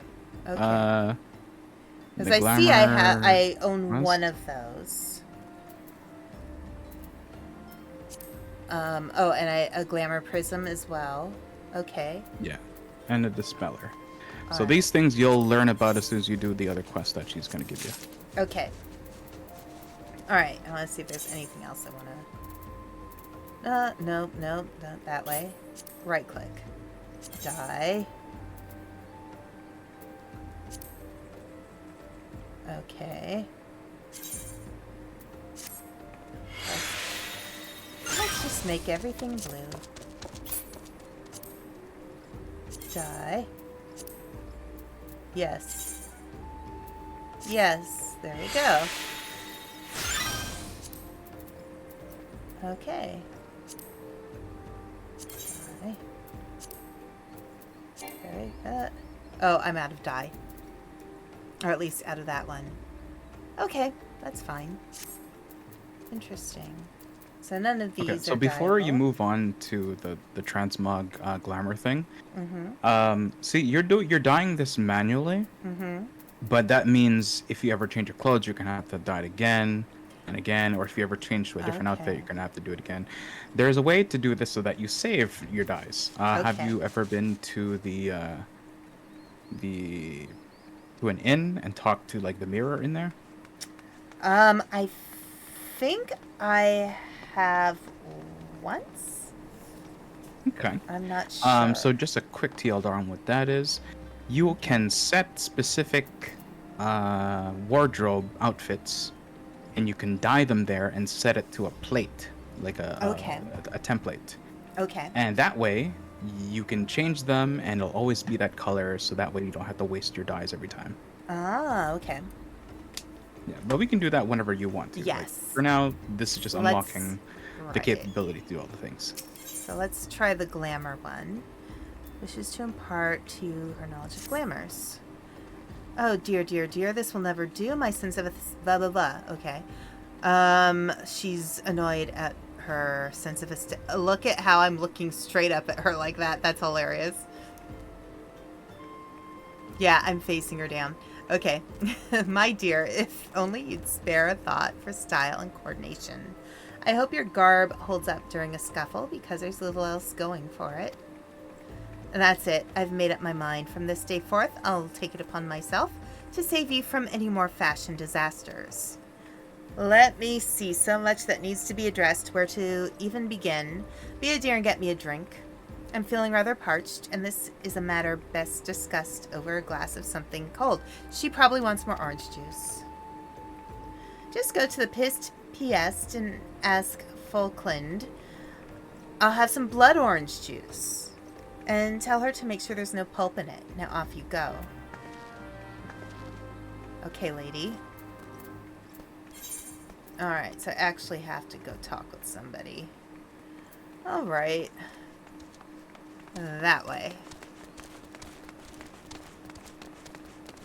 Okay. Because I see I own one of those. And a glamour prism as well. Okay. Yeah, and a dispeller. So these things you'll learn about as soon as you do the other quest that she's going to give you. Okay. All right. I want to see if there's anything else I want to Nope, nope, not that way. Right click. Dye. Okay. Let's just make everything blue. Dye. Yes. Yes, there we go. Okay. Dye. Very good. Oh, I'm out of dye. Or at least out of that one. Okay, that's fine. Interesting. So none of these Okay, so are before you dyeable. move on to the transmog glamour thing, Mm-hmm. see, you're dyeing this manually, Mm-hmm. but that means if you ever change your clothes, you're gonna have to dye it again and again, or if you ever change to a different outfit, Okay. you're gonna have to do it again. There's a way to do this so that you save your dyes. Have Okay. you ever been to the to an inn and talked to like the mirror in there? I think I have once. Okay. I'm not sure. So just a quick TLDR on what that is. You Okay. can set specific wardrobe outfits, and you can dye them there and set it to a plate, like Okay. a template. Okay. And that way, you can change them, and it'll always be that color. So that way, you don't have to waste your dyes every time. Ah, okay. Yeah, but we can do that whenever you want to. Like, Yes. for now, this is just Let's. unlocking the Right. capability to do all the things. So let's try the glamour one. Wishes to impart to her knowledge of glamours. Oh dear, dear, dear. This will never do. My sense of blah blah blah. Okay. She's annoyed at her sense of look at how I'm looking straight up at her like that. That's hilarious. Yeah, I'm facing her down. Okay. My dear, if only you'd spare a thought for style and coordination. I hope your garb holds up during a scuffle because there's little else going for it. And that's it. I've made up my mind. From this day forth, I'll take it upon myself to save you from any more fashion disasters. Let me see. So much that needs to be addressed. Where to even begin? Be a dear and get me a drink. I'm feeling rather parched, and this is a matter best discussed over a glass of something cold. She probably wants more orange juice. Just go to the Piest and ask Falkland. I'll have some blood orange juice. And tell her to make sure there's no pulp in it. Now off you go. Okay, lady. Alright, so I actually have to go talk with somebody. Alright. That way.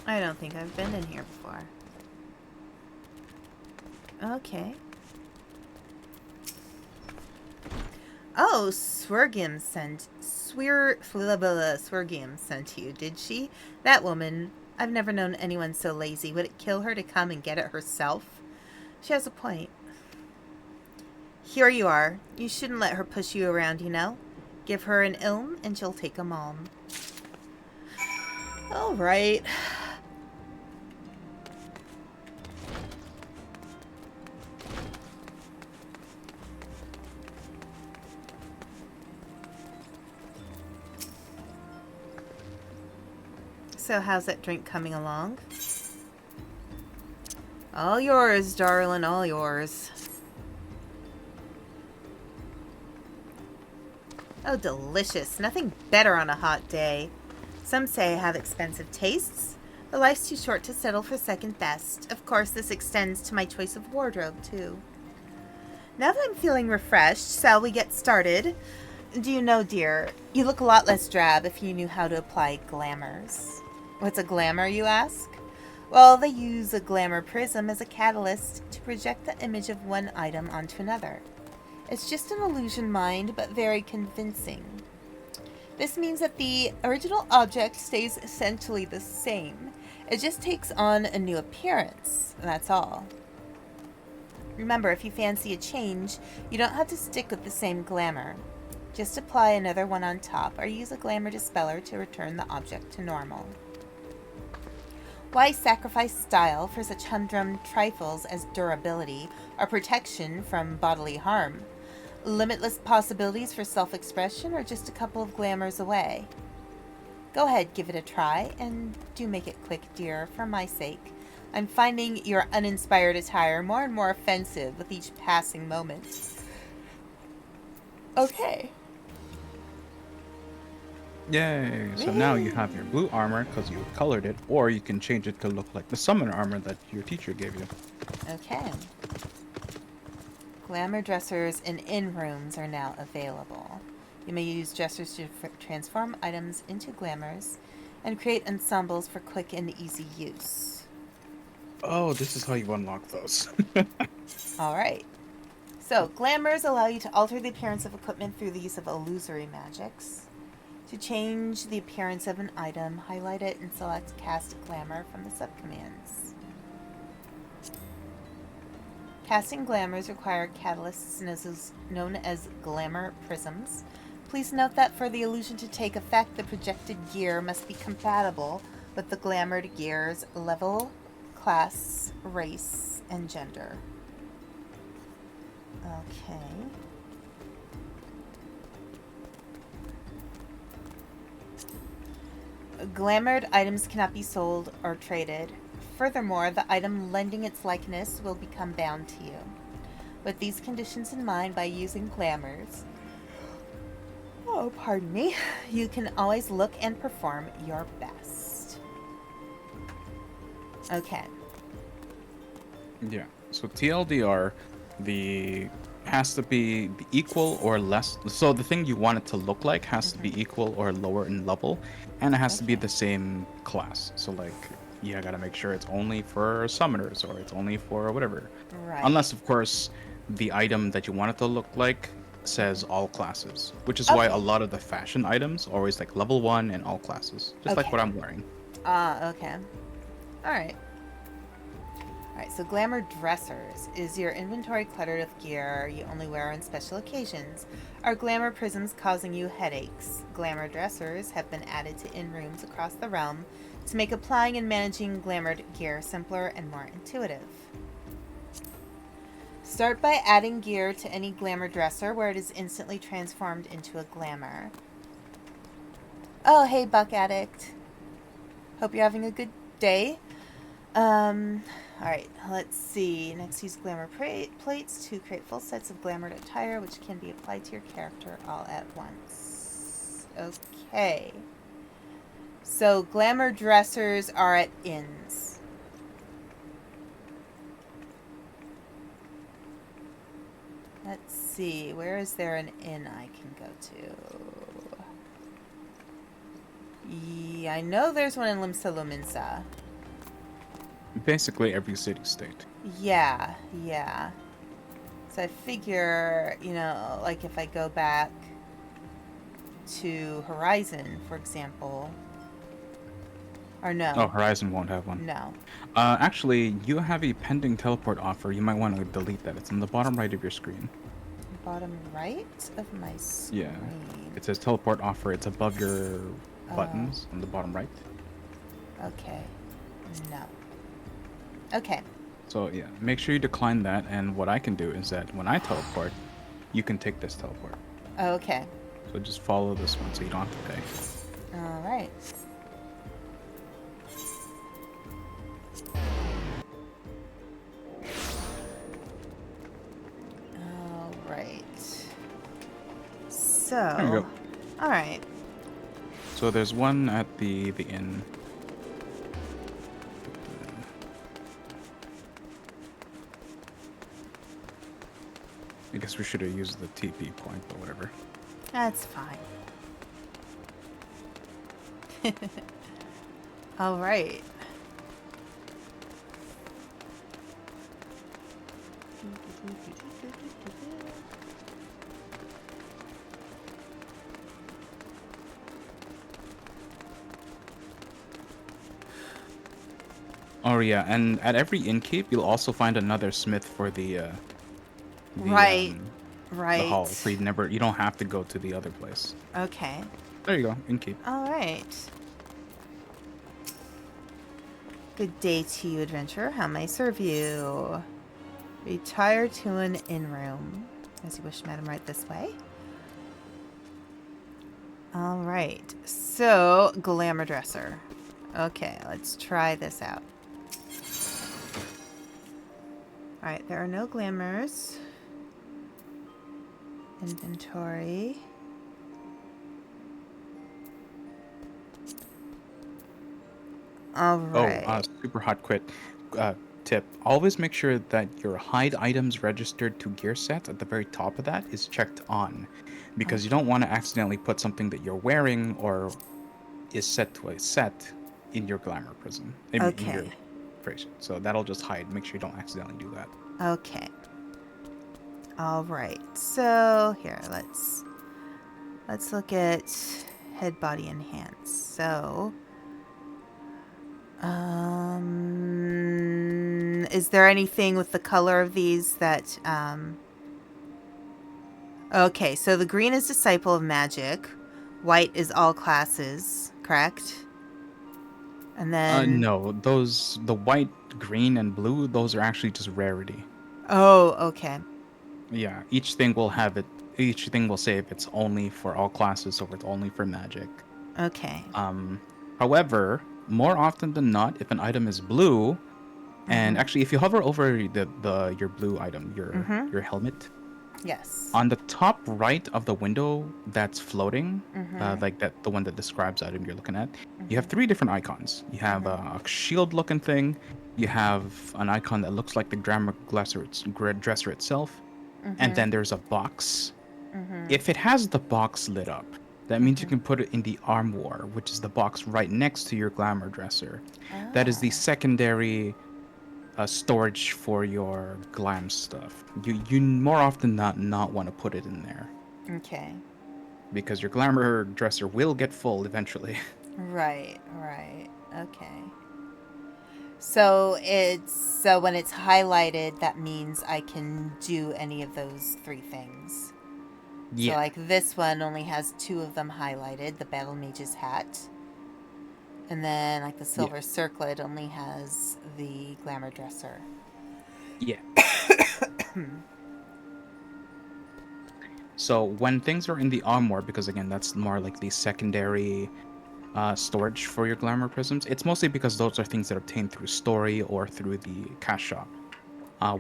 I don't think I've been in here before. Okay. Oh, Swergim sent you, did she? That woman. I've never known anyone so lazy. Would it kill her to come and get it herself? She has a point. Here you are. You shouldn't let her push you around, you know. Give her an ilm and she'll take a malm. All right. So how's that drink coming along? All yours, darling, all yours. Oh, delicious. Nothing better on a hot day. Some say I have expensive tastes. But life's too short to settle for second best. Of course, this extends to my choice of wardrobe, too. Now that I'm feeling refreshed, shall we get started? Do you know, dear, you look a lot less drab if you knew how to apply glamours. What's a glamour, you ask? Well, they use a glamour prism as a catalyst to project the image of one item onto another. It's just an illusion, mind, but very convincing. This means that the original object stays essentially the same. It just takes on a new appearance, that's all. Remember, if you fancy a change, you don't have to stick with the same glamour. Just apply another one on top, or use a glamour dispeller to return the object to normal. Why sacrifice style for such humdrum trifles as durability or protection from bodily harm? Limitless possibilities for self-expression or just a couple of glamours away? Go ahead, give it a try, and do make it quick, dear, for my sake. I'm finding your uninspired attire more and more offensive with each passing moment. Okay. Yay! So now you have your blue armor because you colored it, or you can change it to look like the summoner armor that your teacher gave you. Okay. Glamour dressers in inn rooms are now available. You may use dressers to transform items into glamours and create ensembles for quick and easy use. Oh, this is how you unlock those. Alright. So, glamours allow you to alter the appearance of equipment through the use of illusory magics. To change the appearance of an item, highlight it and select Cast Glamour from the subcommands. Casting glamours require catalysts known as glamour prisms. Please note that for the illusion to take effect, the projected gear must be compatible with the glamoured gear's level, class, race, and gender. Okay. Glamoured items cannot be sold or traded. Furthermore, the item lending its likeness will become bound to you. With these conditions in mind, by using glamours, pardon me, you can always look and perform your best. Okay. Yeah. So TLDR, the has to be the equal or less. So the thing you want it to look like has to be equal or lower in level, and it has to be the same class. So like, yeah, I gotta make sure it's only for summoners or it's only for whatever. Right. Unless, of course, the item that you want it to look like says all classes, which is why a lot of the fashion items are always like level 1 and all classes, just like what I'm wearing. Okay. Alright. Alright, so Glamour Dressers. Is your inventory cluttered with gear you only wear on special occasions? Are glamour prisms causing you headaches? Glamour Dressers have been added to inn rooms across the realm to make applying and managing glamoured gear simpler and more intuitive. Start by adding gear to any glamour dresser where it is instantly transformed into a glamour. Oh, hey, Buck Addict. Hope you're having a good day. Alright, let's see. Next, use glamour plates to create full sets of glamoured attire, which can be applied to your character all at once. Okay. So, glamour dressers are at inns. Let's see. Where is there an inn I can go to? Yeah, I know there's one in Limsa Lominsa. Basically every city-state. Yeah. So I figure, like if I go back to Horizon, for example, or no. Oh, Horizon won't have one. No. Actually, you have a pending teleport offer. You might want to delete that. It's on the bottom right of your screen. Bottom right of my screen. Yeah. It says teleport offer. It's above your buttons on the bottom right. Okay. No. Okay. So yeah, make sure you decline that. And what I can do is that when I teleport, you can take this teleport. Okay. So just follow this one so you don't have to pay. All right. So, there you go. All right. So there's one at the inn. I guess we should have used the TP point, but whatever. That's fine. All right. Oh yeah, and at every innkeep, you'll also find another smith for the right. The hall. So you don't have to go to the other place. Okay. There you go, innkeep. All right. Good day to you, adventurer. How may I serve you? Retire to an inn room. As you wish, madam, right this way. All right. So, glamour dresser. Okay, let's try this out. All right, there are no glamours. Inventory. All right. Super hot tip. Always make sure that your hide items registered to gear set at the very top of that is checked on, because you don't want to accidentally put something that you're wearing or is set to a set in your glamour prism. In your Okay. phrase. So that'll just hide. Make sure you don't accidentally do that. Okay. All right. So here, let's look at head, body, and hands. So, is there anything with the color of these that Okay, so the green is Disciple of Magic, white is all classes, correct? And then No, the white, green, and blue, those are actually just rarity. Oh, okay. Yeah, each thing will have it. Each thing will say if it's only for all classes or if it's only for magic. Okay. However, more often than not, if an item is blue, and Mhm. actually, if you hover over your blue item, Mhm. your helmet, Yes. on the top right of the window that's floating, Mhm. like that, the one that describes the item you're looking at, you have Mhm. three different icons. You have Mhm. a shield-looking thing. You have an icon that looks like the dresser itself, and Mhm. then there's a box. Mhm. If it has the box lit up, that means you Mhm. can put it in the armoire, which is the box right next to your glamour dresser. That is the Ah. secondary storage for your glam stuff. You more often not want to put it in there Okay. because your glamour dresser will get full eventually. Right, right. Okay. So when it's highlighted, that means I can do any of those three things. So Yeah, like this one only has two of them highlighted, the Battle Mage's hat. And then like the yeah, Silver Circlet only has the Glamour Dresser. yeah. So when things are in the armoire, because again, that's more like the secondary storage for your glamour prisms. It's mostly because those are things that are obtained through story or through the cash shop.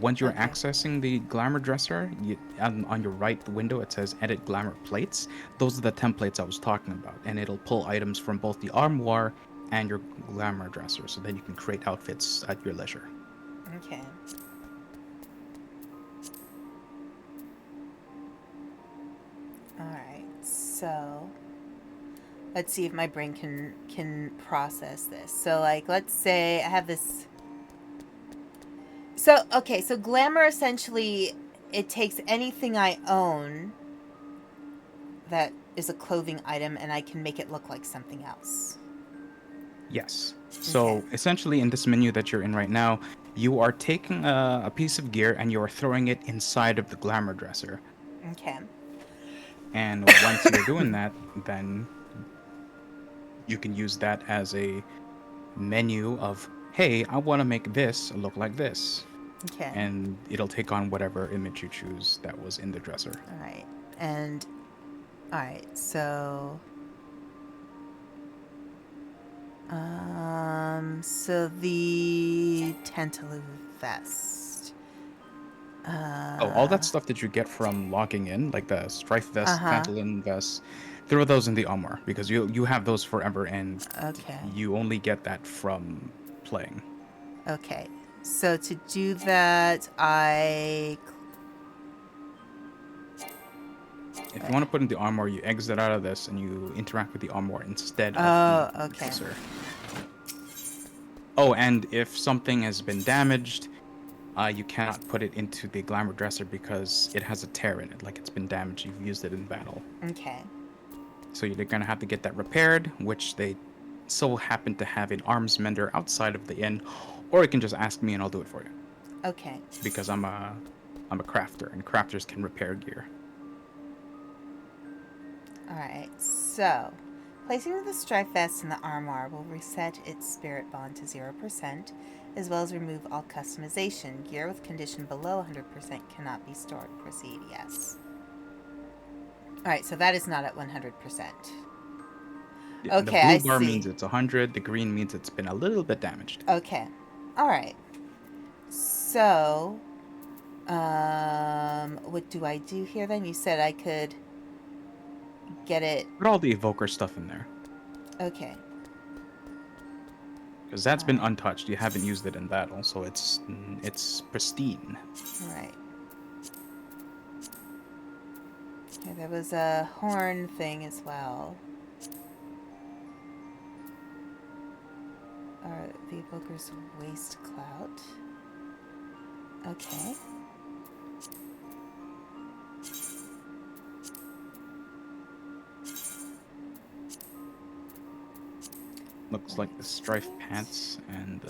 Once you're Okay. accessing the glamour dresser, on your right window it says edit glamour plates. Those are the templates I was talking about, and it'll pull items from both the armoire and your glamour dresser, so then you can create outfits at your leisure. Okay. All right. So let's see if my brain can process this. So like let's say I have this. So okay, so glamour essentially it takes anything I own that is a clothing item and I can make it look like something else. Yes. Okay. So essentially, in this menu that you're in right now, you are taking a piece of gear and you are throwing it inside of the glamour dresser. Okay. And once you're doing that, then you can use that as a menu of, hey, I want to make this look like this. Okay. And it'll take on whatever image you choose that was in the dresser. All right. And all right. So so the Tantaloo vest. Oh, all that stuff that you get from logging in, like the Strife vest, Uh-huh. Phantalon vest, throw those in the armor because you have those forever and Okay. you only get that from playing. Okay. So to do that, If you want to put in the armor, you exit out of this and you interact with the armor instead of the Oh, okay. dresser. Oh, and if something has been damaged, you cannot put it into the glamour dresser because it has a tear in it, like it's been damaged. You've used it in battle. Okay. So you're gonna have to get that repaired, which they so happen to have an arms mender outside of the inn, or you can just ask me and I'll do it for you Okay. because I'm a crafter and crafters can repair gear. All right. So Placing the strife vest in the armoire will reset its spirit bond to 0%, as well as remove all customization. Gear with condition below 100% cannot be stored. Proceed, yes. Alright, so that is not at 100%. Yeah, the Okay, I blue bar means see. it's 100. The green means it's been a little bit damaged. Okay. Alright. So, what do I do here then? You said I could get it. Put all the evoker stuff in there. Okay. Because that's been untouched. You haven't used it in battle, so it's pristine. Alright. Okay, there was a horn thing as well. The evoker's waist clout. Okay. Looks like the strife pants and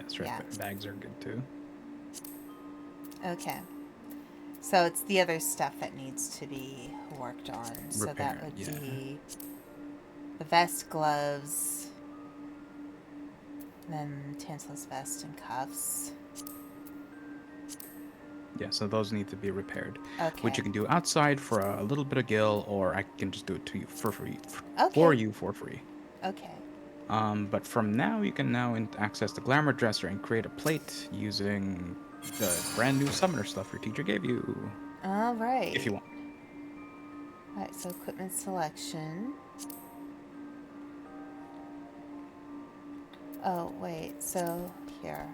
strife bags are good too. Okay. So it's the other stuff that needs to be worked on. So Repaired, that would be the vest, gloves, then Tantalus vest and cuffs. Yeah, so those need to be repaired. Okay. Which you can do outside for a little bit of gil, or I can just do it to you for free. Okay. For you for free. Okay. But from now, you can now access the glamour dresser and create a plate using the brand new summoner stuff your teacher gave you. All right. If you want. All right, so equipment selection. Oh, wait, so here.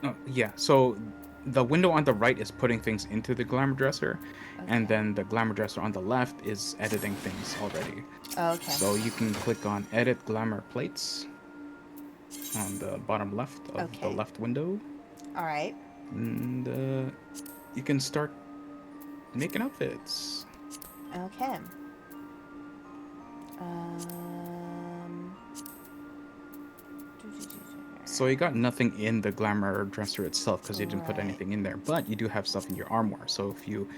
Oh, yeah, so the window on the right is putting things into the glamour dresser, and then the glamour dresser on the left is editing things already. Okay. So you can click on edit glamour plates on the bottom left of the left window. All right. And you can start making outfits. Okay. So you got nothing in the glamour dresser itself because you didn't put anything in there, but you do have stuff in your armoire. So if you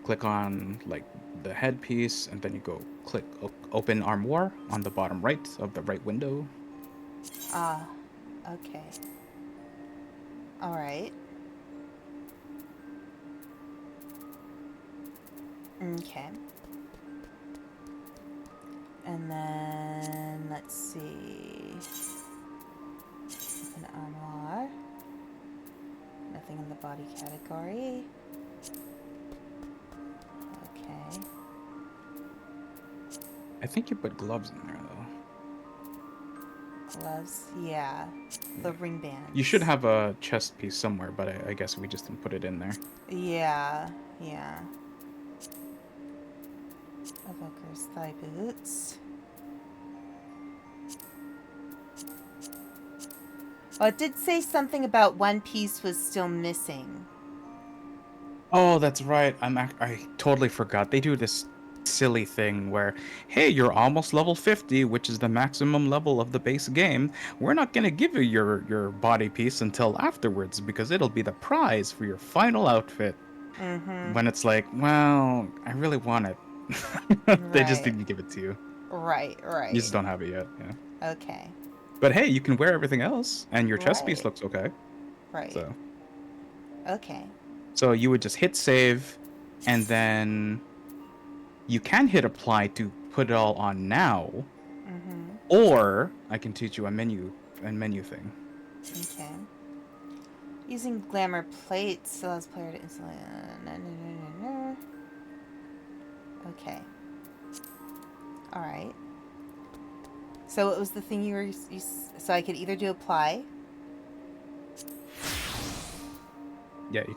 click on like the headpiece and then you go click open armoire on the bottom right of the right window. Okay. All right. Okay. And then let's see. An armoire. Nothing in the body category. Okay. I think you put gloves in there though. Gloves, yeah. The ring band. You should have a chest piece somewhere, but I guess we just didn't put it in there. Yeah. Evoker's thigh boots. Oh, it did say something about one piece was still missing. Oh, that's right. I totally forgot. They do this silly thing where, hey, you're almost level 50, which is the maximum level of the base game. We're not going to give you your body piece until afterwards because it'll be the prize for your final outfit. Mm-hmm. When it's like, well, I really want it. They just didn't give it to you. Right. You just don't have it yet. Yeah. Okay. But hey, you can wear everything else, and your chest piece looks okay. Right. So. Okay. So you would just hit save, and then you can hit apply to put it all on now, or I can teach you a menu thing. Okay. Using glamour plates allows player to instantly. Okay. All right. So it was the thing you were. So I could either do apply. Yeah, you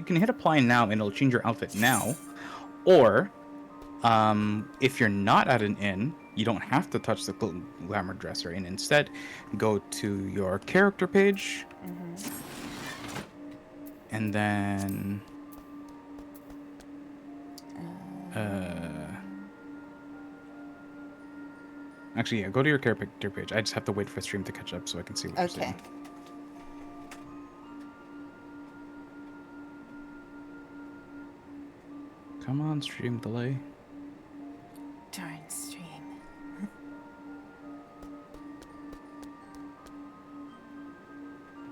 can hit apply now, and it'll change your outfit now, or if you're not at an inn, you don't have to touch the glamour dresser, and instead go to your character page, and then actually, yeah, go to your character page. I just have to wait for stream to catch up so I can see what you're saying. Come on, stream delay. Darn stream.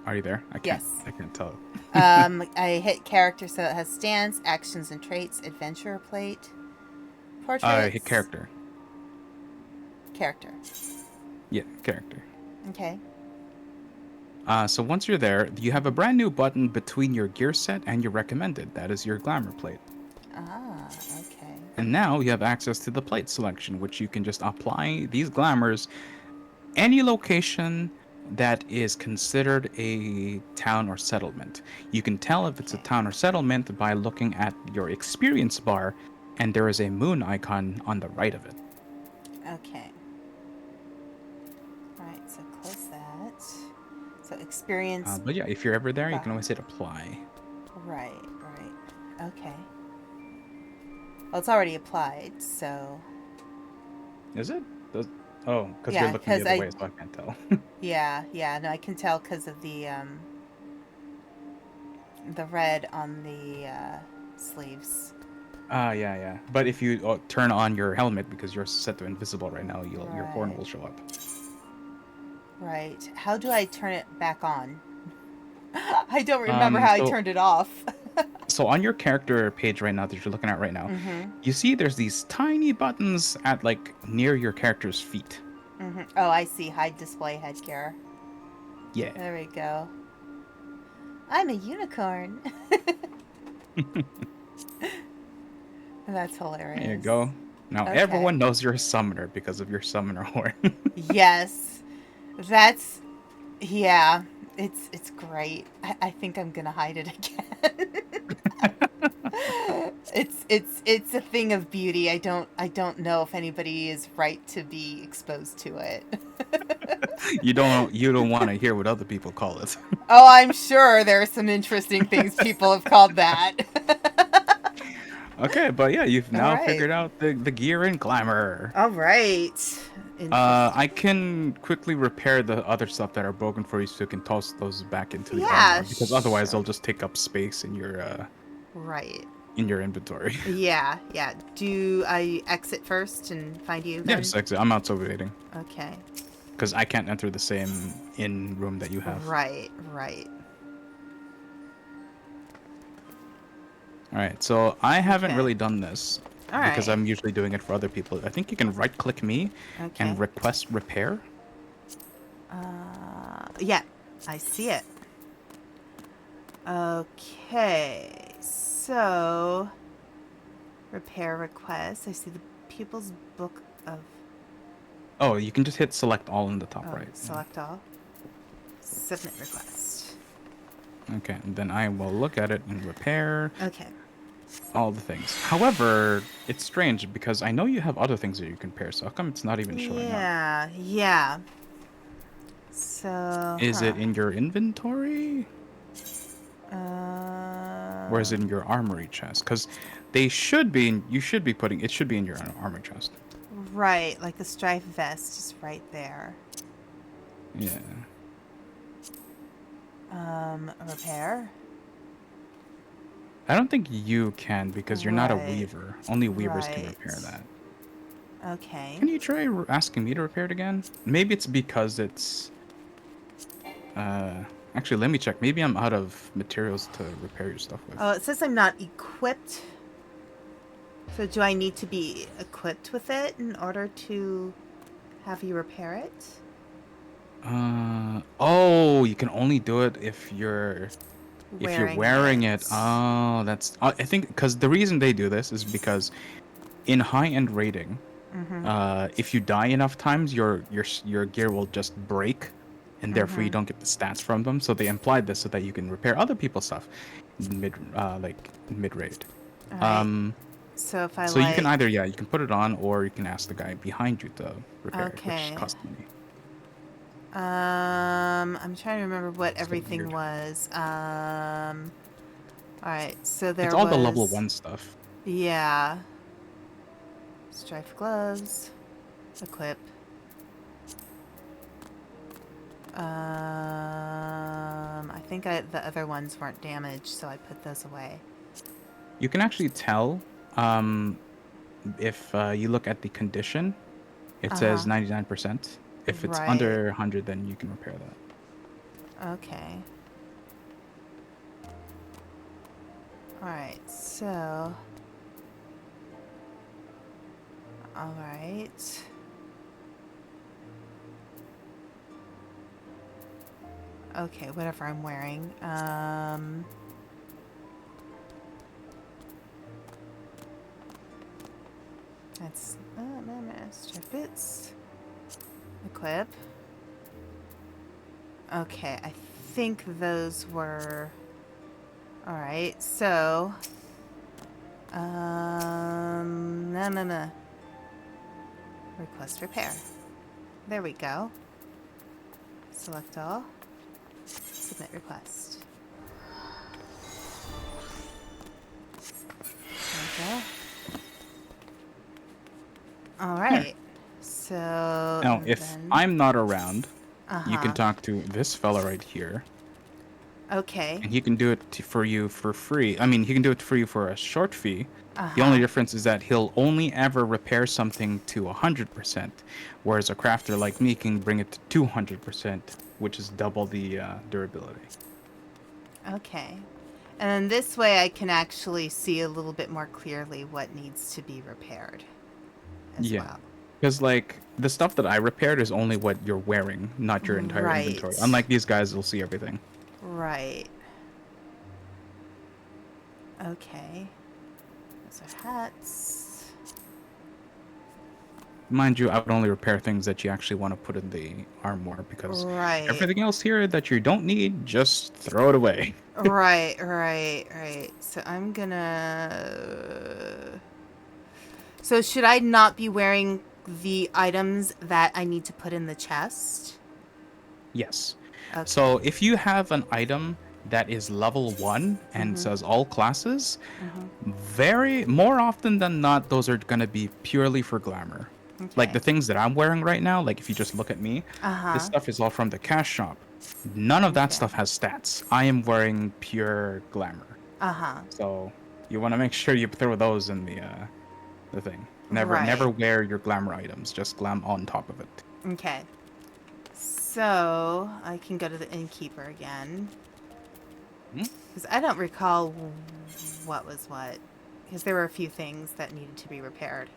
Are you there? Yes. I can't tell. I hit character, so it has stance, actions and traits, adventurer plate, portraits. Hit character. Character. Yeah, character. Okay. So once you're there, you have a brand new button between your gear set and your recommended. That is your glamour plate. Ah, okay. And now you have access to the plate selection, which you can just apply these glamours any location that is considered a town or settlement. You can tell if it's a town or settlement by looking at your experience bar, and there is a moon icon on the right of it. Okay. Alright, so close that. So experience. But yeah, if you're ever there, you bar. can always hit apply. Right. Okay. Well, it's already applied, so... Is it? Oh, because Yeah, you're looking the 'cause other way, so I can't tell. Yeah, no, I can tell because of the red on the sleeves. Yeah. But if you turn on your helmet, because you're set to invisible right now, your horn will show up. Right. How do I turn it back on? I don't remember how I turned it off. So on your character page right now that you're looking at right now, you see there's these tiny buttons at like near your character's feet. Oh, I see. Hide display headgear. Yeah. There we go. I'm a unicorn. That's hilarious. There you go. Now everyone knows you're a summoner because of your summoner horn. Yes. That's... Yeah. It's great. I think I'm gonna hide it again. It's a thing of beauty. I don't know if anybody is right to be exposed to it. You don't want to hear what other people call it. Oh, I'm sure there are some interesting things people have called that. Okay, but yeah, you've now figured out the gear and glamour. All right. I can quickly repair the other stuff that are broken for you, so you can toss those back into the armor, because otherwise they'll just take up space in your in your inventory. Yeah. Do I exit first and find you then? Yeah, just exit. I'm outside waiting. Okay. Because I can't enter the same in room that you have. Right. All right, so I haven't really done this because right. I'm usually doing it for other people. I think you can right-click me and request repair. Yeah, I see it. Okay, so repair request. I see the pupil's book of... Oh, you can just hit select all in the top right. Select all. Submit request. Okay, and then I will look at it and repair. Okay. All the things. However, it's strange because I know you have other things that you can pair, so how come it's not even showing up? Yeah. So... Is it in your inventory? Or is it in your armory chest? Because they should be in... You should be putting... It should be in your armory chest. Right, like the strife vest is right there. Yeah. Repair? I don't think you can because you're not a weaver. Only weavers can repair that. Okay. Can you try asking me to repair it again? Maybe it's because it's... Actually, let me check. Maybe I'm out of materials to repair your stuff with. Oh, it says I'm not equipped. So do I need to be equipped with it in order to have you repair it? Oh, you can only do it if you're wearing it. Oh, that's... I think because the reason they do this is because in high-end raiding, if you die enough times, your gear will just break, and therefore you don't get the stats from them. So they implied this so that you can repair other people's stuff mid raid. Right. So if you can either you can put it on, or you can ask the guy behind you to repair it, which costs money. I'm trying to remember what everything was. All right, so there was... It's all the level 1 stuff. Yeah. Strife gloves. Equip. I think the other ones weren't damaged, so I put those away. You can actually tell Um, if you look at the condition, it says Uh-huh. 99%. If it's Right. under 100, then you can repair that. Okay. Alright, so... Alright. Okay, whatever I'm wearing. That's... strip bits. Equip. Okay, I think those were... Alright, so... Request repair. There we go. Select all. Submit request. There we go. Alright. So... Now, if then... I'm not around, you can Uh-huh. talk to this fella right here, Okay. and he can do it for you for free. I mean, he can do it for you for a short fee. The only Uh-huh. difference is that he'll only ever repair something to 100%, whereas a crafter like me can bring it to 200%, which is double the durability. Okay. And then this way I can actually see a little bit more clearly what needs to be repaired as Yeah. well. Because, like, the stuff that I repaired is only what you're wearing, not your entire inventory. Right. Unlike these guys, they'll see everything. Right. Okay. Those are hats. Mind you, I would only repair things that you actually want to put in the armor, because Right. everything else here that you don't need, just throw it away. Right. So I'm gonna... So should I not be wearing the items that I need to put in the chest? Yes. Okay. So if you have an item that is level 1 and says all classes, more often than not, those are going to be purely for glamour. Like Okay. the things that I'm wearing right now, like if you just look at me, this stuff is all from the cash shop. None of that Okay. stuff has stats. I am wearing pure glamour. So you want to make sure you throw those in the thing. Never Right. wear your glamour items. Just glam on top of it. Okay. So I can go to the innkeeper again. Because I don't recall what was what. Because there were a few things that needed to be repaired.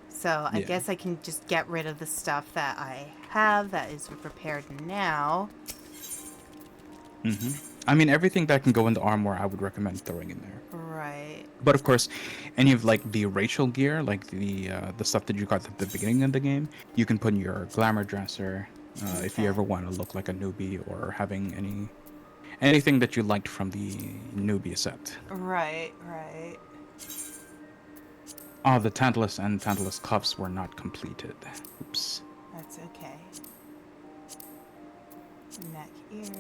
So I Yeah. guess I can just get rid of the stuff that I have that is repaired now. I mean, everything that can go in the armor, I would recommend throwing in there. Right. But of course, any of like the racial gear, like the stuff that you got at the beginning of the game, you can put in your glamour dresser. If you Okay. ever want to look like a newbie or having anything that you liked from the newbie set. Right. Oh, the Tantalus and Tantalus cuffs were not completed. Oops. That's okay. Neck, ears.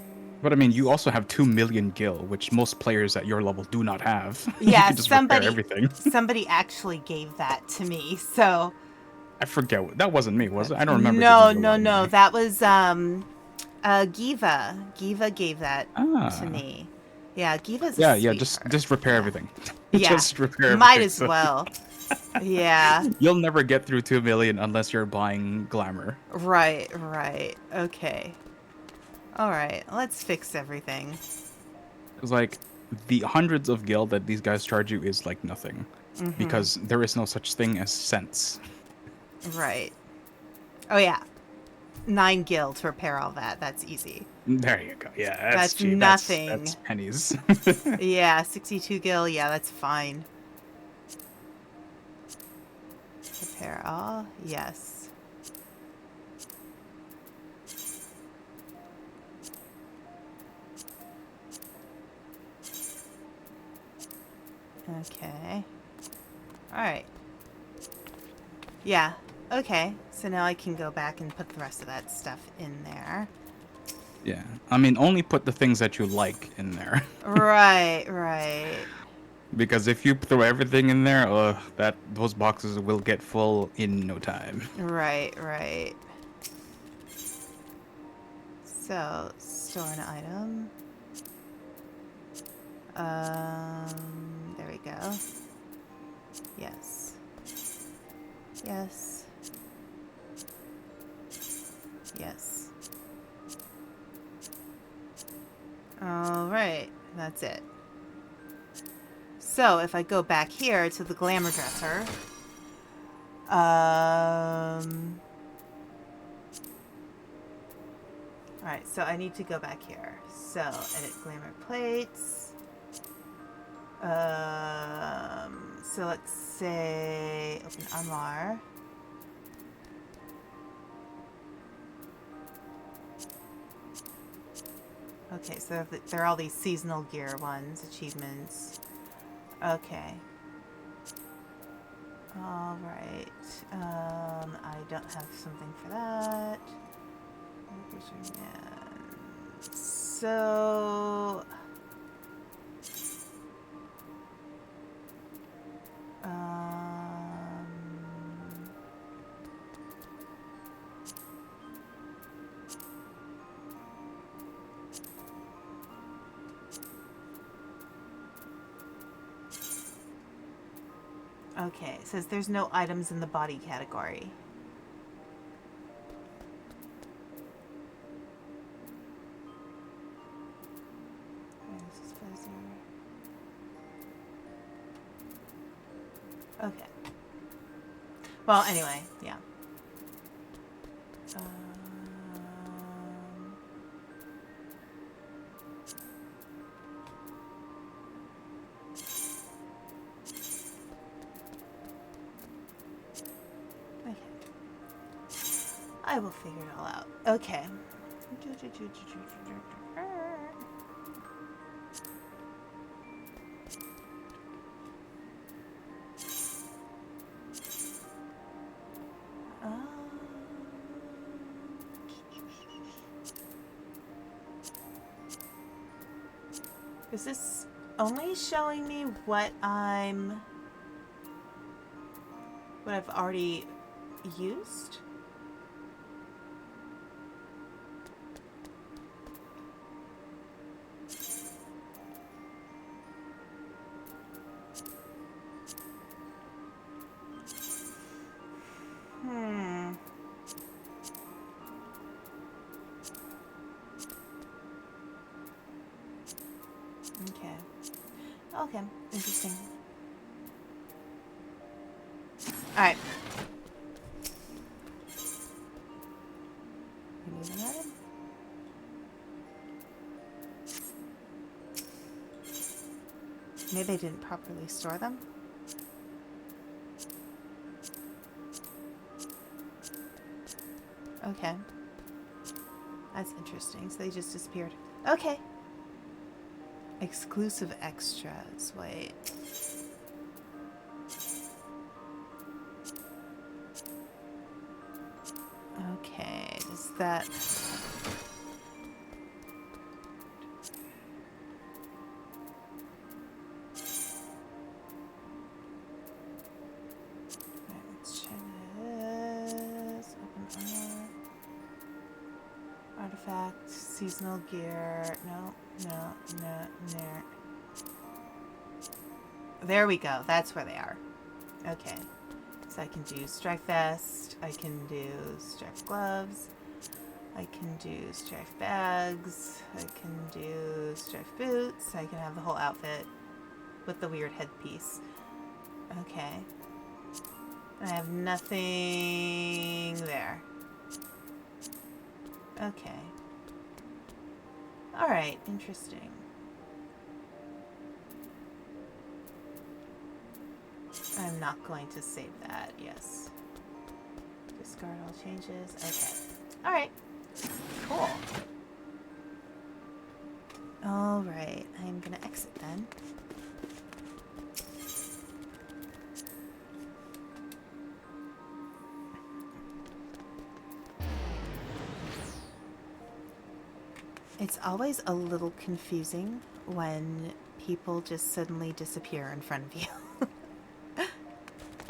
But I mean, you also have 2 million gil, which most players at your level do not have. You Yeah, can just repair everything. somebody actually gave that to me, so... I forget. That wasn't me, was it? I don't remember. giving you a lot of No. money. That was, Giva. Giva gave that to me. Yeah, Giva's a Yeah, sweetheart. just repair everything. Yeah. Just repair everything. Might as well. Yeah. You'll never get through 2 million unless you're buying glamour. Right. Okay. Alright, let's fix everything. It's like the hundreds of gil that these guys charge you is like nothing. Because there is no such thing as cents. Right. Oh, yeah. 9 gil to repair all that. That's easy. There you go. Yeah, that's cheap. nothing. That's pennies. Yeah, 62 gil. Yeah, that's fine. Repair all. Yes. Okay. Alright. Yeah. Okay. So now I can go back and put the rest of that stuff in there. Yeah. I mean, only put the things that you like in there. Right. Because if you throw everything in there, those boxes will get full in no time. Right. So, store an item. There we go. Yes. Yes. Yes. Alright, that's it. So, if I go back here to the glamour dresser, alright, so I need to go back here. So, edit glamour plates. So let's say open armoire. Okay, so there are all these seasonal gear ones, achievements. Okay. Alright. I don't have something for that. So... Okay, it says there's no items in the body category. Okay. Well, anyway, yeah. Okay. I will figure it all out. Okay. Is this only showing me what I've already used? Okay. Okay. Interesting. Alright. Remove an item. Maybe I didn't properly store them. Okay. That's interesting. So they just disappeared. Okay. Exclusive extras. Wait. Okay. Does that... Alright, let's try this. Open armor. Artifact. Seasonal gear. No. No. There we go. That's where they are. Okay. So I can do strife vest. I can do strife gloves. I can do strife bags. I can do strife boots. I can have the whole outfit with the weird headpiece. Okay. I have nothing there. Okay. Alright, interesting. I'm not going to save that, yes. Discard all changes. Okay. Alright. Cool. Alright, I'm gonna exit then. It's always a little confusing when people just suddenly disappear in front of you.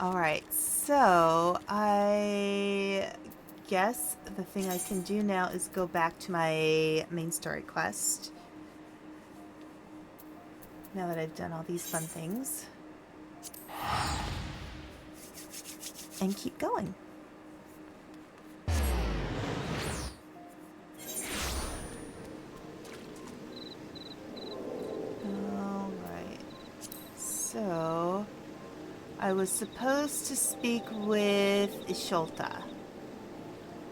Alright, so I guess the thing I can do now is go back to my main story quest. Now that I've done all these fun things. and keep going. All right. So, I was supposed to speak with Isholta,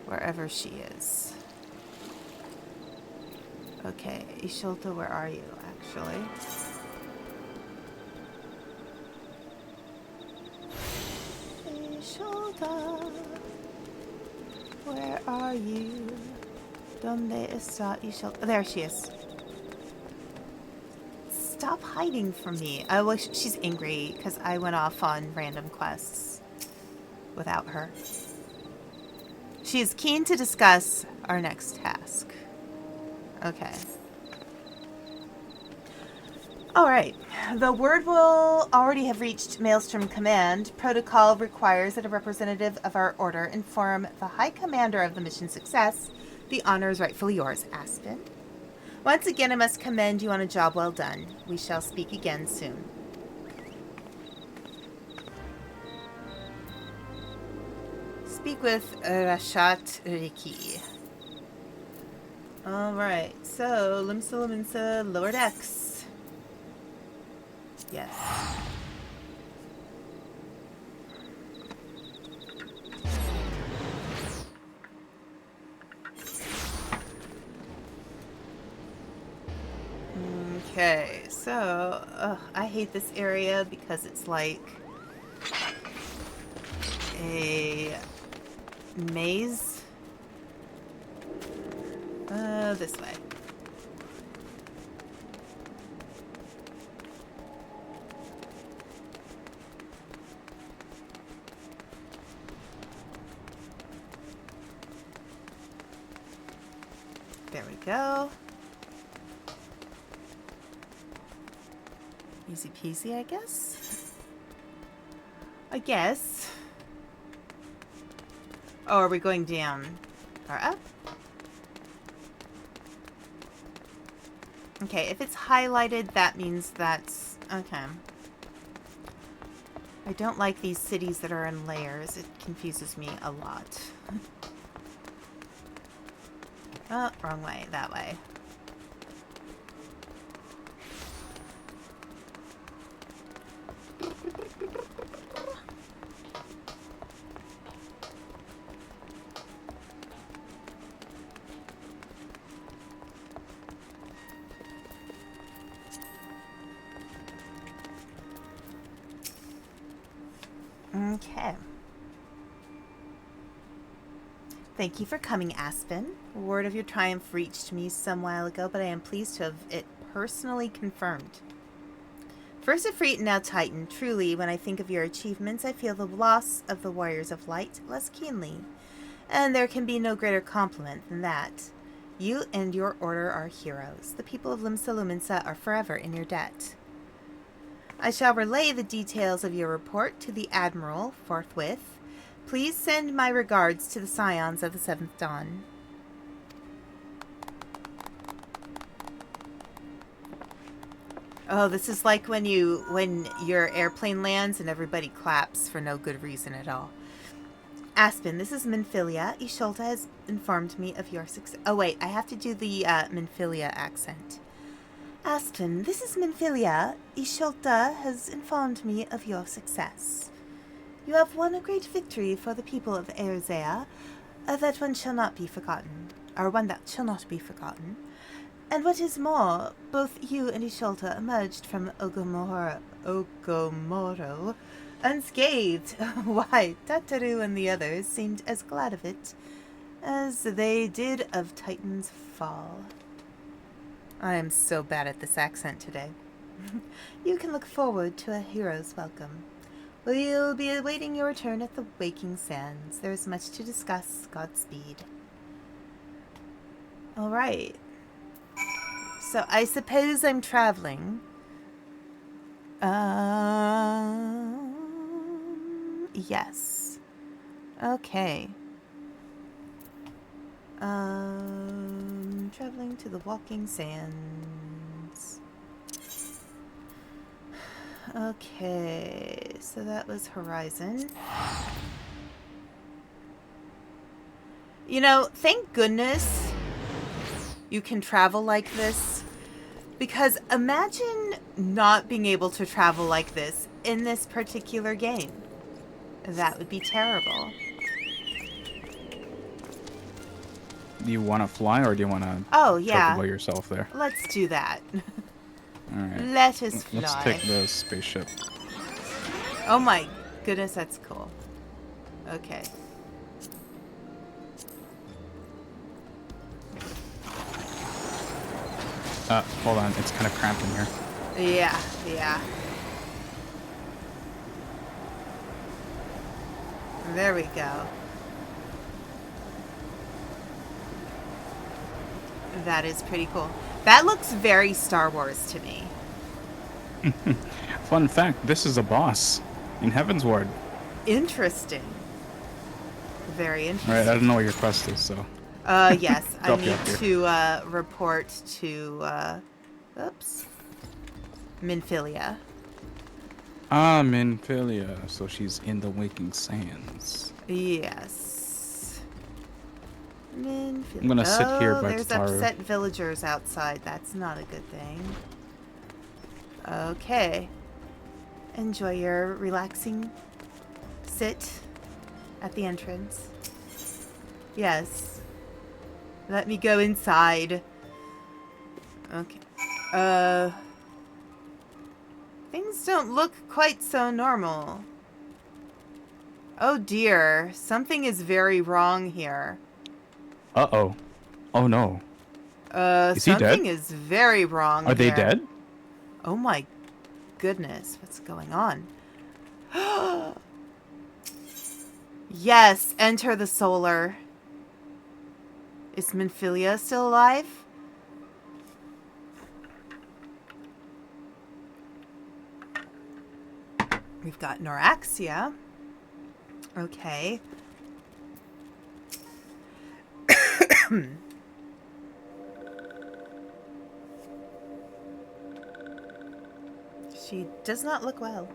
wherever she is. Okay, Isholta, where are you, actually? Isholta, where are you? Donde está Isholta? There she is. Stop hiding from me. I wish she's angry because I went off on random quests without her. She is keen to discuss our next task. Okay. Alright. The word will already have reached Maelstrom Command. Protocol requires that a representative of our order inform the High Commander of the mission's success. The honor is rightfully yours, Aspen. Once again, I must commend you on a job well done. We shall speak again soon. Speak with Rashat Riki. Alright, so Limsa Liminsa lower decks. Yes. Okay, so I hate this area because it's like a maze. This way. There we go. Easy peasy, I guess. Oh, are we going down or up? Okay, if it's highlighted, that means that's... Okay. I don't like these cities that are in layers. It confuses me a lot. Oh, wrong way. That way. Okay. Thank you for coming, Aspen. Word of your triumph reached me some while ago, but I am pleased to have it personally confirmed. First Efreet, now Titan. Truly, when I think of your achievements, I feel the loss of the Warriors of Light less keenly. And there can be no greater compliment than that. You and your order are heroes. The people of Limsa Luminsa are forever in your debt. I shall relay the details of your report to the Admiral forthwith. Please send my regards to the Scions of the Seventh Dawn. Oh, this is like when your airplane lands and everybody claps for no good reason at all. Aspen, this is Minfilia. Isholta has informed me of your success. Oh wait, I have to do the Minfilia accent. Aspen, this is Minfilia. Isholta has informed me of your success. You have won a great victory for the people of Erzea, that one shall not be forgotten, or one that shall not be forgotten. And what is more, both you and Isholta emerged from Ogomoro unscathed. Why, Tataru and the others seemed as glad of it as they did of Titan's fall. I am so bad at this accent today. You can look forward to a hero's welcome. We'll be awaiting your return at the Waking Sands. There is much to discuss. Godspeed. Alright. So I suppose I'm traveling. Yes. Okay. Traveling to the Walking Sands. Okay, so that was Horizon. You know, thank goodness you can travel like this. Because imagine not being able to travel like this in this particular game. That would be terrible. Do you want to fly or do you want to Oh, choke yeah. about yourself there? Let's do that. All right. Let us fly. Let's take the spaceship. Oh my goodness, that's cool. Okay. Hold on. It's kind of cramped in here. Yeah, yeah. There we go. That is pretty cool. That looks very Star Wars to me. Fun fact, this is a boss in Heaven's Ward. Interesting. Very interesting. Right, I don't know what your quest is, so. Yes, I Drop you need off here. to report to, oops, Minfilia. Ah, Minfilia. So she's in the Waking Sands. Yes. Minfilia. I'm gonna sit here by there's Tataru. upset villagers outside. That's not a good thing. Okay. Enjoy your relaxing sit at the entrance. Yes. Let me go inside. Okay. Things don't look quite so normal. Oh dear. Something is very wrong here. Uh-oh. Oh no. Is he dead? Something is very wrong Are they here. dead? Oh my goodness. What's going on? Yes, enter the solar. Is Minfilia still alive? We've got Noraxia. Okay. She does not look well.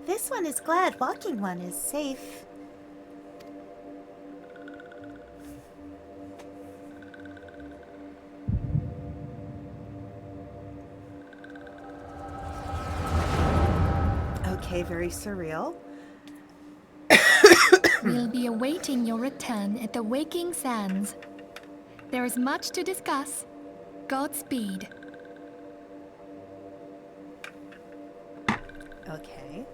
This one is glad walking one is safe. Okay, very surreal. We'll be awaiting your return at the Waking Sands. There is much to discuss. Godspeed. Okay.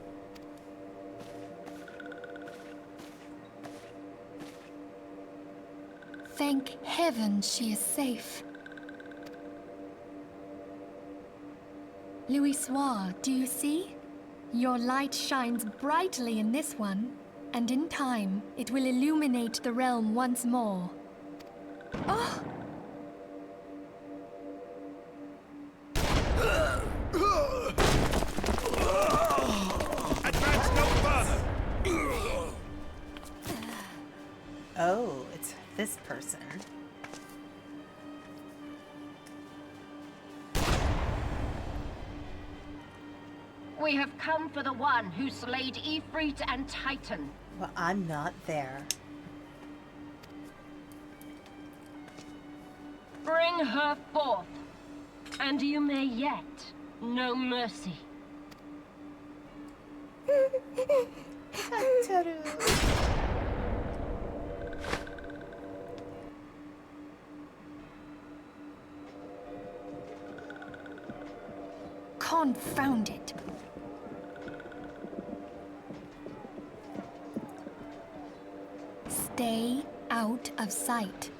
Thank heaven she is safe. Louisoire, do you see? Your light shines brightly in this one, and in time it will illuminate the realm once more. Oh! Advance no further. Oh, it's this person. We have come for the one who slayed Ifrit and Titan. Well, I'm not there. Bring her forth, and you may yet know mercy. Tataru. Confound it. Stay out of sight.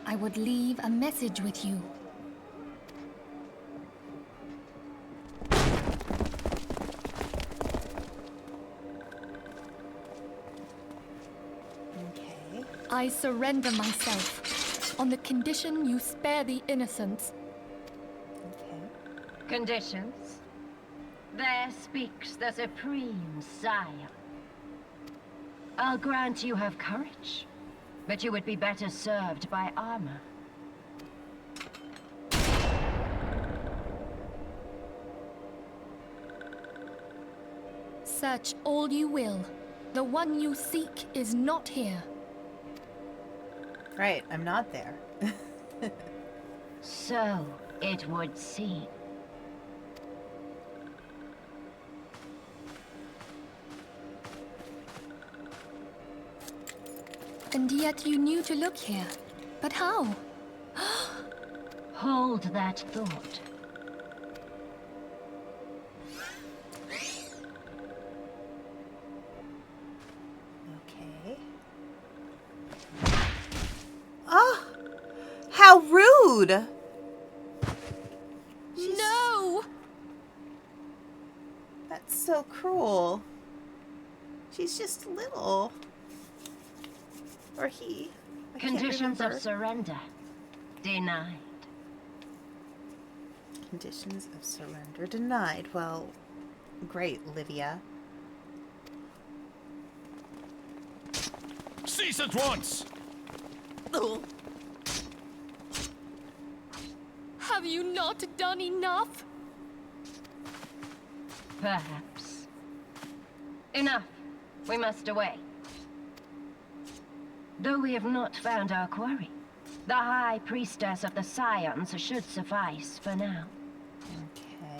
I would leave a message with you. Okay. I surrender myself on the condition you spare the innocents. Okay. Conditions? There speaks the Supreme Sire. I'll grant you have courage, but you would be better served by armor. Search all you will. The one you seek is not here. Right, I'm not there. So it would seem. And yet you knew to look here. But how? Hold that thought. Okay. Oh! How rude! No! That's so cruel. She's just little. Or he. I can't Conditions remember. of surrender. Denied. Conditions of surrender denied. Well, great, Livia. Cease at once! Have you not done enough? Perhaps. Enough. We must away. Though we have not found our quarry, the High Priestess of the Scions should suffice for now.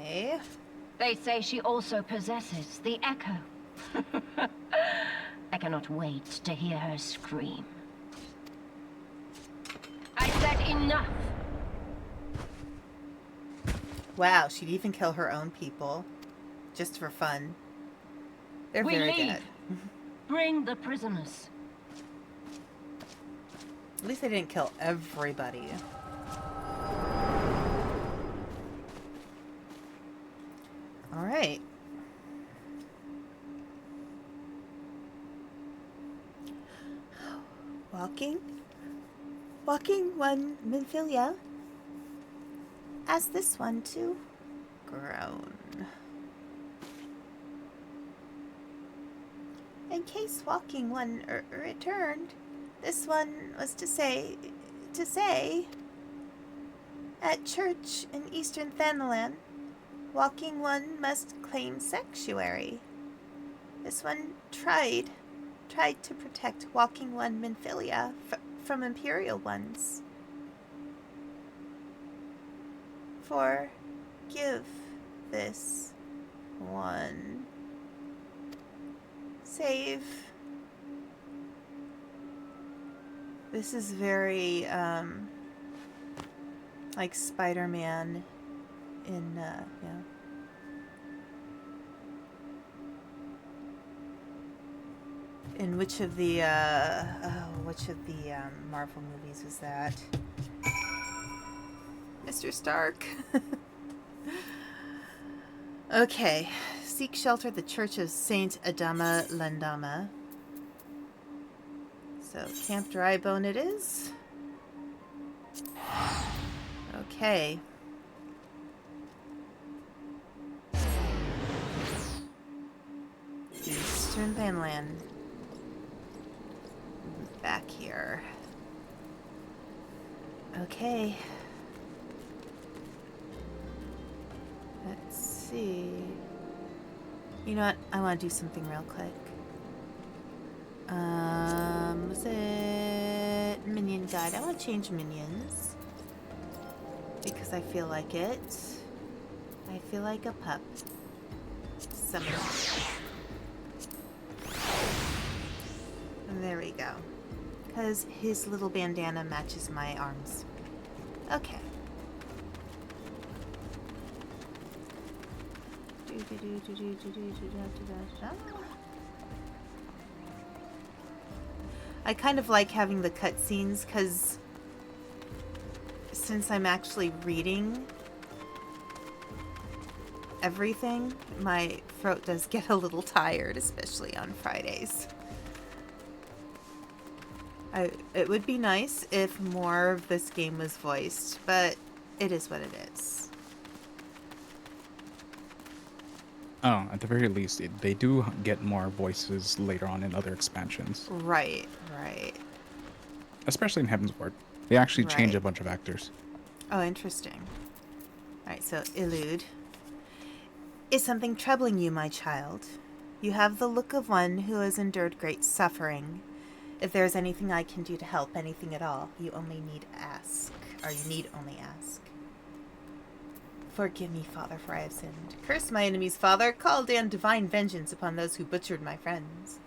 Okay. They say she also possesses the Echo. I cannot wait to hear her scream. I said enough! Wow, she'd even kill her own people. Just for fun. They're We very leave. good. Bring the prisoners. At least they didn't kill everybody. Alright. Walking one Minfilia. As this one too. Grown. In case walking one returned, this one was to say, at church in Eastern Thanalan, walking one must claim sanctuary. This one tried to protect walking one Minfilia from Imperial ones. Forgive this one. Save. This is very, like Spider-Man in, yeah. In which of the Marvel movies was that? Mr. Stark. Okay. Seek shelter at the Church of Saint Adama Landama. So, Camp Drybone it is. Okay. Eastern Vanland. Back here. Okay. Let's see. You know what? I want to do something real quick. Was it minion guide? I want to change minions because I feel like it. I feel like a pup. Summon. And there we go. Because his little bandana matches my arms. Okay. I kind of like having the cutscenes because since I'm actually reading everything, my throat does get a little tired, especially on Fridays. It would be nice if more of this game was voiced, but it is what it is. Oh, at the very least, they do get more voices later on in other expansions. Right, right. Especially in Heaven's Ward. They actually change Right. a bunch of actors. Oh, interesting. Alright, so elude. Is something troubling you, my child? You have the look of one who has endured great suffering. If there is anything I can do to help, anything at all, you only need ask. Or you need only ask. Forgive me, Father, for I have sinned. Curse my enemies, Father. Call down divine vengeance upon those who butchered my friends.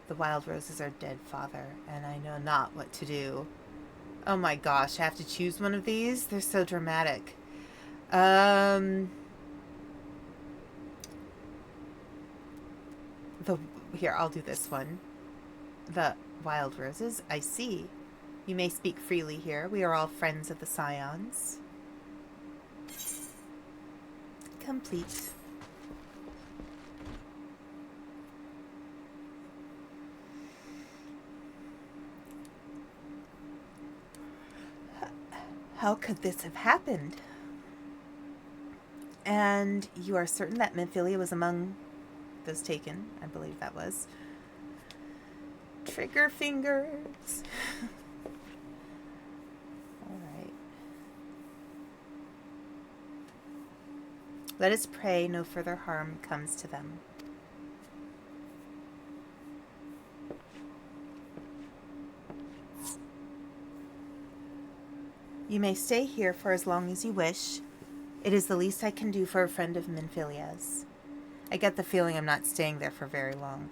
The wild roses are dead, Father, and I know not what to do. Oh my gosh, I have to choose one of these? They're so dramatic. Here, I'll do this one. The wild roses, I see. You may speak freely here. We are all friends of the Scions. Complete. How could this have happened? And you are certain that Minfilia was among those taken? I believe that was. Trigger fingers. All right. Let us pray no further harm comes to them. You may stay here for as long as you wish. It is the least I can do for a friend of Minfilia's. I get the feeling I'm not staying there for very long.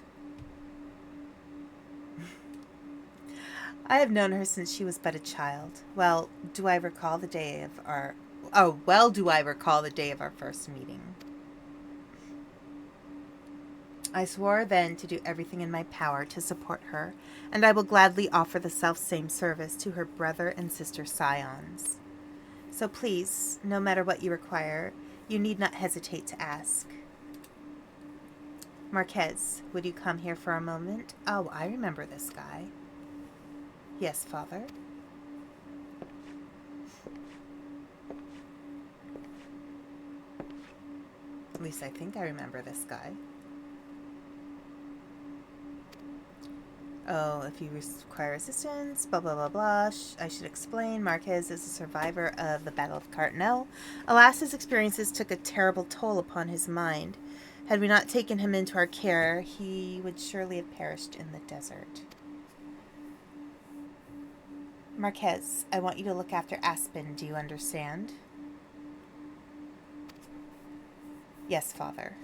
I have known her since she was but a child. Well, do I recall the day of our... Oh, well do I recall the day of our first meeting. I swore then to do everything in my power to support her, and I will gladly offer the self-same service to her brother and sister Scions. So please, no matter what you require, you need not hesitate to ask. Marquez, would you come here for a moment? Oh, I remember this guy. Yes, Father. At least I think I remember this guy. Oh, if you require assistance, blah, blah, blah, blah. I should explain. Marquez is a survivor of the Battle of Cartnell. Alas, his experiences took a terrible toll upon his mind. Had we not taken him into our care, he would surely have perished in the desert. Marquez, I want you to look after Aspen. Do you understand? Yes, Father.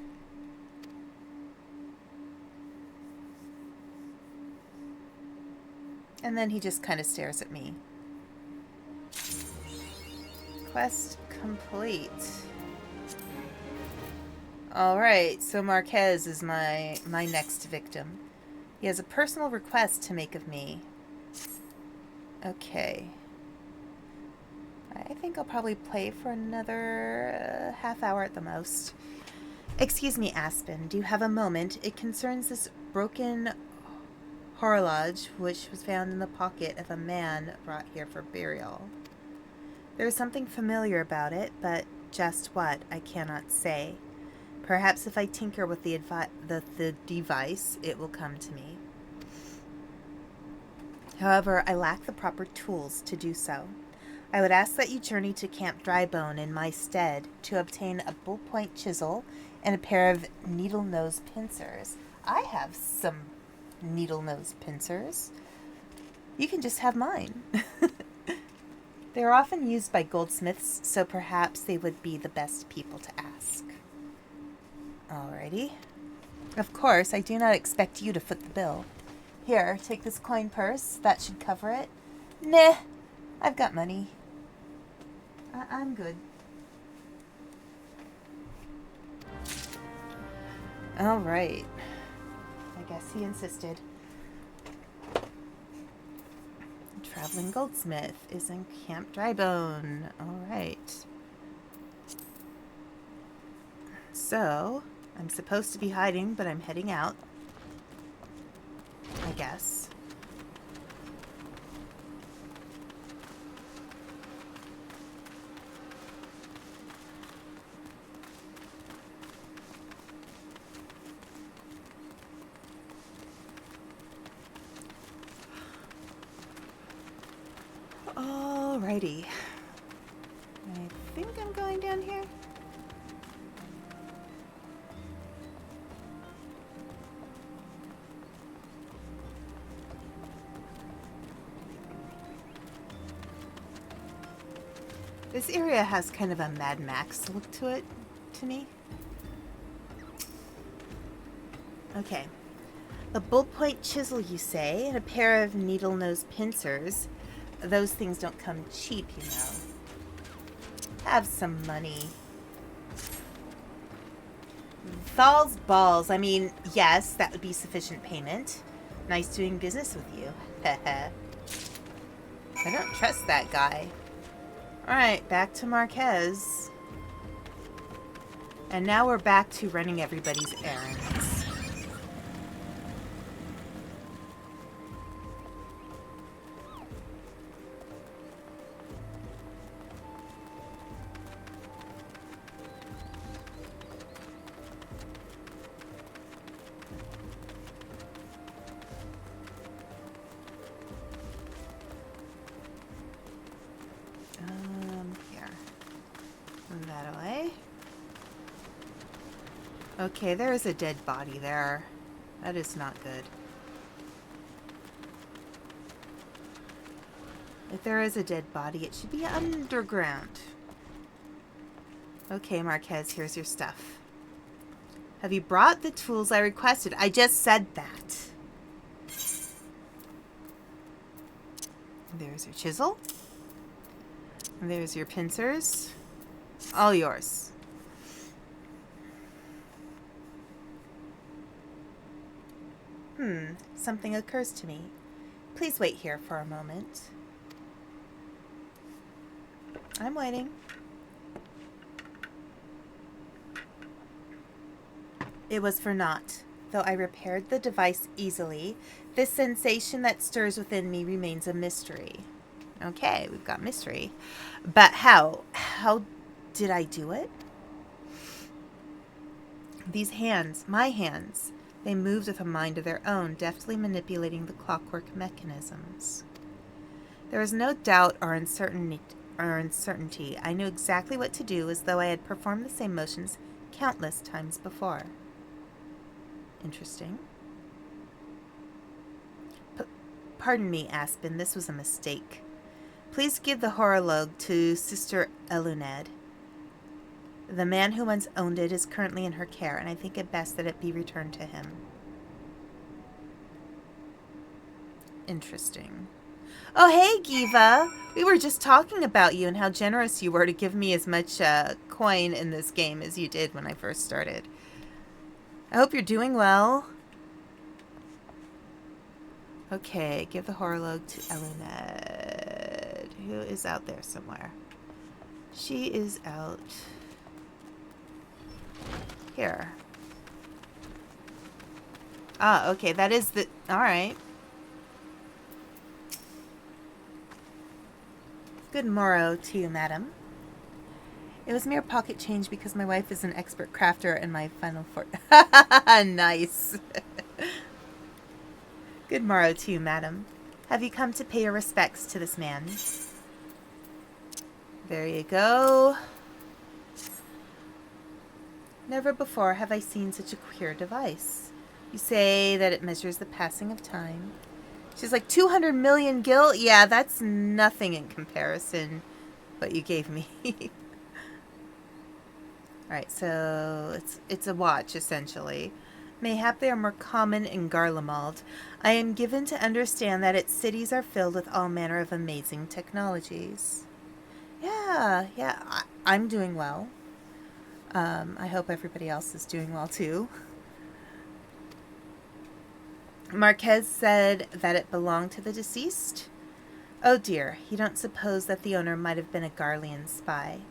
And then he just kind of stares at me. Quest complete. Alright, so Marquez is my next victim. He has a personal request to make of me. Okay. I think I'll probably play for another half hour at the most. Excuse me, Aspen. Do you have a moment? It concerns this broken horologe which was found in the pocket of a man brought here for burial. There is something familiar about it, but just what, I cannot say. Perhaps if I tinker with the device, it will come to me. However, I lack the proper tools to do so. I would ask that you journey to Camp Drybone in my stead to obtain a bullpoint chisel and a pair of needle-nose pincers. I have some needle-nose pincers. You can just have mine. They are often used by goldsmiths, so perhaps they would be the best people to ask. Alrighty. Of course, I do not expect you to foot the bill. Here, take this coin purse. That should cover it. Nah, I've got money. I'm good. Alright. I guess he insisted. Traveling goldsmith is in Camp Drybone. Alright. So, I'm supposed to be hiding, but I'm heading out. I guess. Alrighty. I think I'm going down here. This area has kind of a Mad Max look to it, to me. Okay. A bullpoint chisel, you say, and a pair of needle-nose pincers. Those things don't come cheap, you know. Have some money. Thal's balls. I mean, yes, that would be sufficient payment. Nice doing business with you. I don't trust that guy. Alright, back to Marquez. And now we're back to running everybody's errands. Here. Move that away. Okay, there is a dead body there. That is not good. If there is a dead body, it should be underground. Okay, Marquez, here's your stuff. Have you brought the tools I requested? I just said that. There's your chisel. And there's your pincers. All yours. Something occurs to me. Please wait here for a moment. I'm waiting. It was for naught. Though I repaired the device easily, this sensation that stirs within me remains a mystery. Okay, we've got mystery. But how? How did I do it? These hands, my hands, they moved with a mind of their own, deftly manipulating the clockwork mechanisms. There was no doubt or uncertainty. I knew exactly what to do, as though I had performed the same motions countless times before. Interesting. Pardon me, Aspen, this was a mistake. Please give the horologe to Sister Eluned. The man who once owned it is currently in her care, and I think it best that it be returned to him. Interesting. Oh, hey, Giva! We were just talking about you and how generous you were to give me as much coin in this game as you did when I first started. I hope you're doing well. Okay, give the horologe to Eluned, who is out there somewhere. She is out here. Ah, okay, that is the... Alright. Good morrow to you, madam. It was mere pocket change because my wife is an expert crafter and my final Nice. Good morrow to you, madam. Have you come to pay your respects to this man? There you go. Never before have I seen such a queer device. You say that it measures the passing of time. She's like, 200 million gil? Yeah, that's nothing in comparison what you gave me. Alright, so it's a watch, essentially. Mayhap they are more common in Garlemald. I am given to understand that its cities are filled with all manner of amazing technologies. Yeah, I'm doing well. I hope everybody else is doing well, too. Marquez said that it belonged to the deceased. Oh dear, you don't suppose that the owner might have been a Garlean spy.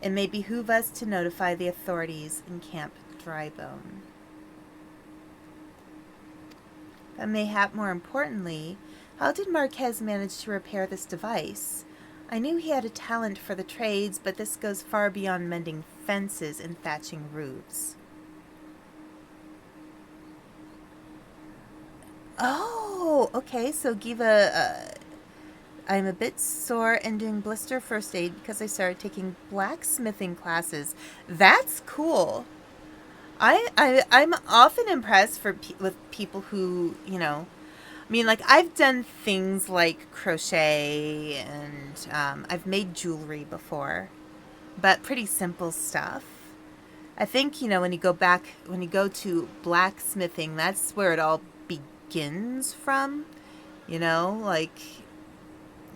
It may behoove us to notify the authorities in Camp Drybone. But mayhap more importantly, how did Marquez manage to repair this device? I knew he had a talent for the trades, but this goes far beyond mending fences and thatching roofs. Oh, okay, so Giva, I'm a bit sore and doing blister first aid because I started taking blacksmithing classes. That's cool. I'm often impressed with people who, you know, I mean, like, I've done things like crochet and I've made jewelry before, but pretty simple stuff. I think, you know, when you go to blacksmithing, that's where it all begins from. You know, like,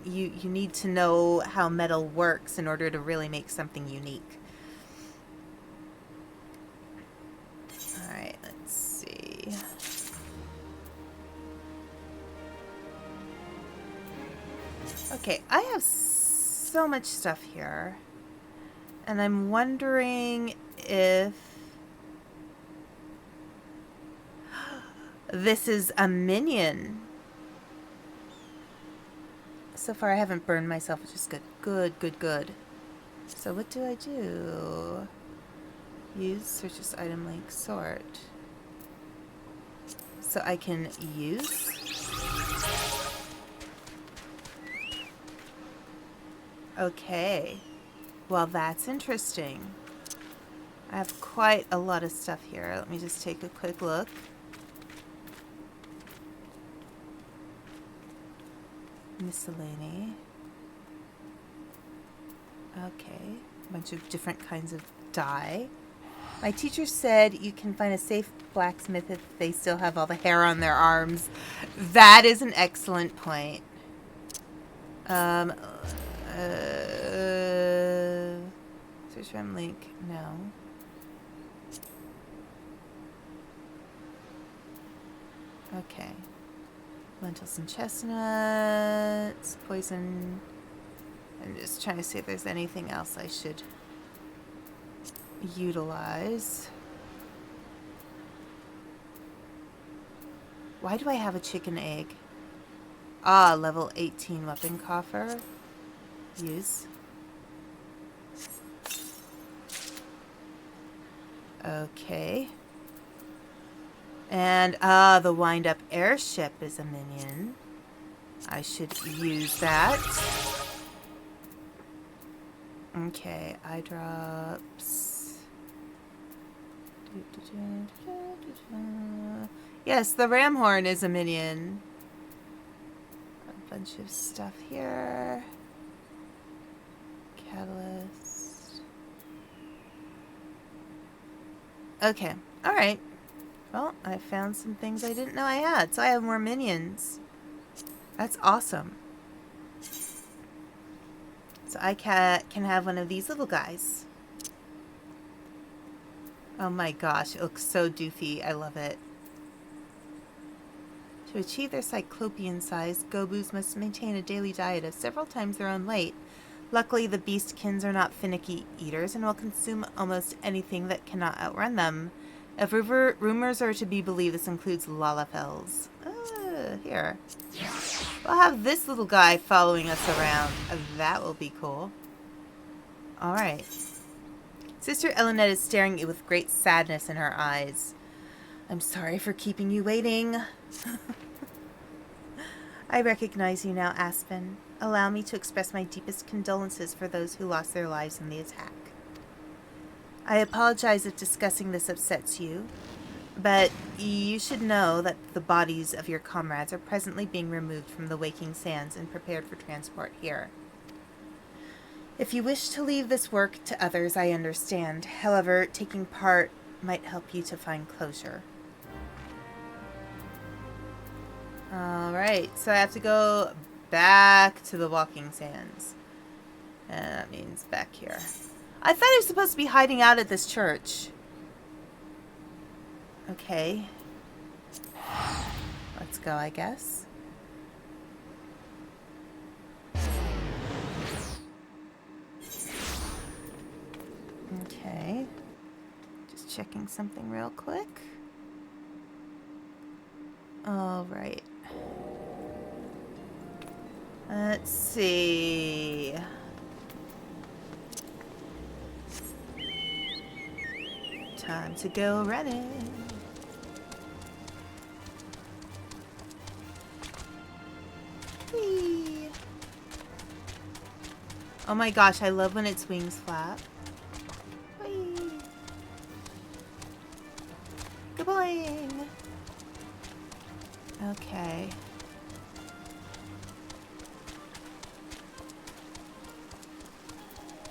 you need to know how metal works in order to really make something unique. All right, let's see. Okay, I have so much stuff here. And I'm wondering if this is a minion. So far I haven't burned myself, which is good. Good. So what do I do? Use, search this item link, sort. So I can use. Okay. Well, that's interesting. I have quite a lot of stuff here. Let me just take a quick look. Miscellany. Okay. A bunch of different kinds of dye. My teacher said you can find a safe blacksmith if they still have all the hair on their arms. That is an excellent point. Search RAM link. No. Okay. Lentils and chestnuts. Poison. I'm just trying to see if there's anything else I should utilize. Why do I have a chicken egg? Ah, level 18 weapon coffer. Use. Okay. And, the wind-up airship is a minion. I should use that. Okay, eye drops. Yes, the ram horn is a minion. A bunch of stuff here. Catalyst. Okay, alright. Well, I found some things I didn't know I had, so I have more minions. That's awesome. So I can have one of these little guys. Oh my gosh, it looks so doofy. I love it. To achieve their cyclopean size, Gobus must maintain a daily diet of several times their own weight. Luckily, the beastkins are not finicky eaters and will consume almost anything that cannot outrun them. If rumors are to be believed, this includes Lalafels. Here. We'll have this little guy following us around. That will be cool. Alright. Sister Elinette is staring at you with great sadness in her eyes. I'm sorry for keeping you waiting. I recognize you now, Aspen. Allow me to express my deepest condolences for those who lost their lives in the attack. I apologize if discussing this upsets you, but you should know that the bodies of your comrades are presently being removed from the Waking Sands and prepared for transport here. If you wish to leave this work to others, I understand. However, taking part might help you to find closure. Alright, so I have to go back to the Walking Sands. And that means back here. I thought I was supposed to be hiding out at this church. Okay. Let's go, I guess. Okay. Just checking something real quick. Alright. Let's see. Time to go running. Whee. Oh my gosh, I love when its wings flap. Whee. Good boing. Okay.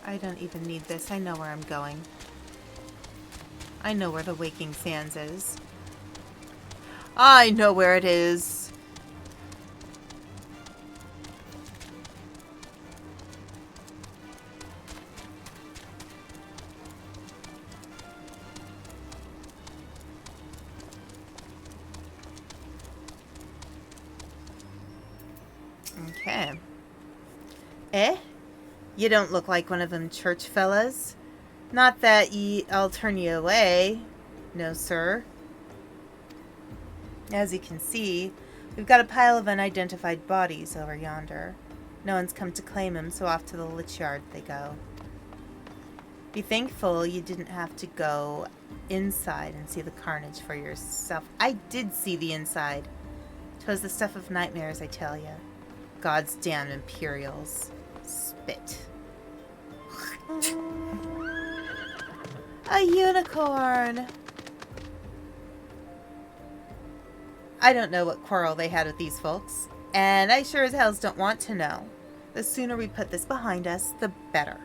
I don't even need this. I know where I'm going. I know where the Waking Sands is. I know where it is. Okay. Eh? You don't look like one of them church fellas. Not that I'll turn you away. No, sir. As you can see, we've got a pile of unidentified bodies over yonder. No one's come to claim them, so off to the lich yard they go. Be thankful you didn't have to go inside and see the carnage for yourself. I did see the inside. 'Twas the stuff of nightmares, I tell you. God's damn Imperials. Spit. A unicorn! I don't know what quarrel they had with these folks, and I sure as hells don't want to know. The sooner we put this behind us, the better.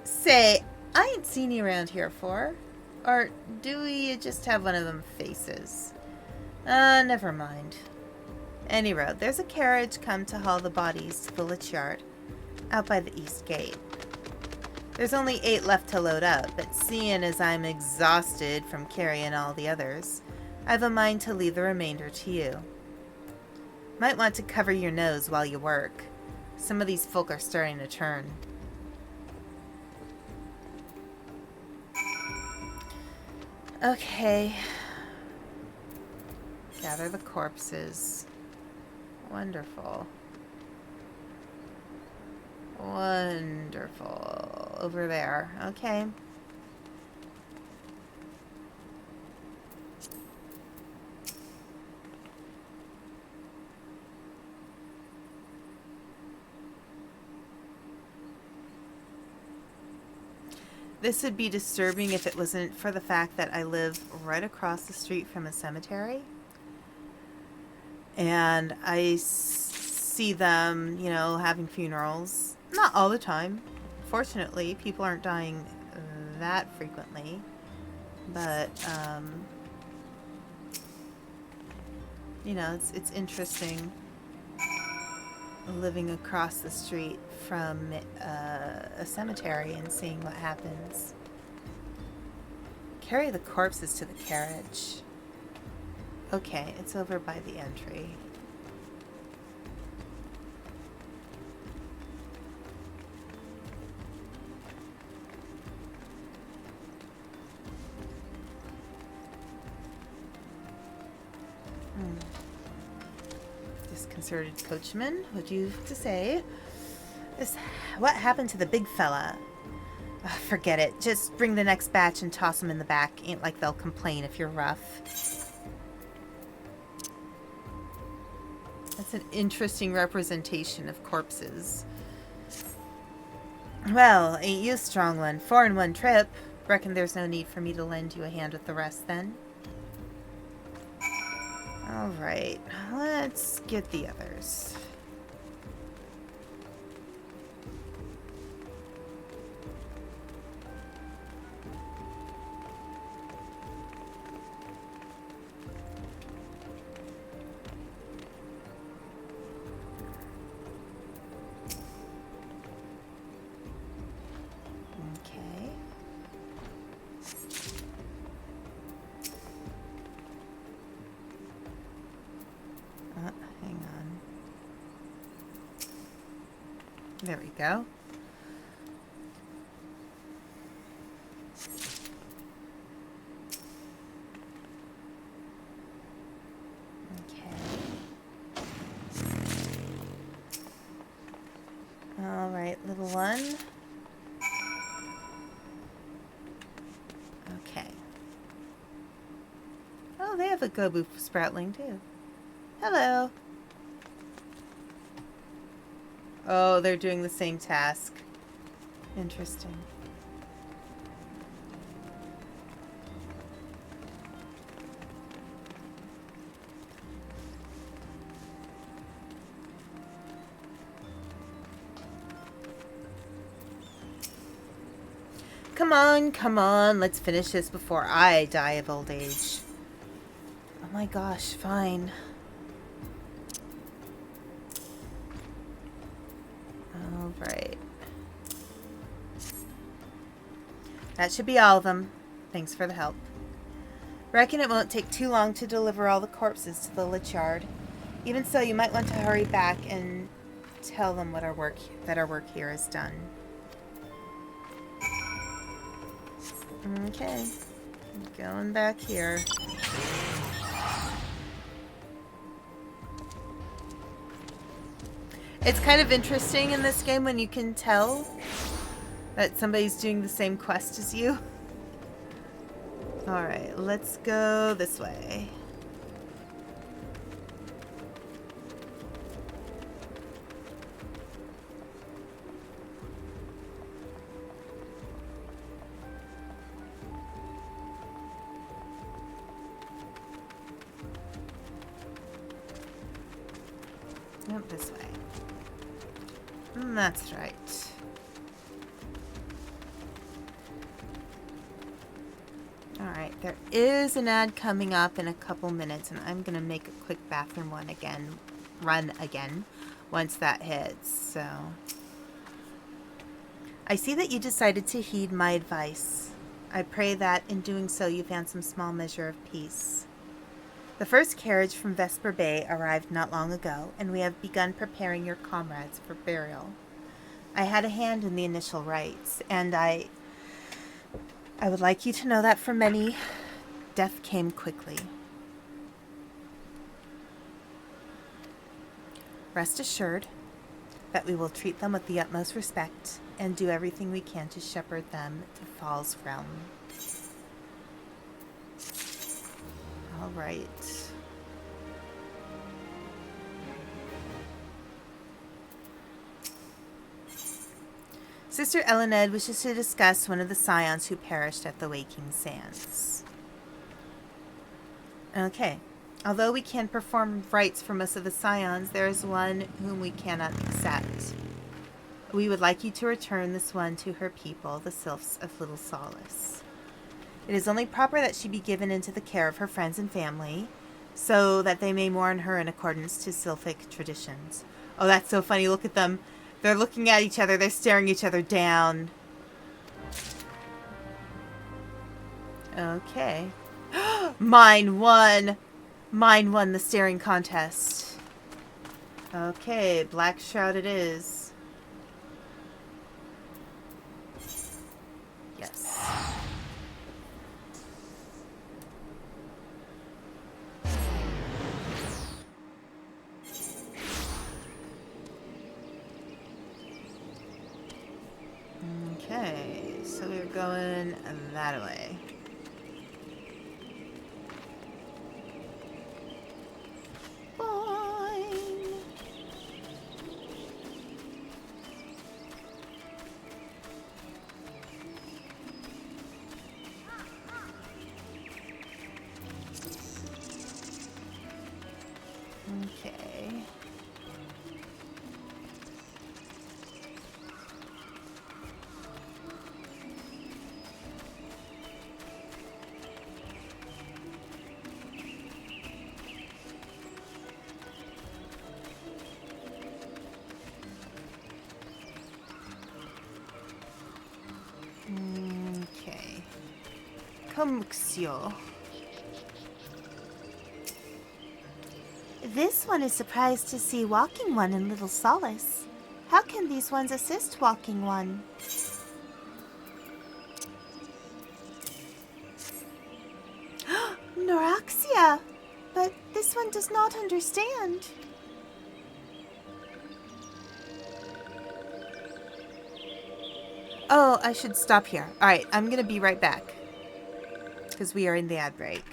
Say, I ain't seen you around here for. Or do you just have one of them faces? Never mind. Any road, there's a carriage come to haul the bodies to the lich yard, out by the east gate. There's only 8 left to load up, but seeing as I'm exhausted from carrying all the others, I've a mind to leave the remainder to you. Might want to cover your nose while you work. Some of these folk are starting to turn. Okay. Gather the corpses. Wonderful. Wonderful. Over there. Okay. This would be disturbing if it wasn't for the fact that I live right across the street from a cemetery. And I see them, you know, having funerals. Not all the time. Fortunately, people aren't dying that frequently. But, you know, it's interesting living across the street from a cemetery and seeing what happens. Carry the corpses to the carriage. Okay, it's over by the entry. Disconcerted coachman, what do you have to say? What happened to the big fella? Forget it. Just bring the next batch and toss them in the back. Ain't like they'll complain if you're rough. That's an interesting representation of corpses. Well, ain't you a strong one? 4 in one trip. Reckon there's no need for me to lend you a hand with the rest then? Alright, let's get the others. Okay. Hang on. There we go. Okay. All right, little one. Okay. Oh, they have a Gobu Sproutling too. Hello. Oh, they're doing the same task. Interesting. Come on, come on. Let's finish this before I die of old age. Oh my gosh, fine. Alright. That should be all of them. Thanks for the help. Reckon it won't take too long to deliver all the corpses to the Lich Yard. Even so, you might want to hurry back and tell them that our work here is done. Okay. Going back here. It's kind of interesting in this game when you can tell that somebody's doing the same quest as you. Alright, let's go this way. Yep, this way. That's right. Alright, there is an ad coming up in a couple minutes, and I'm gonna make a quick bathroom run again, once that hits, so. I see that you decided to heed my advice. I pray that, in doing so, you found some small measure of peace. The first carriage from Vesper Bay arrived not long ago, and we have begun preparing your comrades for burial. I had a hand in the initial rites, and I would like you to know that for many, death came quickly. Rest assured that we will treat them with the utmost respect and do everything we can to shepherd them to Fall's realm. All right. Sister Elened wishes to discuss one of the scions who perished at the Waking Sands. Okay. Although we can perform rites for most of the scions, there is one whom we cannot accept. We would like you to return this one to her people, the Sylphs of Little Solace. It is only proper that she be given into the care of her friends and family, so that they may mourn her in accordance to Sylphic traditions. Oh, that's so funny. Look at them. They're looking at each other. They're staring each other down. Okay. Mine won. Mine won the staring contest. Okay, Black Shroud it is. Yes. Okay, so we're going that way. Fine. Okay. Okay. Comuxio. This one is surprised to see Walking One in Little Solace. How can these ones assist Walking One? Noraxia! But this one does not understand. Oh, I should stop here. Alright, I'm gonna be right back. Because we are in the ad break.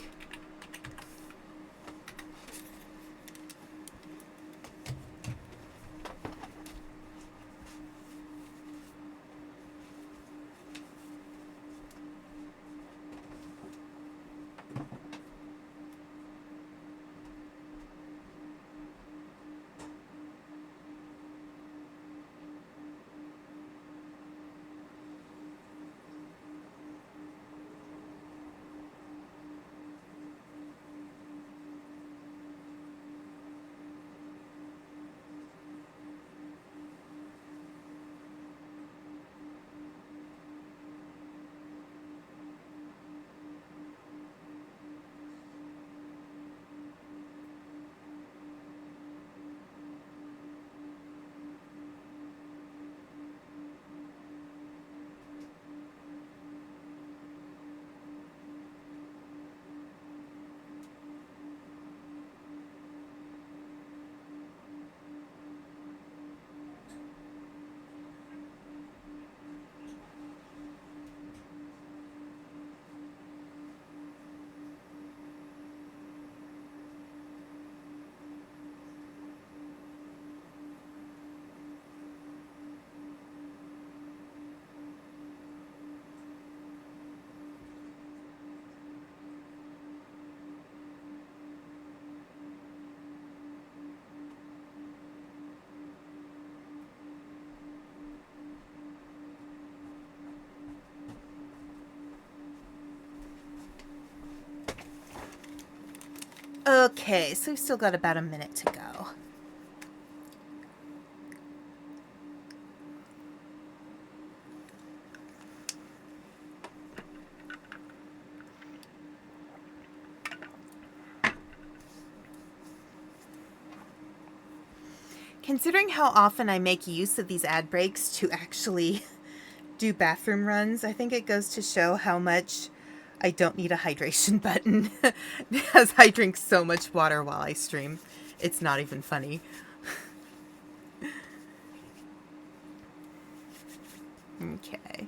Okay, so we've still got about a minute to go. Considering how often I make use of these ad breaks to actually do bathroom runs, I think it goes to show how much I don't need a hydration button because I drink so much water while I stream. It's not even funny. Okay.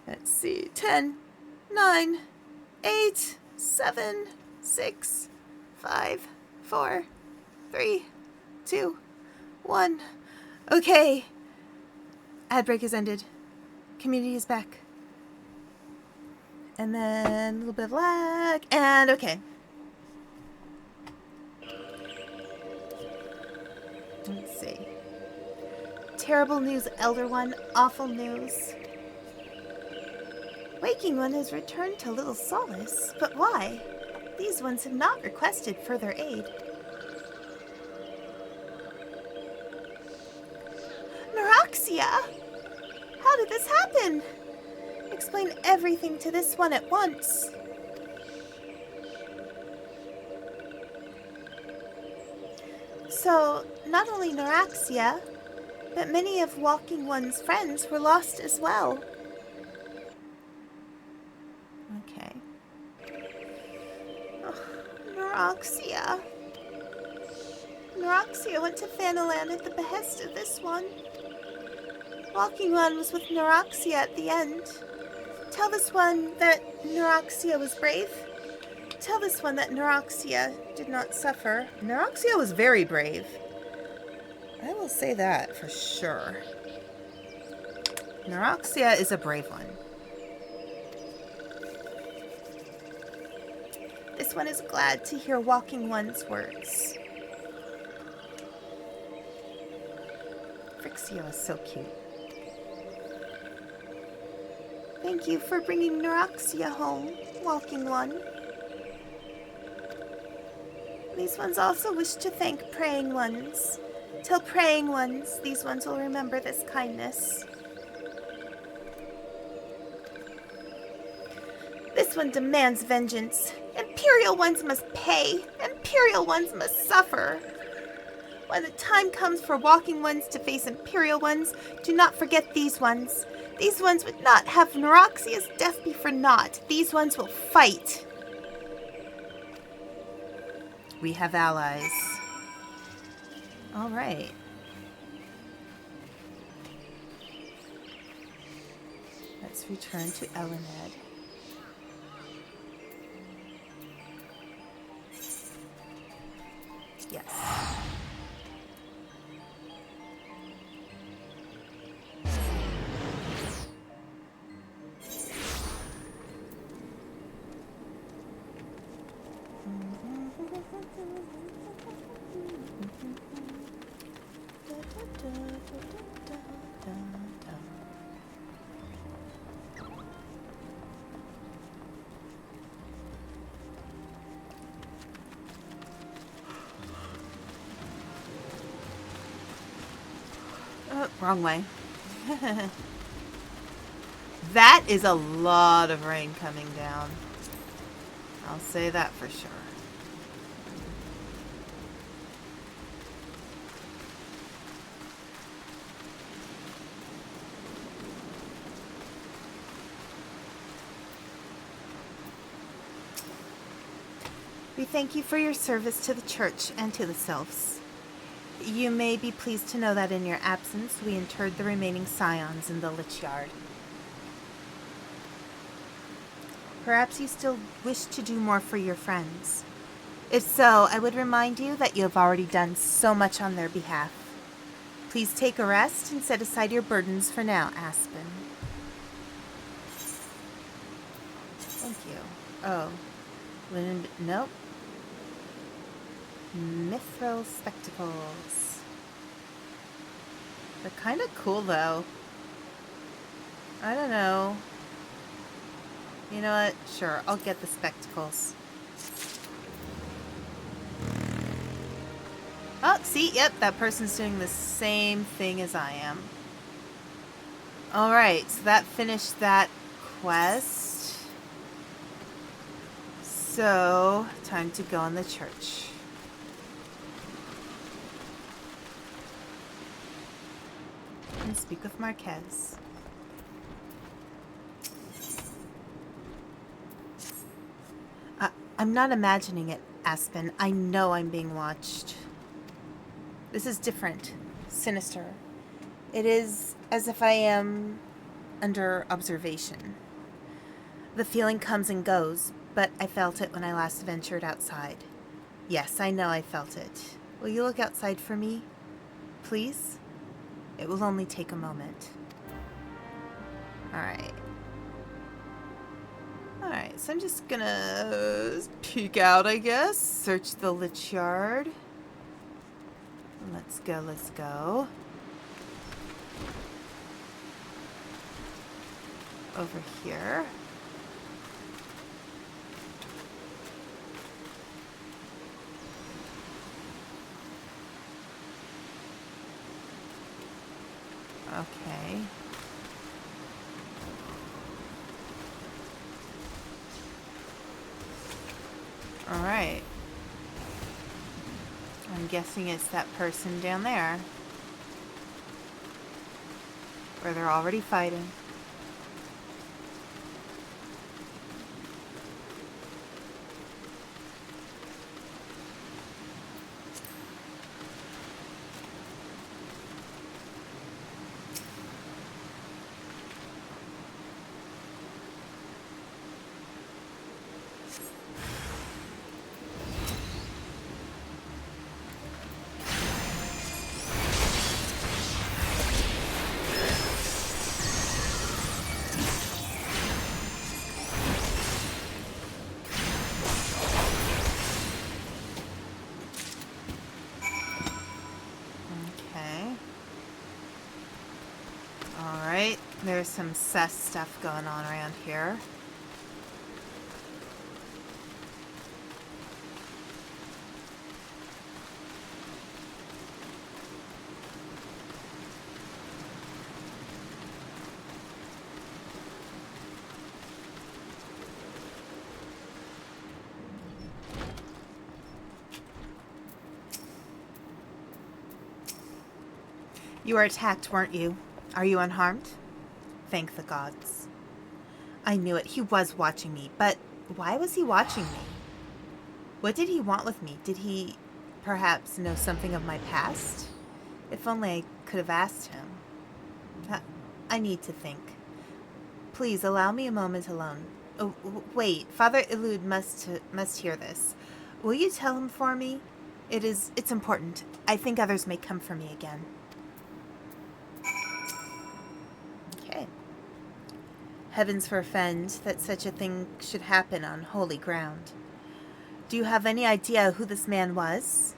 Let's see. 10, 9, 8, 7, 6, 5, 4, 3, 2, 1. Okay. Ad break has ended. Community is back. And then a little bit of lag. And okay. Let's see. Terrible news, Elder One. Awful news. Waking One has returned to Little Solace. But why? These ones have not requested further aid. Neroxia! How did this happen? Explain everything to this one at once. So, not only Neroxia, but many of Walking One's friends were lost as well. Okay. Oh, Neroxia. Neroxia went to Fanaland at the behest of this one. Walking One was with Neroxia at the end. Tell this one that Neroxia was brave. Tell this one that Neroxia did not suffer. Neroxia was very brave. I will say that for sure. Neroxia is a brave one. This one is glad to hear Walking One's words. Frixio is so cute. Thank you for bringing Neroxia home, Walking One. These ones also wish to thank Praying Ones. Tell Praying Ones these ones will remember this kindness. This one demands vengeance. Imperial Ones must pay. Imperial Ones must suffer. When the time comes for Walking Ones to face Imperial Ones, do not forget these ones. These ones would not have Neroxia's death be for naught. These ones will fight. We have allies. All right. Let's return to Elened. Yes. Oh, wrong way. That is a lot of rain coming down. I'll say that for sure. We thank you for your service to the church and to the Sylphs. You may be pleased to know that in your absence, we interred the remaining scions in the Lich Yard. Perhaps you still wish to do more for your friends. If so, I would remind you that you have already done so much on their behalf. Please take a rest and set aside your burdens for now, Aspen. Thank you. Oh. Nope. Mithril spectacles. They're kind of cool, though. I don't know. You know what? Sure, I'll get the spectacles. Oh, see, yep, that person's doing the same thing as I am. Alright, so that finished that quest. So, time to go in the church. And speak with Marquez. I'm not imagining it, Aspen. I know I'm being watched. This is different. Sinister. It is as if I am under observation. The feeling comes and goes, but I felt it when I last ventured outside. Yes, I know I felt it. Will you look outside for me? Please? It will only take a moment. Alright. Alright, so I'm just gonna peek out, I guess. Search the lich yard. Let's go, let's go. Over here. Okay. Alright. I'm guessing it's that person down there. Where they're already fighting. There's some sus stuff going on around here. You were attacked, weren't you? Are you unharmed? Thank the gods. I knew it. He was watching me. But why was he watching me? What did he want with me? Did he perhaps know something of my past? If only I could have asked him. I need to think. Please allow me a moment alone. Oh, wait. Father Illud must hear this. Will you tell him for me? It's important. I think others may come for me again. Okay. Heavens forfend that such a thing should happen on holy ground. Do you have any idea who this man was?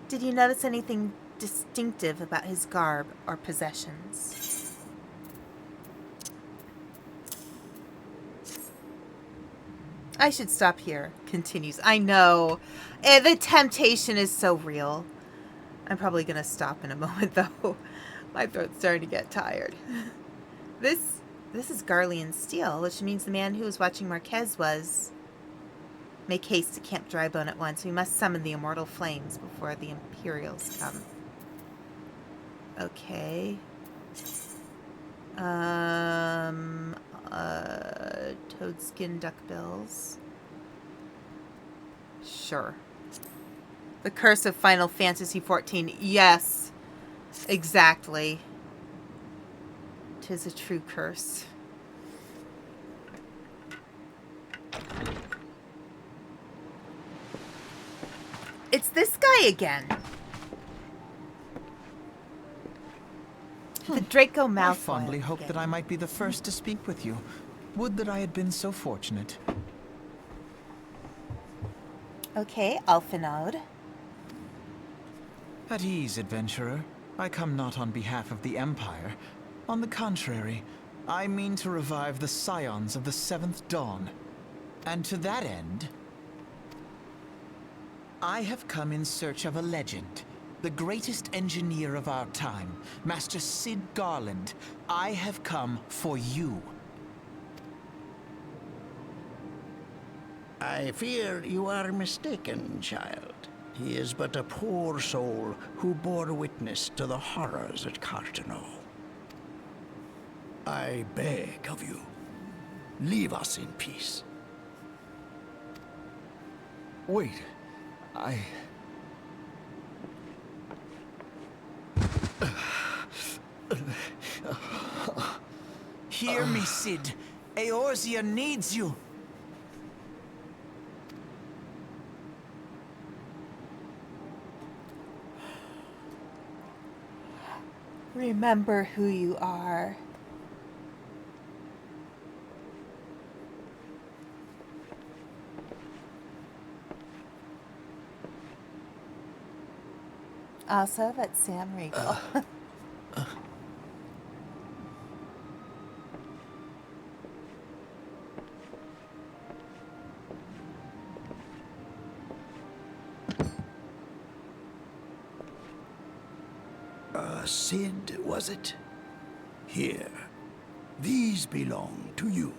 Did you notice anything distinctive about his garb or possessions? I should stop here, continues. I know. The temptation is so real. I'm probably going to stop in a moment, though. My throat's starting to get tired. This is Garlean steel, which means the man who was watching Marquez was... Make haste to Camp Drybone at once. We must summon the immortal flames before the Imperials come. Okay. Toadskin duckbills. Sure. The Curse of Final Fantasy XIV. Yes. Exactly. 'Tis a true curse. It's this guy again. The Draco Malfoy. I fondly hoped that I might be the first to speak with you. Would that I had been so fortunate. Okay, Alfinode. At ease, adventurer. I come not on behalf of the Empire. On the contrary, I mean to revive the scions of the Seventh Dawn. And to that end, I have come in search of a legend, the greatest engineer of our time, Master Cid Garland, I have come for you. I fear you are mistaken, child. He is but a poor soul who bore witness to the horrors at Carteneau. I beg of you, leave us in peace. Wait, Hear me, Cid. Eorzea needs you. Remember who you are. Also, that's Sam Riegel. Cid, was it? Here. These belong to you.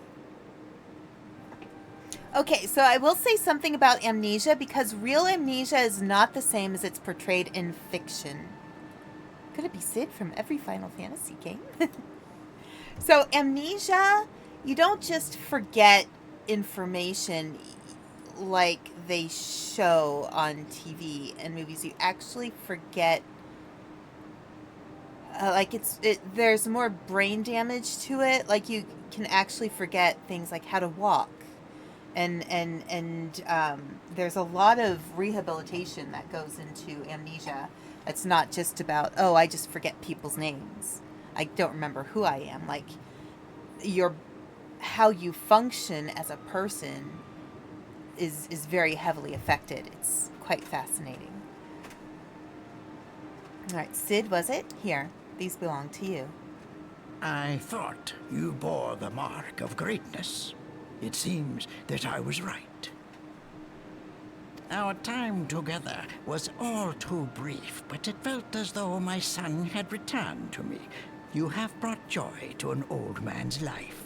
Okay, so I will say something about amnesia, because real amnesia is not the same as it's portrayed in fiction. Could it be Cid from every Final Fantasy game? So amnesia, you don't just forget information like they show on TV and movies. You actually forget, there's more brain damage to it. Like, you can actually forget things like how to walk. And there's a lot of rehabilitation that goes into amnesia. It's not just about, oh, I just forget people's names. I don't remember who I am. Like, how you function as a person is very heavily affected. It's quite fascinating. All right, Cid, was it? Here, these belong to you. I thought you bore the mark of greatness. It seems that I was right. Our time together was all too brief, but it felt as though my son had returned to me. You have brought joy to an old man's life.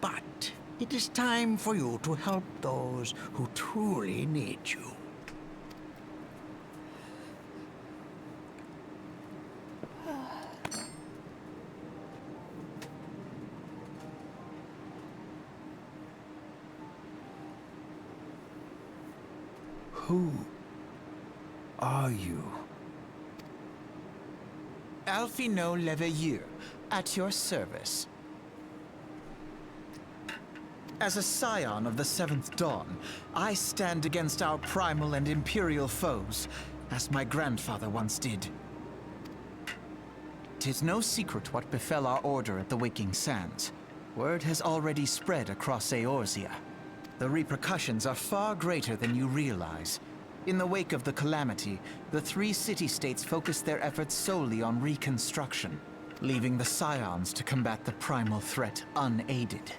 But it is time for you to help those who truly need you. Who are you? Alphino Leveilleur, at your service. As a scion of the Seventh Dawn, I stand against our primal and imperial foes, as my grandfather once did. 'Tis no secret what befell our order at the Waking Sands. Word has already spread across Eorzea. The repercussions are far greater than you realize. In the wake of the calamity, the 3 city-states focused their efforts solely on reconstruction, leaving the Scions to combat the primal threat unaided.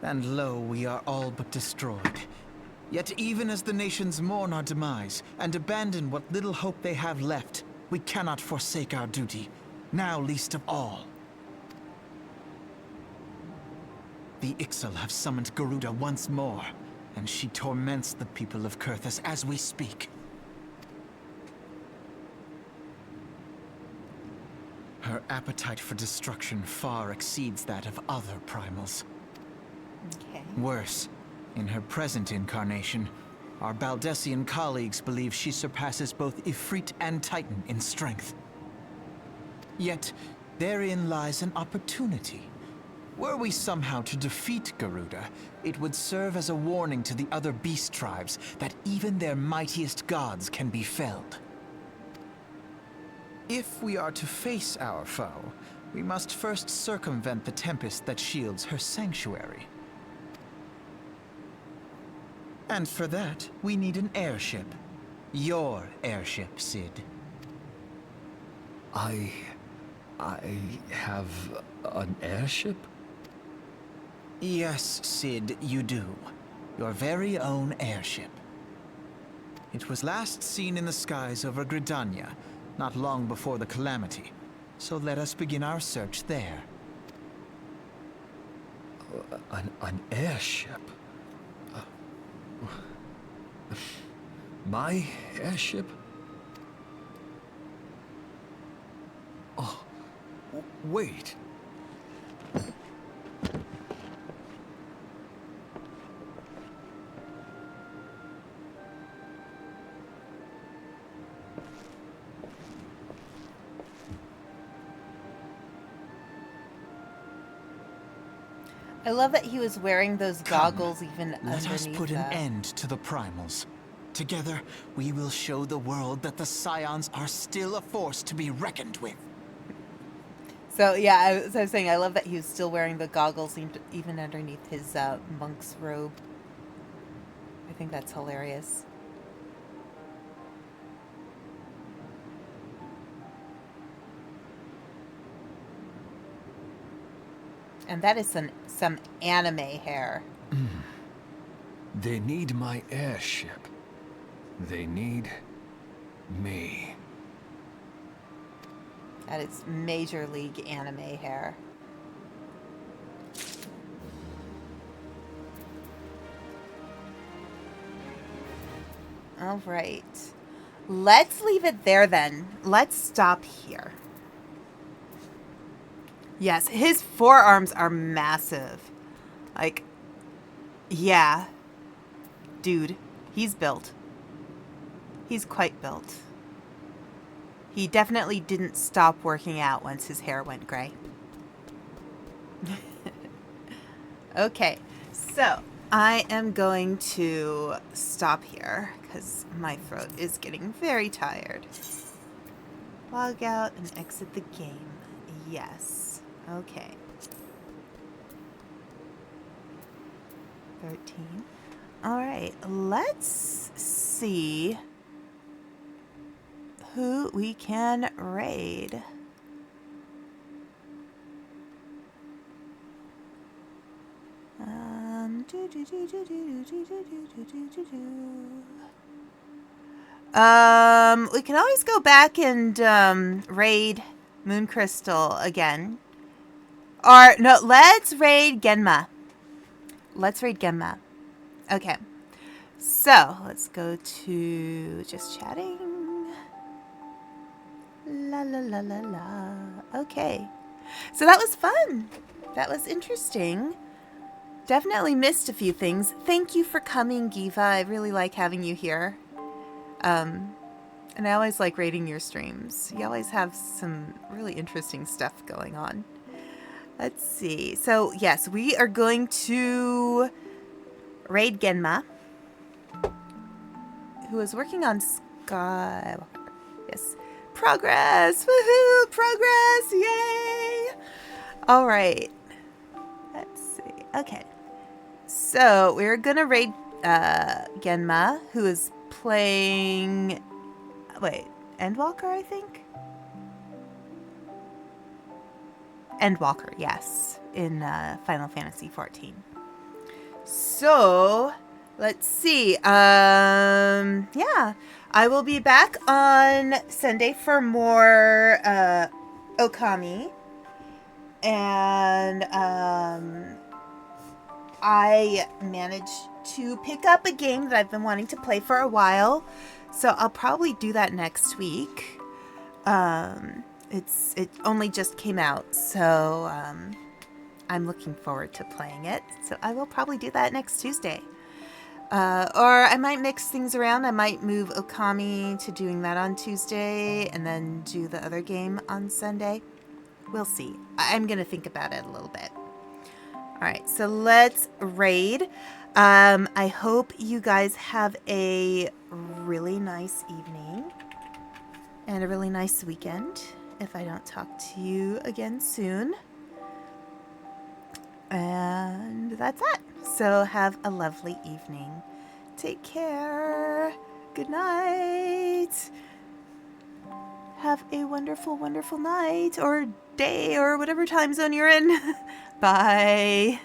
And lo, we are all but destroyed. Yet even as the nations mourn our demise and abandon what little hope they have left, we cannot forsake our duty, now least of all. The Ixal have summoned Garuda once more, and she torments the people of Kurthus as we speak. Her appetite for destruction far exceeds that of other primals. Okay. Worse, in her present incarnation, our Baldessian colleagues believe she surpasses both Ifrit and Titan in strength. Yet, therein lies an opportunity. Were we somehow to defeat Garuda, it would serve as a warning to the other beast tribes that even their mightiest gods can be felled. If we are to face our foe, we must first circumvent the tempest that shields her sanctuary. And for that, we need an airship. Your airship, Cid. I have an airship? Yes, Cid, you do. your very own airship. It was last seen in the skies over Gridania, not long before the calamity. So let us begin our search there. An airship? My airship? Oh, wait. I love that he was wearing those goggles even Let underneath us put an that. end to the primals. Together, we will show the world that the Scions are still a force to be reckoned with. So yeah, I was saying I love that he was still wearing the goggles even underneath his monk's robe. I think that's hilarious. And that is some anime hair. They need my airship. They need me. That is Major League anime hair. All right. Let's leave it there then. Let's stop here. Yes, his forearms are massive. Like, yeah. Dude, he's built. He's quite built. He definitely didn't stop working out once his hair went gray. Okay, so I am going to stop here because my throat is getting very tired. Log out and exit the game. Yes. Okay. 13. All right, let's see who we can raid. We can always go back and raid Moon Crystal again. Or no, let's raid Genma. Let's raid Genma. Okay. So, let's go to just chatting. La la la la la. Okay. So that was fun. That was interesting. Definitely missed a few things. Thank you for coming, Giva. I really like having you here. And I always like raiding your streams. You always have some really interesting stuff going on. Let's see. So, yes, we are going to raid Genma, who is working on Skywalker. Yes. Progress! Woohoo! Progress! Yay! All right. Let's see. Okay. So, we're going to raid Genma, who is playing... Wait. Endwalker, I think? Endwalker, yes. In Final Fantasy XIV. So, let's see. Yeah. I will be back on Sunday for more Okami. And I managed to pick up a game that I've been wanting to play for a while. So I'll probably do that next week. It only just came out, so I'm looking forward to playing it. So I will probably do that next Tuesday. Or I might mix things around. I might move Okami to doing that on Tuesday and then do the other game on Sunday. We'll see. I'm going to think about it a little bit. All right, so let's raid. I hope you guys have a really nice evening and a really nice weekend if I don't talk to you again soon. And that's it. So have a lovely evening. Take care. Good night. Have a wonderful, wonderful night or day or whatever time zone you're in. Bye.